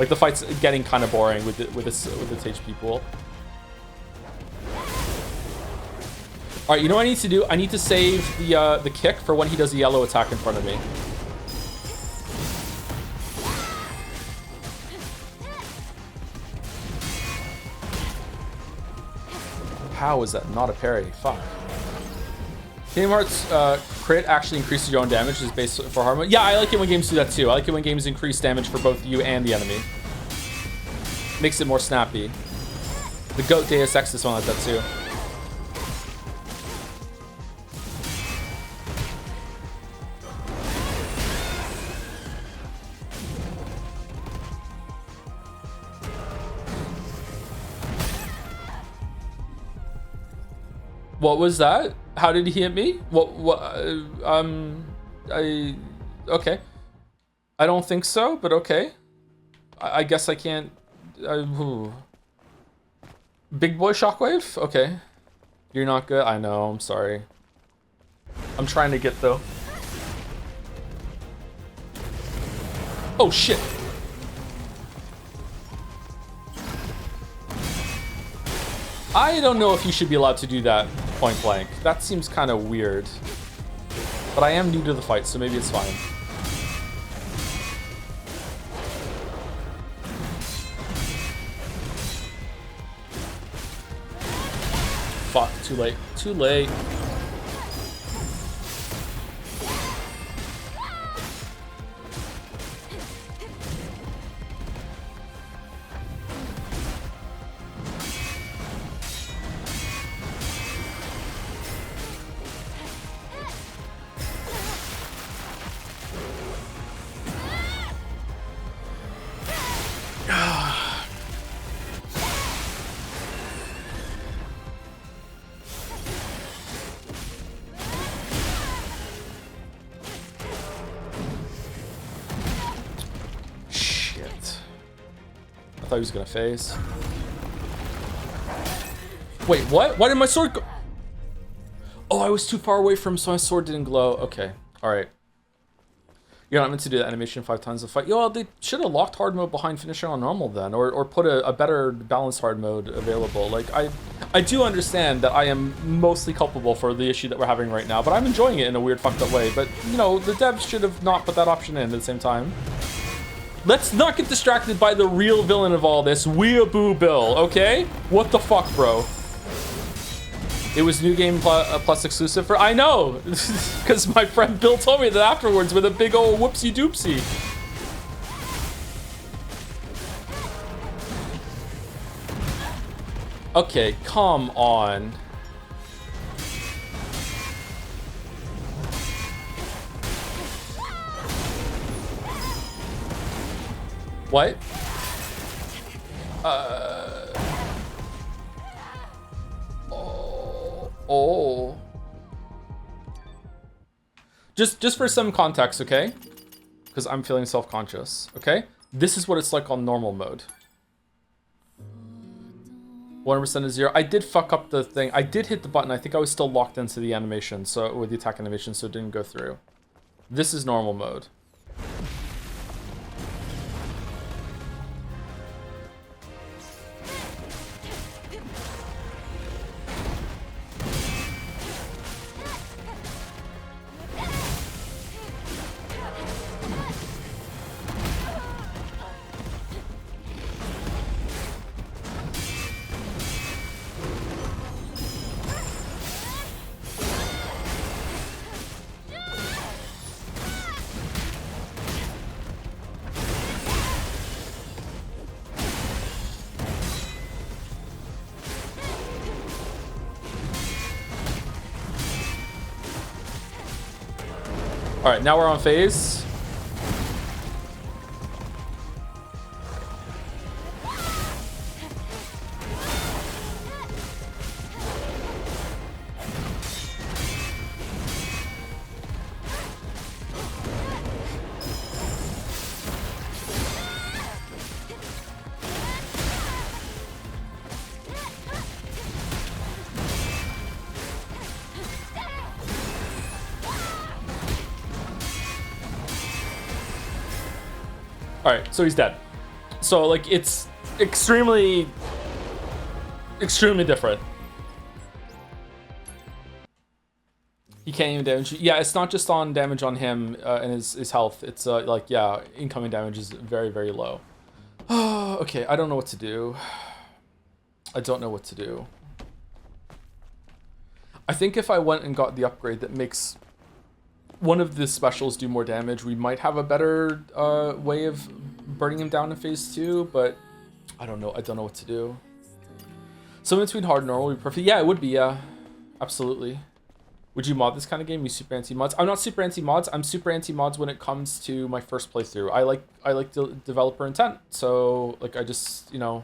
Like, the fight's getting kind of boring with this HP pool. Alright, you know what I need to do? I need to save the kick for when he does the yellow attack in front of me. How is that not a parry? Fuck. Kingdom Hearts crit actually increases your own damage is based for hard mode. Yeah, I like it when games do that too. I like it when games increase damage for both you and the enemy. Makes it more snappy. The GOAT Deus Ex is one like that too. What was that? How did he hit me? Okay. I don't think so, but okay. I guess I can't. Big boy shockwave? Okay. You're not good? I know, I'm sorry. I'm trying to get though. Oh shit. I don't know if you should be allowed to do that point blank. That seems kind of weird. But I am new to the fight, so maybe it's fine. Fuck, too late. Too late. thought he was gonna phase. Wait, what? Why did my sword go? Oh, I was too far away from him, so my sword didn't glow. Okay, all right. You're not meant to do that animation 5 times a fight. Yo, they should have locked hard mode behind finishing on normal then, or put a better balanced hard mode available. Like, I do understand that I am mostly culpable for the issue that we're having right now, but I'm enjoying it in a weird fucked up way. But, you know, the devs should have not put that option in at the same time. Let's not get distracted by the real villain of all this, Weeaboo Bill, okay? What the fuck, bro? It was New Game Plus exclusive for... I know! Because my friend Bill told me that afterwards with a big old whoopsie doopsie. Okay, come on. What? Oh. Just for some context, okay? Because I'm feeling self-conscious, okay? This is what it's like on normal mode. 100% is 0. I did fuck up the thing. I did hit the button. I think I was still locked into the animation, so with the attack animation, so it didn't go through. This is normal mode. All right, now we're on phase. Alright, so he's dead. So, like, it's extremely different. He can't even damage you. Yeah, it's not just on damage on him and his health. It's, like, yeah, incoming damage is very, very low. Okay, I don't know what to do. I don't know what to do. I think if I went and got the upgrade that makes one of the specials do more damage, we might have a better way of burning him down in phase 2, but I don't know. I don't know what to do. So in between hard and normal would be perfect. Yeah, it would be, yeah. Absolutely. Would you mod this kind of game? You super anti-mods? I'm not super anti-mods. I'm super anti-mods when it comes to my first playthrough. I like developer intent. So, like, I just, you know,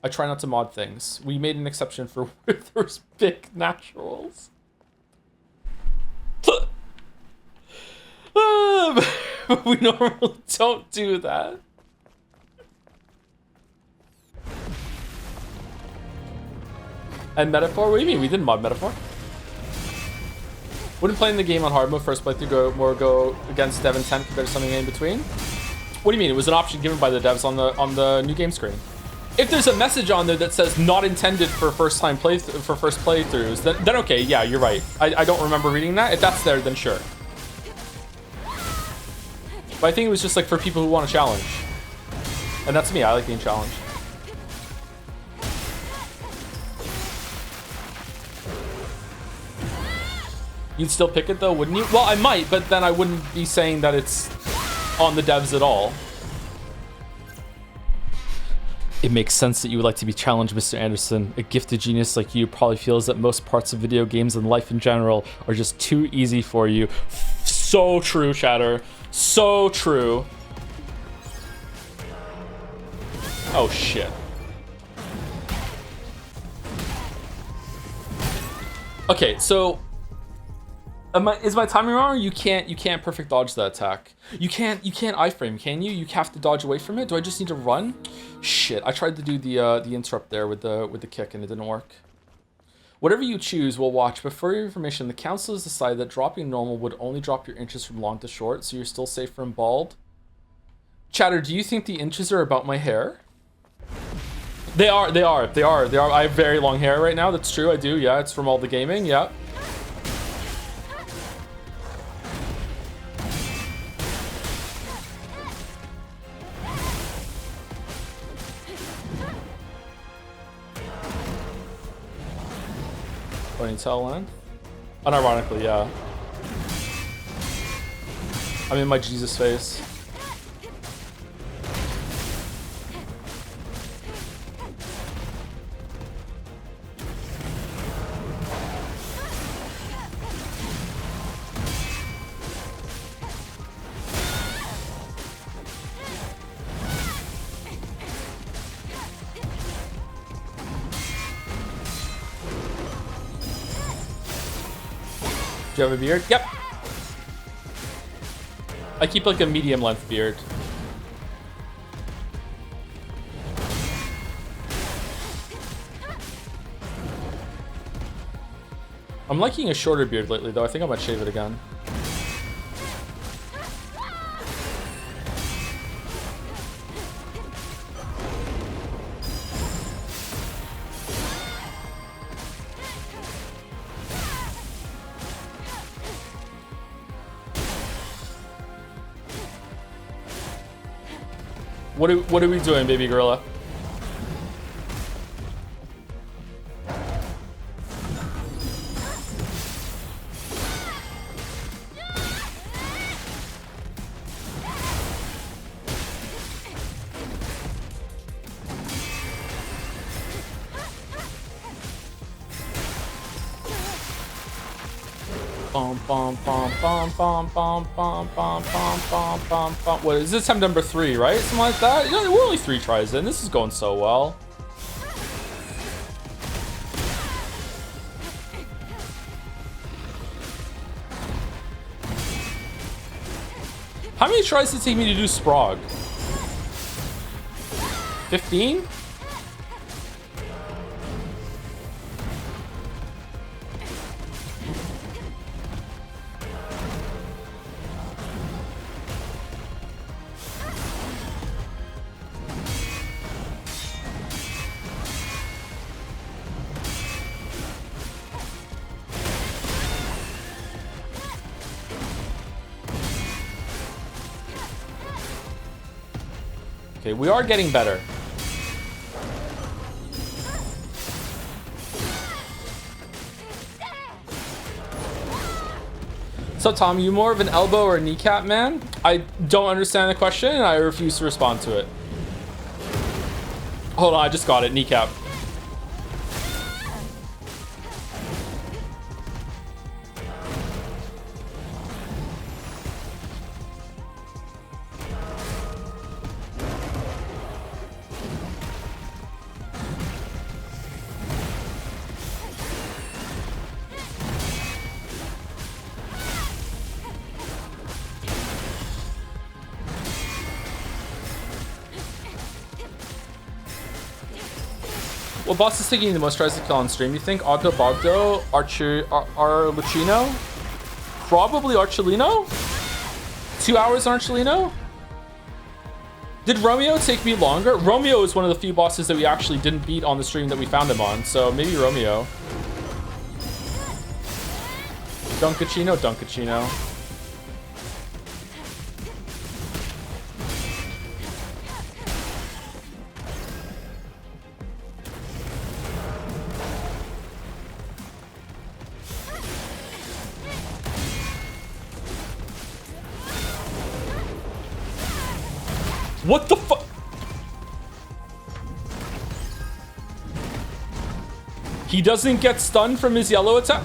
I try not to mod things. We made an exception for where there's big naturals. We normally don't do that. And metaphor? What do you mean? We didn't mod metaphor. Wouldn't playing the game on hard mode first playthrough go against dev intent compared to something in between? What do you mean? It was an option given by the devs on the new game screen. If there's a message on there that says not intended for first playthroughs, then okay, yeah, you're right. I don't remember reading that. If that's there, then sure. But I think it was just like for people who want a challenge. And that's me, I like being challenged. You'd still pick it though, wouldn't you? Well, I might, but then I wouldn't be saying that it's on the devs at all. It makes sense that you would like to be challenged, Mr. Anderson. A gifted genius like you probably feels that most parts of video games and life in general are just too easy for you. So true, Shatter. So true. Oh, shit. Okay, so Is my timing wrong? You can't perfect dodge that attack. You can't iframe, can you? You have to dodge away from it. Do I just need to run? Shit, I tried to do the interrupt there with the kick and it didn't work. Whatever you choose, we'll watch. But for your information, the council has decided that dropping normal would only drop your inches from long to short, so you're still safe from bald. Chatter, do you think the inches are about my hair? They are. I have very long hair right now. That's true. I do. Yeah, it's from all the gaming. Yeah. Ponytail length. Unironically, yeah. I'm in my Jesus face. Do you have a beard? Yep. I keep like a medium length beard. I'm liking a shorter beard lately though. I think I might shave it again. What are we doing, baby gorilla? What is this? Time number 3, right? Something like that. You know, we're only 3 tries in. This is going so well. How many tries did it take me to do Sprog? 15? Okay, we are getting better. So Tom, you more of an elbow or a kneecap man? I don't understand the question and I refuse to respond to it. Hold on, I just got it. Kneecap. What boss is taking the most tries to kill on stream? You think Otto Bogdo, Arlecchino? Probably Archelino? 2 hours on Archelino? Did Romeo take me longer? Romeo is one of the few bosses that we actually didn't beat on the stream that we found him on, so maybe Romeo. Dunkachino, Dunkachino. What the fuck? He doesn't get stunned from his yellow attack?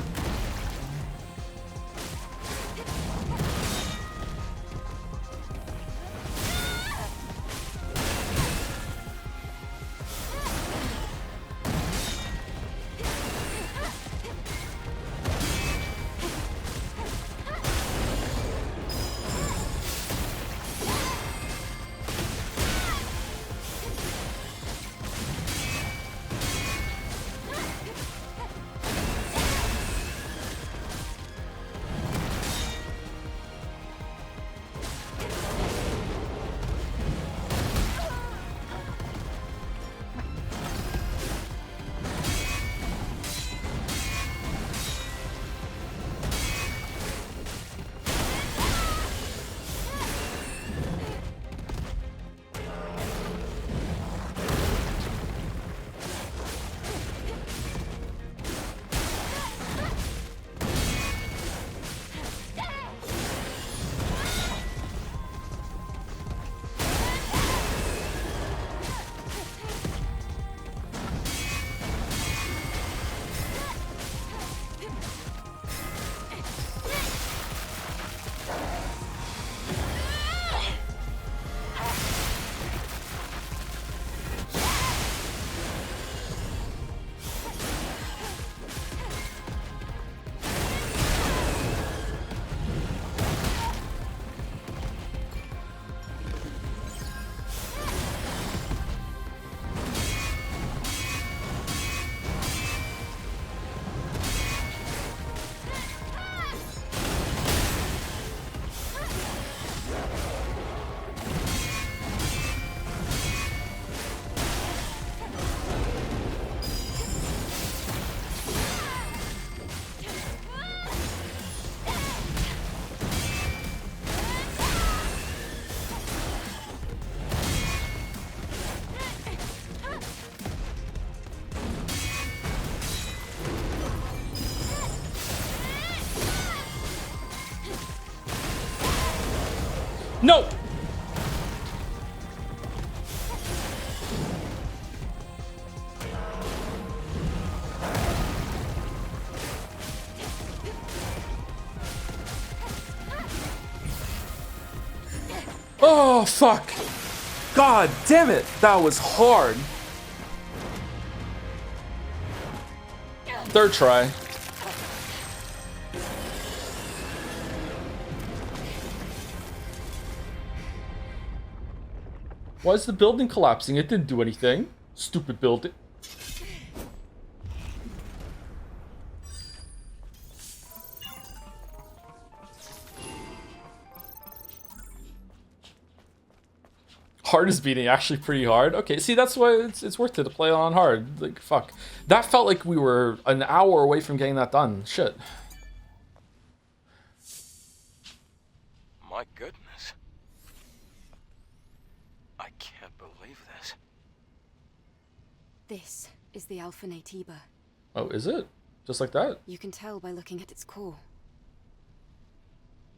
No! Oh, fuck. God damn it. That was hard. Third try. Why is the building collapsing? It didn't do anything. Stupid building. Hard is beating actually pretty hard. Okay, see, that's why it's worth it to play on hard. Like, fuck. That felt like we were an hour away from getting that done. Shit. My goodness. I can't believe this. This is the Alpha Natiba. Oh, is it? Just like that? You can tell by looking at its core.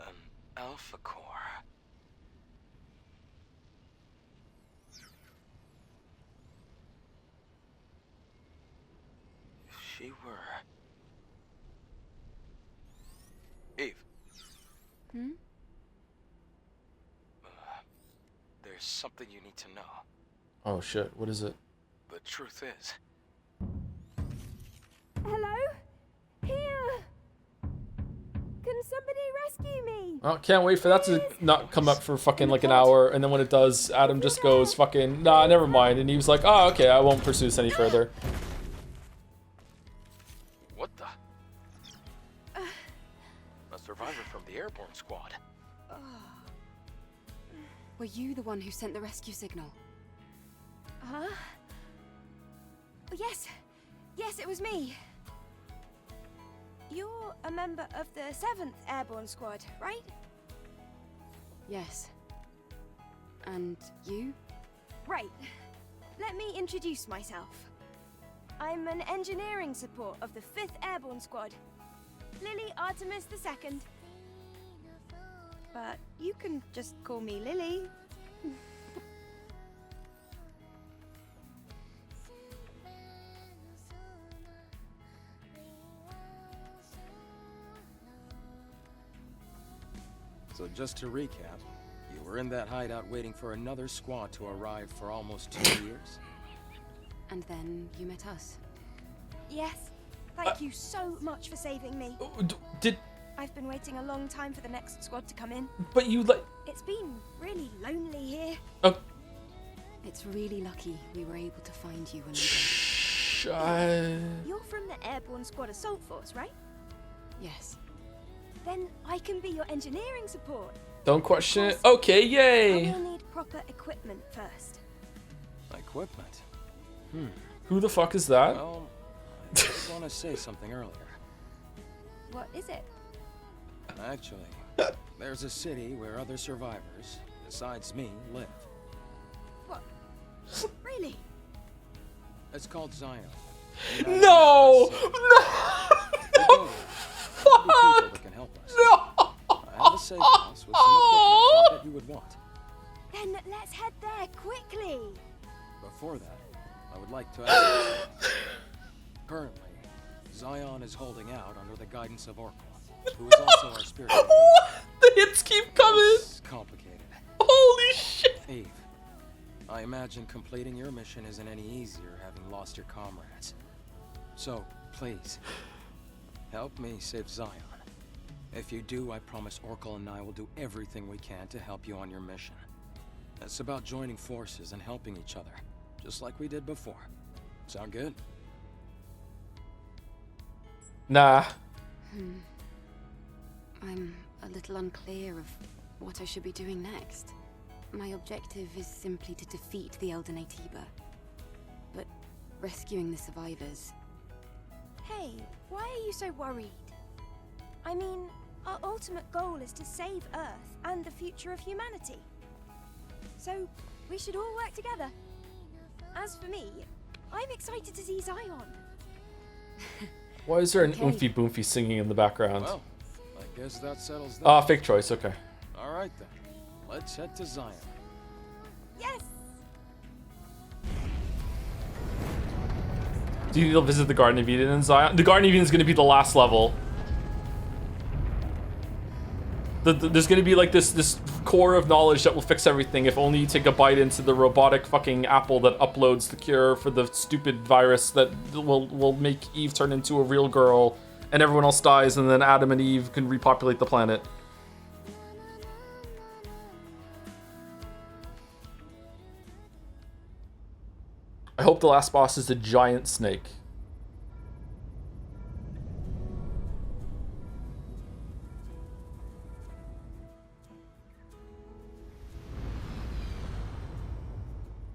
An alpha core. If she were... Eve. Hmm? There's something you need to know. Oh shit, what is it? The truth is... Hello? Here! Can somebody rescue me? Oh, can't wait for that to not come up for fucking like an hour, and then when it does, Adam just goes fucking, nah, never mind, and he was like, oh, okay, I won't pursue this any further. What the? A survivor from the airborne squad. Were you the one who sent the rescue signal? Huh? Yes. Yes, it was me. You're a member of the 7th Airborne Squad, right? Yes. And you? Right. Let me introduce myself. I'm an engineering support of the 5th Airborne Squad. Lily Artemis II. But you can just call me Lily. So just to recap, you were in that hideout waiting for another squad to arrive for almost 2 years? And then you met us. Yes. Thank you so much for saving me. Did... I've been waiting a long time for the next squad to come in. But you like... It's been really lonely here. Oh. It's really lucky we were able to find you when we did. Shh. You're from the Airborne Squad Assault Force, right? Yes. Then I can be your engineering support. Don't question it. Okay, yay. I will need proper equipment first. Equipment? Who the fuck is that? Well, I just want to say something earlier. What is it? Actually, there's a city where other survivors, besides me, live. What? Really? It's called Xion. No! No! People that can help us. No! I have a safe house with some equipment that you would want. Then let's head there quickly. Before that, I would like to ask you something. Currently, Xion is holding out under the guidance of Oracle, who is also our spirit. What? The hits keep coming! It's complicated. Holy shit! Eve, I imagine completing your mission isn't any easier having lost your comrades. So, please, help me save Xion. If you do, I promise Oracle and I will do everything we can to help you on your mission. It's about joining forces and helping each other, just like we did before. Sound good? Nah. I'm a little unclear of what I should be doing next. My objective is simply to defeat the Elder Natiba. But rescuing the survivors... Hey, why are you so worried? I mean, our ultimate goal is to save Earth and the future of humanity. So, we should all work together. As for me, I'm excited to see Xion. Why is there an Okay. oomphy boomfy singing in the background? Well, I guess that settles that. Ah, fake choice, okay. All right then. Let's head to Xion. Yes! Do you think they'll visit the Garden of Eden in Xion? The Garden of Eden is going to be the last level. There's going to be like this core of knowledge that will fix everything if only you take a bite into the robotic fucking apple that uploads the cure for the stupid virus that will make Eve turn into a real girl and everyone else dies and then Adam and Eve can repopulate the planet. I hope the last boss is a giant snake.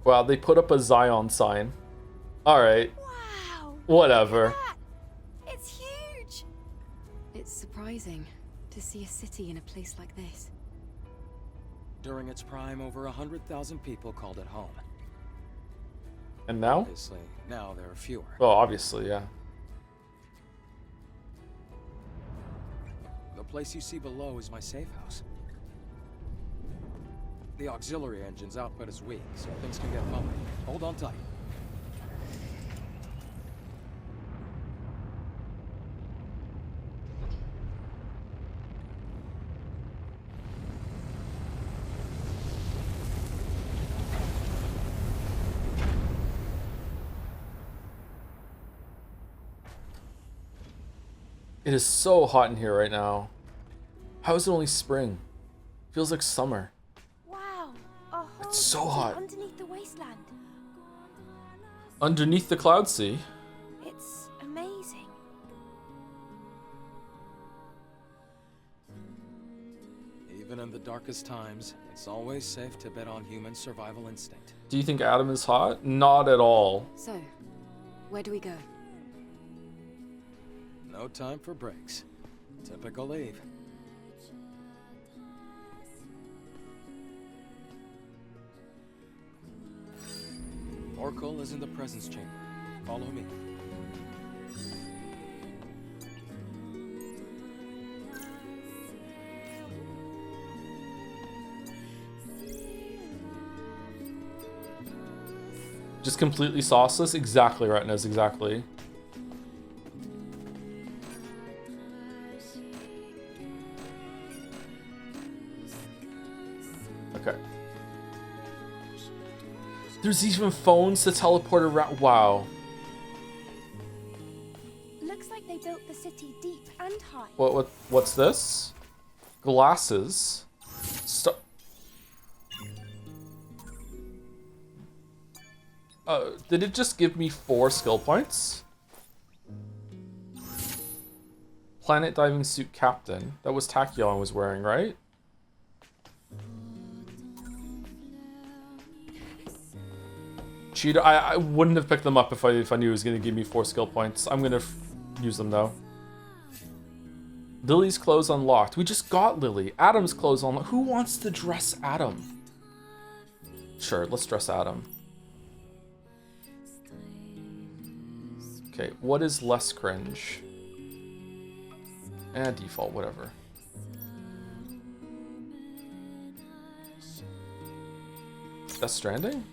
Wow, they put up a Xion sign. Alright. Wow! Whatever. Look at that. It's huge! It's surprising to see a city in a place like this. During its prime, over 100,000 people called it home. And now? Obviously, now there are fewer. Well, obviously, yeah. The place you see below is my safe house. The auxiliary engine's output is weak, so things can get bumpy. Hold on tight. It is so hot in here right now. How is it only spring? Feels like summer. Wow! A whole It's so city hot. underneath the wasteland. Underneath the cloud sea. It's amazing. Even in the darkest times, it's always safe to bet on human survival instinct. Do you think Adam is hot? Not at all. So, where do we go? No time for breaks. Typical Eve. Oracle is in the presence chamber. Follow me. Just completely sauceless? Exactly right, Nez, exactly. Okay. There's even phones to teleport around. Wow. Looks like they built the city deep and high. What's this? Glasses. Did it just give me 4 skill points? Planet diving suit captain. That was Xion was wearing, right? Cheetah. I wouldn't have picked them up if I knew it was gonna give me 4 skill points. I'm gonna use them though. Lily's clothes unlocked. We just got Lily. Adam's clothes unlocked. Who wants to dress Adam? Sure, let's dress Adam. Okay, what is less cringe? Default, whatever. Death Stranding?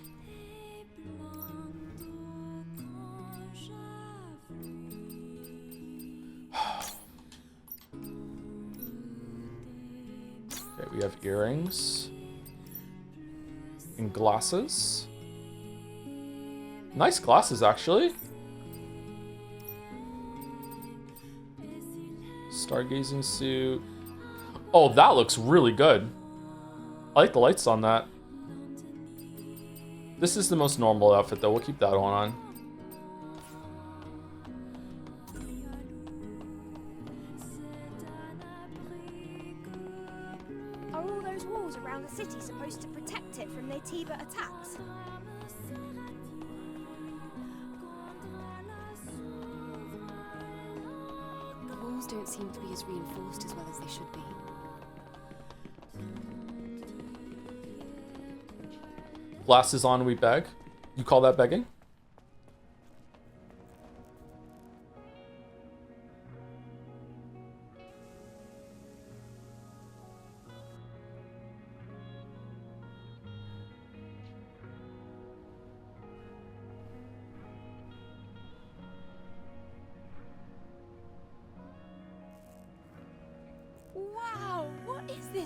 Okay, we have earrings. And glasses. Nice glasses, actually. Stargazing suit. Oh, that looks really good. I like the lights on that. This is the most normal outfit, though. We'll keep that one on. Are all those walls around the city supposed to protect it from the Tiba attacks? The walls don't seem to be as reinforced as well as they should be. Glasses on, we beg. You call that begging?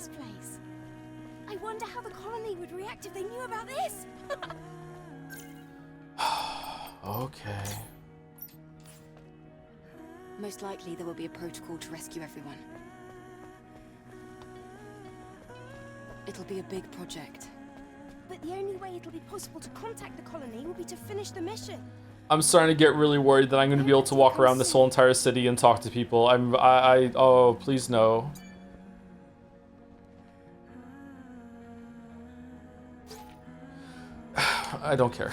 this place. I wonder how the colony would react if they knew about this. Okay. Most likely there will be a protocol to rescue everyone. It'll be a big project. But the only way it'll be possible to contact the colony will be to finish the mission. I'm starting to get really worried that I'm going to be able to walk around this whole entire city and talk to people. Oh, please no. I don't care.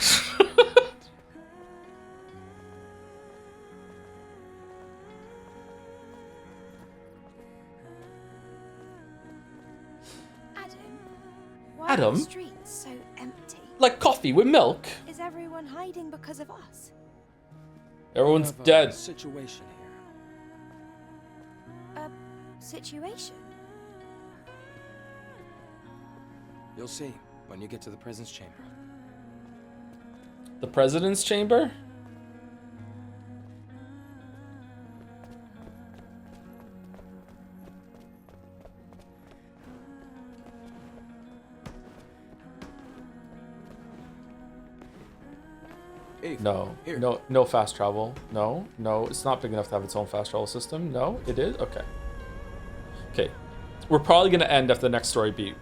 Why Adam? are the streets so empty? Like coffee with milk. Is everyone hiding because of us? Everyone's We have a dead. Situation here. A situation? You'll see when you get to the presence chamber. The president's chamber? Eve, No. here. No fast travel. No. It's not big enough to have its own fast travel system. No, it is? Okay. Okay. We're probably going to end after the next story beat.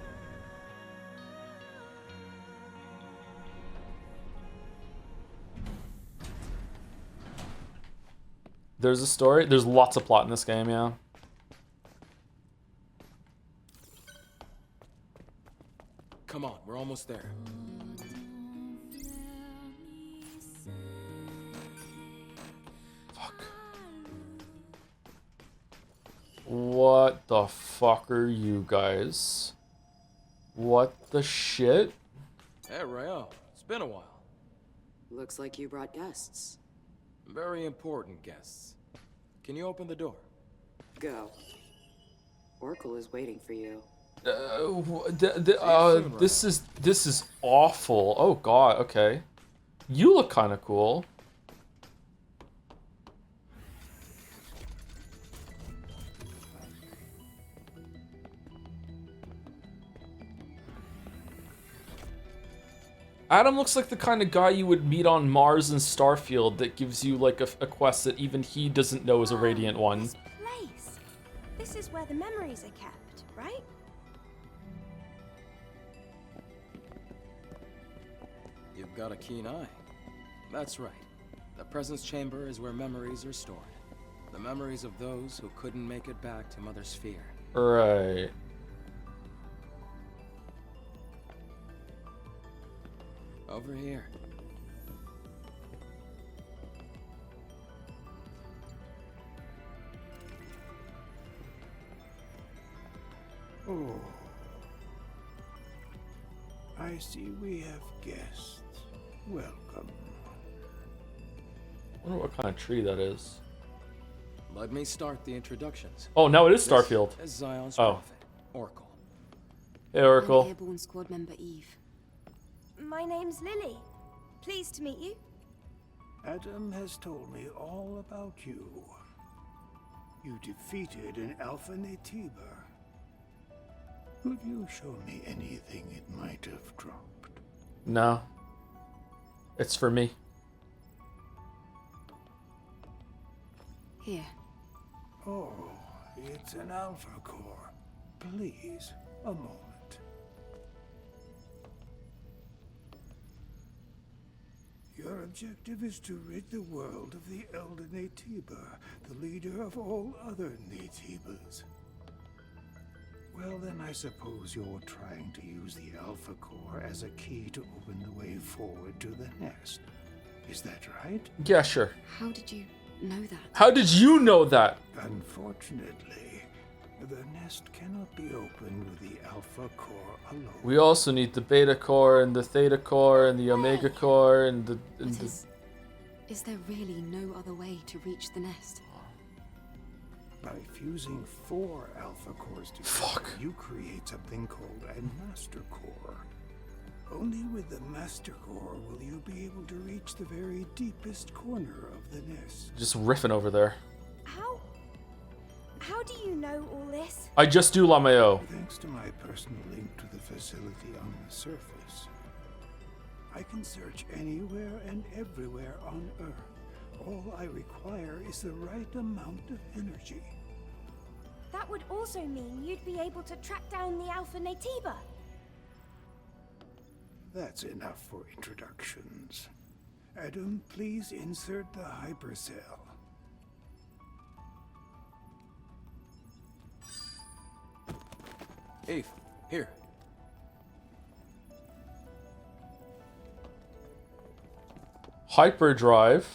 There's a story. There's lots of plot in this game, yeah. Come on, we're almost there. Fuck. What the fuck are you guys? What the shit? Hey, Rael, it's been a while. Looks like you brought guests. Very important guests. Can you open the door? Go. Oracle is waiting for you. This is awful. Oh god, okay. You look kind of cool. Adam looks like the kind of guy you would meet on Mars and Starfield that gives you like a quest that even he doesn't know is a Radiant one. This place. This is where the memories are kept, right? You've got a keen eye. That's right. The presence chamber is where memories are stored. The memories of those who couldn't make it back to Mother Sphere. Right. Over here. Oh. I see we have guests. Welcome. I wonder what kind of tree that is. Let me start the introductions. Oh, no, it is Starfield. This is Xion's Oh. prophet, Oracle. Hey, I'm Oracle. Airborne Squad member Eve. My name's Lily. Pleased to meet you. Adam has told me all about you. You defeated an Alpha Natiba. Could you show me anything it might have dropped? No. It's for me. Here. Oh, it's an Alpha Core. Please, a moment. Your objective is to rid the world of the Elder Natiba, the leader of all other Natibas. Well, then I suppose you're trying to use the Alpha Core as a key to open the way forward to the nest. Is that right? Yeah, sure. How did you know that? How did you know that? Unfortunately, the nest cannot be opened with the Alpha Core alone. We also need the Beta Core and the Theta Core and the Omega Core and the... But is there really no other way to reach the nest? By fusing 4 Alpha Cores together, Fuck. you create something called a Master Core. Only with the Master Core will you be able to reach the very deepest corner of the nest. Just riffing over there. How do you know all this? I just do Lameo. Thanks to my personal link to the facility on the surface, I can search anywhere and everywhere on Earth. All I require is the right amount of energy. That would also mean you'd be able to track down the Alpha Natiba. That's enough for introductions. Adam, please insert the hypercell. Eve, here. Hyperdrive.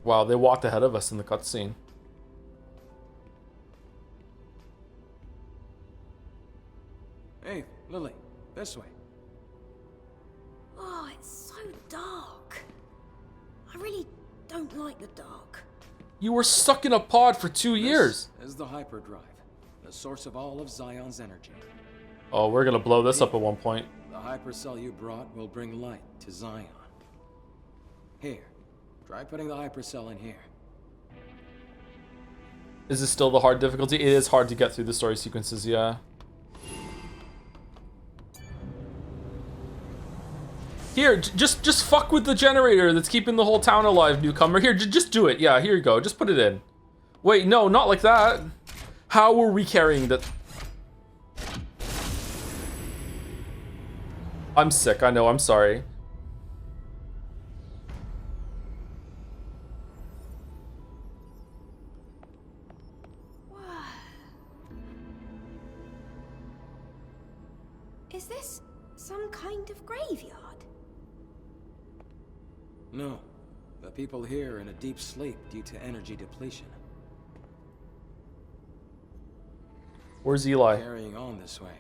Wow, they walked ahead of us in the cutscene. Hey, Lily, this way. Oh, it's so dark. I really don't like the dark. You were stuck in a pod for 2 years. This is the hyperdrive, the source of all of Xion's energy. Oh, we're gonna blow this up at one point. The hypercell you brought will bring light to Xion. Here, try putting the hypercell in here. Is this still the hard difficulty? It is hard to get through the story sequences, yeah. Here, just fuck with the generator that's keeping the whole town alive, newcomer. Here, just do it. Yeah, here you go. Just put it in. Wait, no, not like that. How were we carrying that? I'm sick, I know, I'm sorry. Is this some kind of graveyard? No, the people here are in a deep sleep due to energy depletion. Where's Eli? Carrying on this way,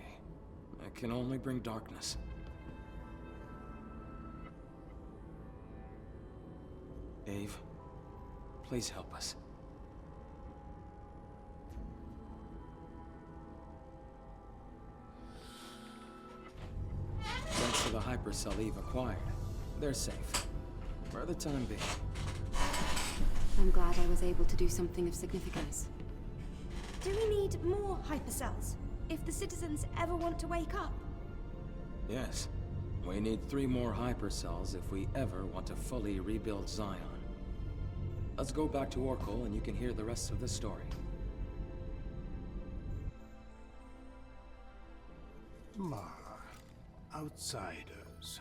it can only bring darkness. Eve, please help us. Thanks to the hypercell Eve acquired, they're safe. For the time being. I'm glad I was able to do something of significance. Do we need more hypercells if the citizens ever want to wake up? Yes. We need 3 more hypercells if we ever want to fully rebuild Xion. Let's go back to Oracle and you can hear the rest of the story. Outsiders,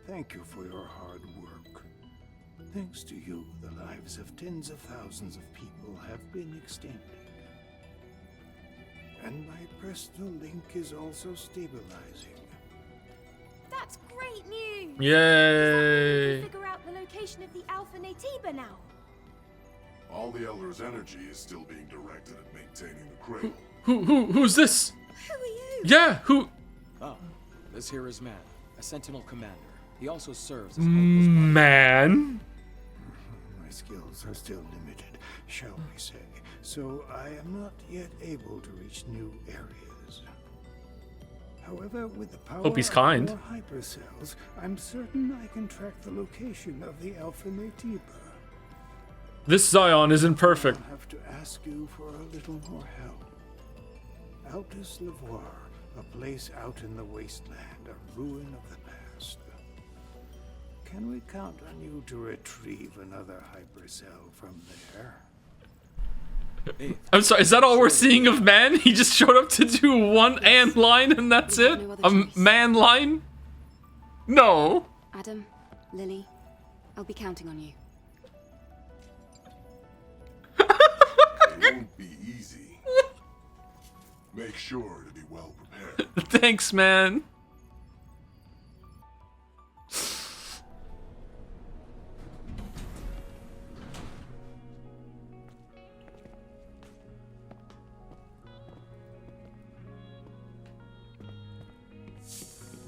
thank you for your hard work. Thanks to you, the lives of tens of thousands of people have been extended. And my personal link is also stabilizing. That's great news! Yay! Does that mean we figure out the location of the Alpha Natiba now? All the Elder's energy is still being directed at maintaining the cradle. Who's this? Who are you? Yeah, who? Oh, this here is Man, a Sentinel commander. He also serves as Man? My skills are still limited, shall we say, so I am not yet able to reach new areas. However, with the power Hope he's kind. of more hypercells, I'm certain I can track the location of the Alpha Natiba. This Xion isn't perfect. I'll have to ask you for a little more help. Altus Lavoir, a place out in the wasteland, a ruin of the past. Can we count on you to retrieve another hypercell from there? I'm sorry, is that all we're seeing of Man? He just showed up to do one and line and that's it? A man line? No. Adam, Lily, I'll be counting on you. It won't be easy. Make sure to be well prepared. Thanks, man.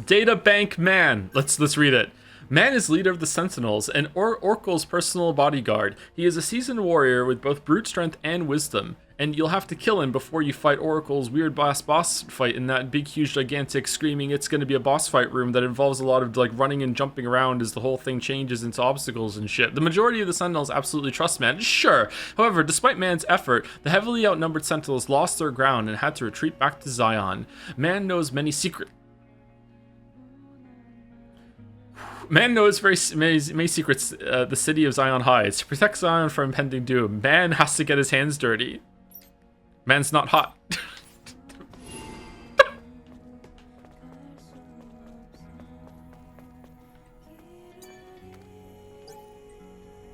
Data Bank Man. Let's read it. Man is leader of the Sentinels and Oracle's personal bodyguard. He is a seasoned warrior with both brute strength and wisdom, and you'll have to kill him before you fight Oracle's weird boss fight in that big, huge, gigantic, screaming, it's going to be a boss fight room that involves a lot of like running and jumping around as the whole thing changes into obstacles and shit. The majority of the Sentinels absolutely trust Man, sure. However, despite Man's effort, the heavily outnumbered Sentinels lost their ground and had to retreat back to Xion. Man knows many secrets. Man knows many secrets the city of Xion hides. To protect Xion from impending doom, Man has to get his hands dirty. Man's not hot.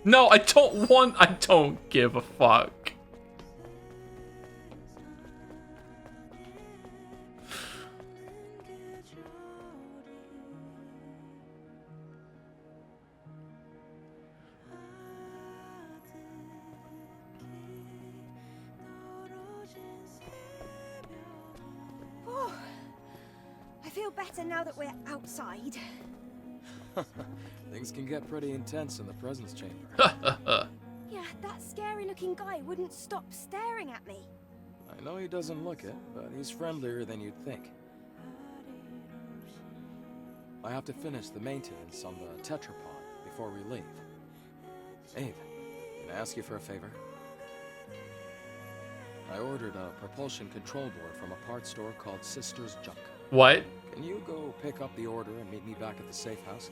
No, I don't give a fuck. Better now that we're outside. Things can get pretty intense in the presence chamber. Yeah, that scary looking guy wouldn't stop staring at me. I know he doesn't look it, but he's friendlier than you'd think. I have to finish the maintenance on the tetrapod before we leave. Abe, can I ask you for a favor? I ordered a propulsion control board from a parts store called Sister's Junk. What? Can you go pick up the order and meet me back at the safe house?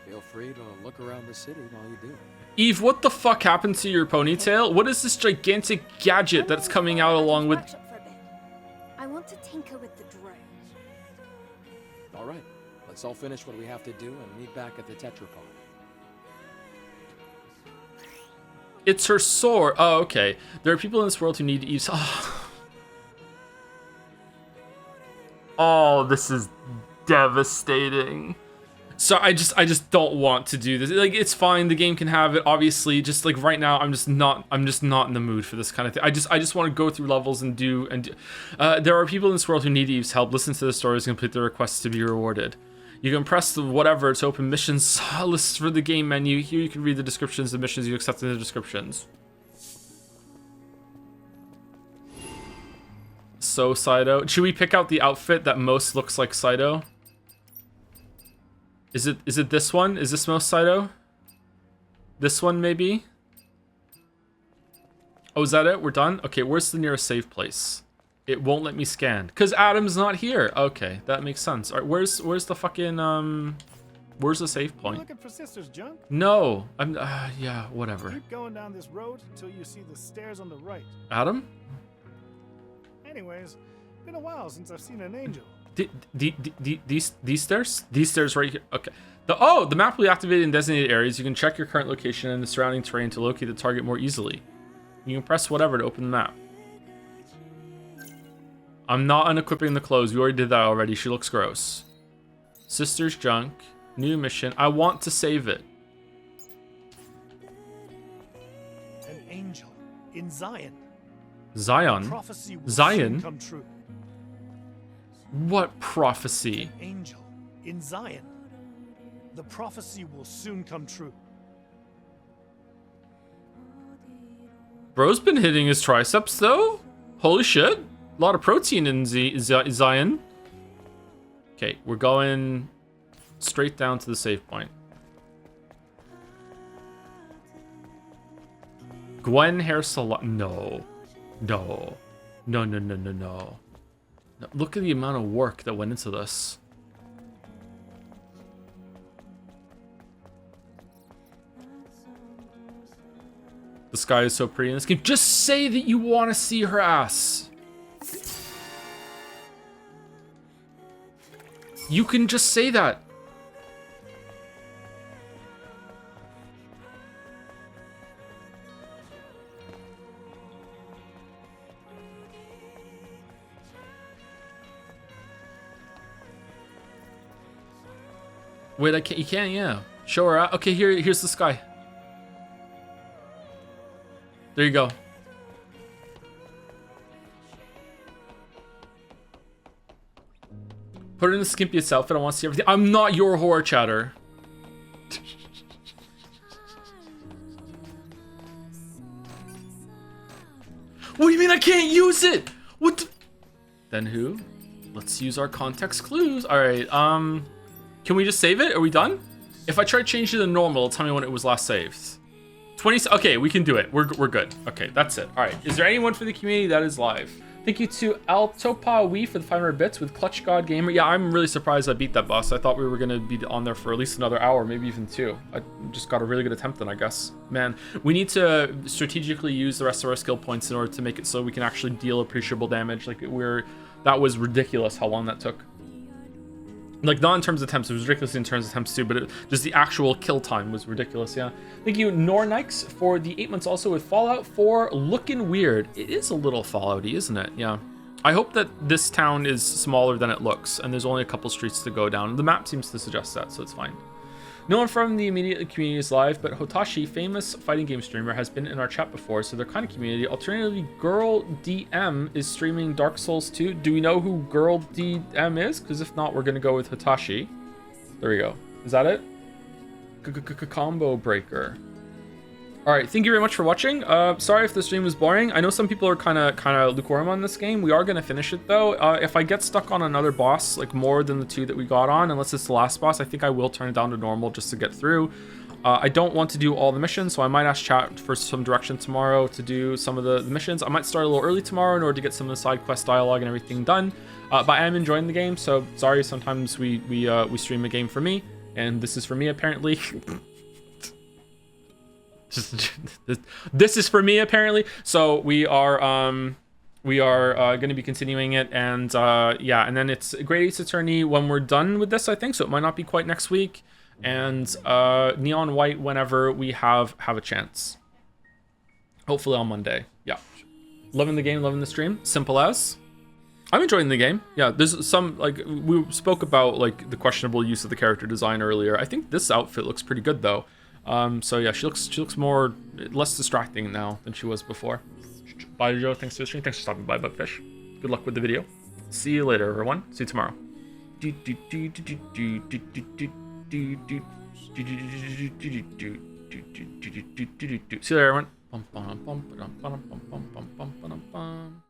Feel free to look around the city while you do. Eve, what the fuck happened to your ponytail? What is this gigantic gadget that's coming out along with... I want to tinker with the drone. All right, let's all finish what we have to do and meet back at the tetrapod. It's her sword. Oh, okay. There are people in this world who need Eve's... Oh, this is devastating. So I just don't want to do this. Like, it's fine, the game can have it, obviously. Just like right now, I'm just not in the mood for this kind of thing. I just want to go through levels and do. There are people in this world who need Eve's help. Listen to the stories and complete the requests to be rewarded. You can press the whatever to open missions lists for the game menu. Here you can read the descriptions of missions you accept in the descriptions. So Saito, should we pick out the outfit that most looks like Saito? Is it this one? Is this most Saito? This one maybe? Oh, is that it? We're done? Okay, where's the nearest save place? It won't let me scan because Adam's not here. Okay, that makes sense. All right, where's the fucking where's the save point? Looking for Sister's Junk? No, I'm yeah, whatever. Keep going down this road until you see the stairs on the right. Adam? Anyways, been a while since I've seen an angel. These stairs? These stairs right here. Okay. The map will be activated in designated areas. You can check your current location and the surrounding terrain to locate the target more easily. You can press whatever to open the map. I'm not unequipping the clothes. We already did that already. She looks gross. Sister's Junk. New mission. I want to save it. An angel in Xion. Xion? Prophecy will Xion? soon come true. What prophecy? An angel in Xion. The prophecy will soon come true. Bro's been hitting his triceps though? Holy shit. A lot of protein in Xion. Okay, we're going straight down to the save point. Gwen hair salon. No. No. No, no, no, no, no. No. Look at the amount of work that went into this. The sky is so pretty in this game. Just say that you want to see her ass. You can just say that. Wait, I can't. You can, yeah. Show her out. Okay, here's the sky. There you go. Put her in the skimpiest outfit. I want to see everything. I'm not your whore, chatter. What do you mean I can't use it? What the... Then who? Let's use our context clues. All right, can we just save it? Are we done? If I try to change it to normal, tell me when it was last saved. 20, okay, we can do it. We're good. Okay, that's it. All right, is there anyone for the community that is live? Thank you to Altopa Wee for the 500 bits with Clutch God Gamer. Yeah, I'm really surprised I beat that boss. I thought we were gonna be on there for at least another hour, maybe even 2. I just got a really good attempt then, I guess. Man, we need to strategically use the rest of our skill points in order to make it so we can actually deal appreciable damage. Like, that was ridiculous how long that took. Like, not in terms of attempts, it was ridiculous in terms of attempts too, but just the actual kill time was ridiculous, yeah. Thank you, Nornikes, for the 8 months also with Fallout 4 looking weird. It is a little Fallout-y, isn't it? Yeah. I hope that this town is smaller than it looks, and there's only a couple streets to go down. The map seems to suggest that, so it's fine. No one from the immediate community is live, but Hotashi, famous fighting game streamer, has been in our chat before, so they're kind of community. Alternatively, Girl DM is streaming Dark Souls 2. Do we know who Girl DM is? Because if not, we're going to go with Hotashi. There we go. Is that it? Combo Breaker. All right, thank you very much for watching. Sorry if the stream was boring. I know some people are kind of lukewarm on this game. We are going to finish it though. If I get stuck on another boss, like more than the 2 that we got on, unless it's the last boss, I think I will turn it down to normal just to get through. I don't want to do all the missions, so I might ask chat for some direction tomorrow to do some of the missions. I might start a little early tomorrow in order to get some of the side quest dialogue and everything done. But I am enjoying the game, so sorry. Sometimes we stream a game for me, and this is for me apparently. This is for me apparently. So we are going to be continuing it, and yeah, and then it's Great Ace Attorney when we're done with this, I think. So it might not be quite next week, and Neon White whenever we have a chance. Hopefully on Monday. Yeah, loving the game, loving the stream. Simple as. I'm enjoying the game. Yeah, there's some, like, we spoke about like the questionable use of the character design earlier. I think this outfit looks pretty good though. So yeah, she looks less distracting now than she was before. Bye, Joe. Thanks for the stream. Thanks for stopping by, Bugfish. Good luck with the video. See you later, everyone. See you tomorrow. See you later, everyone.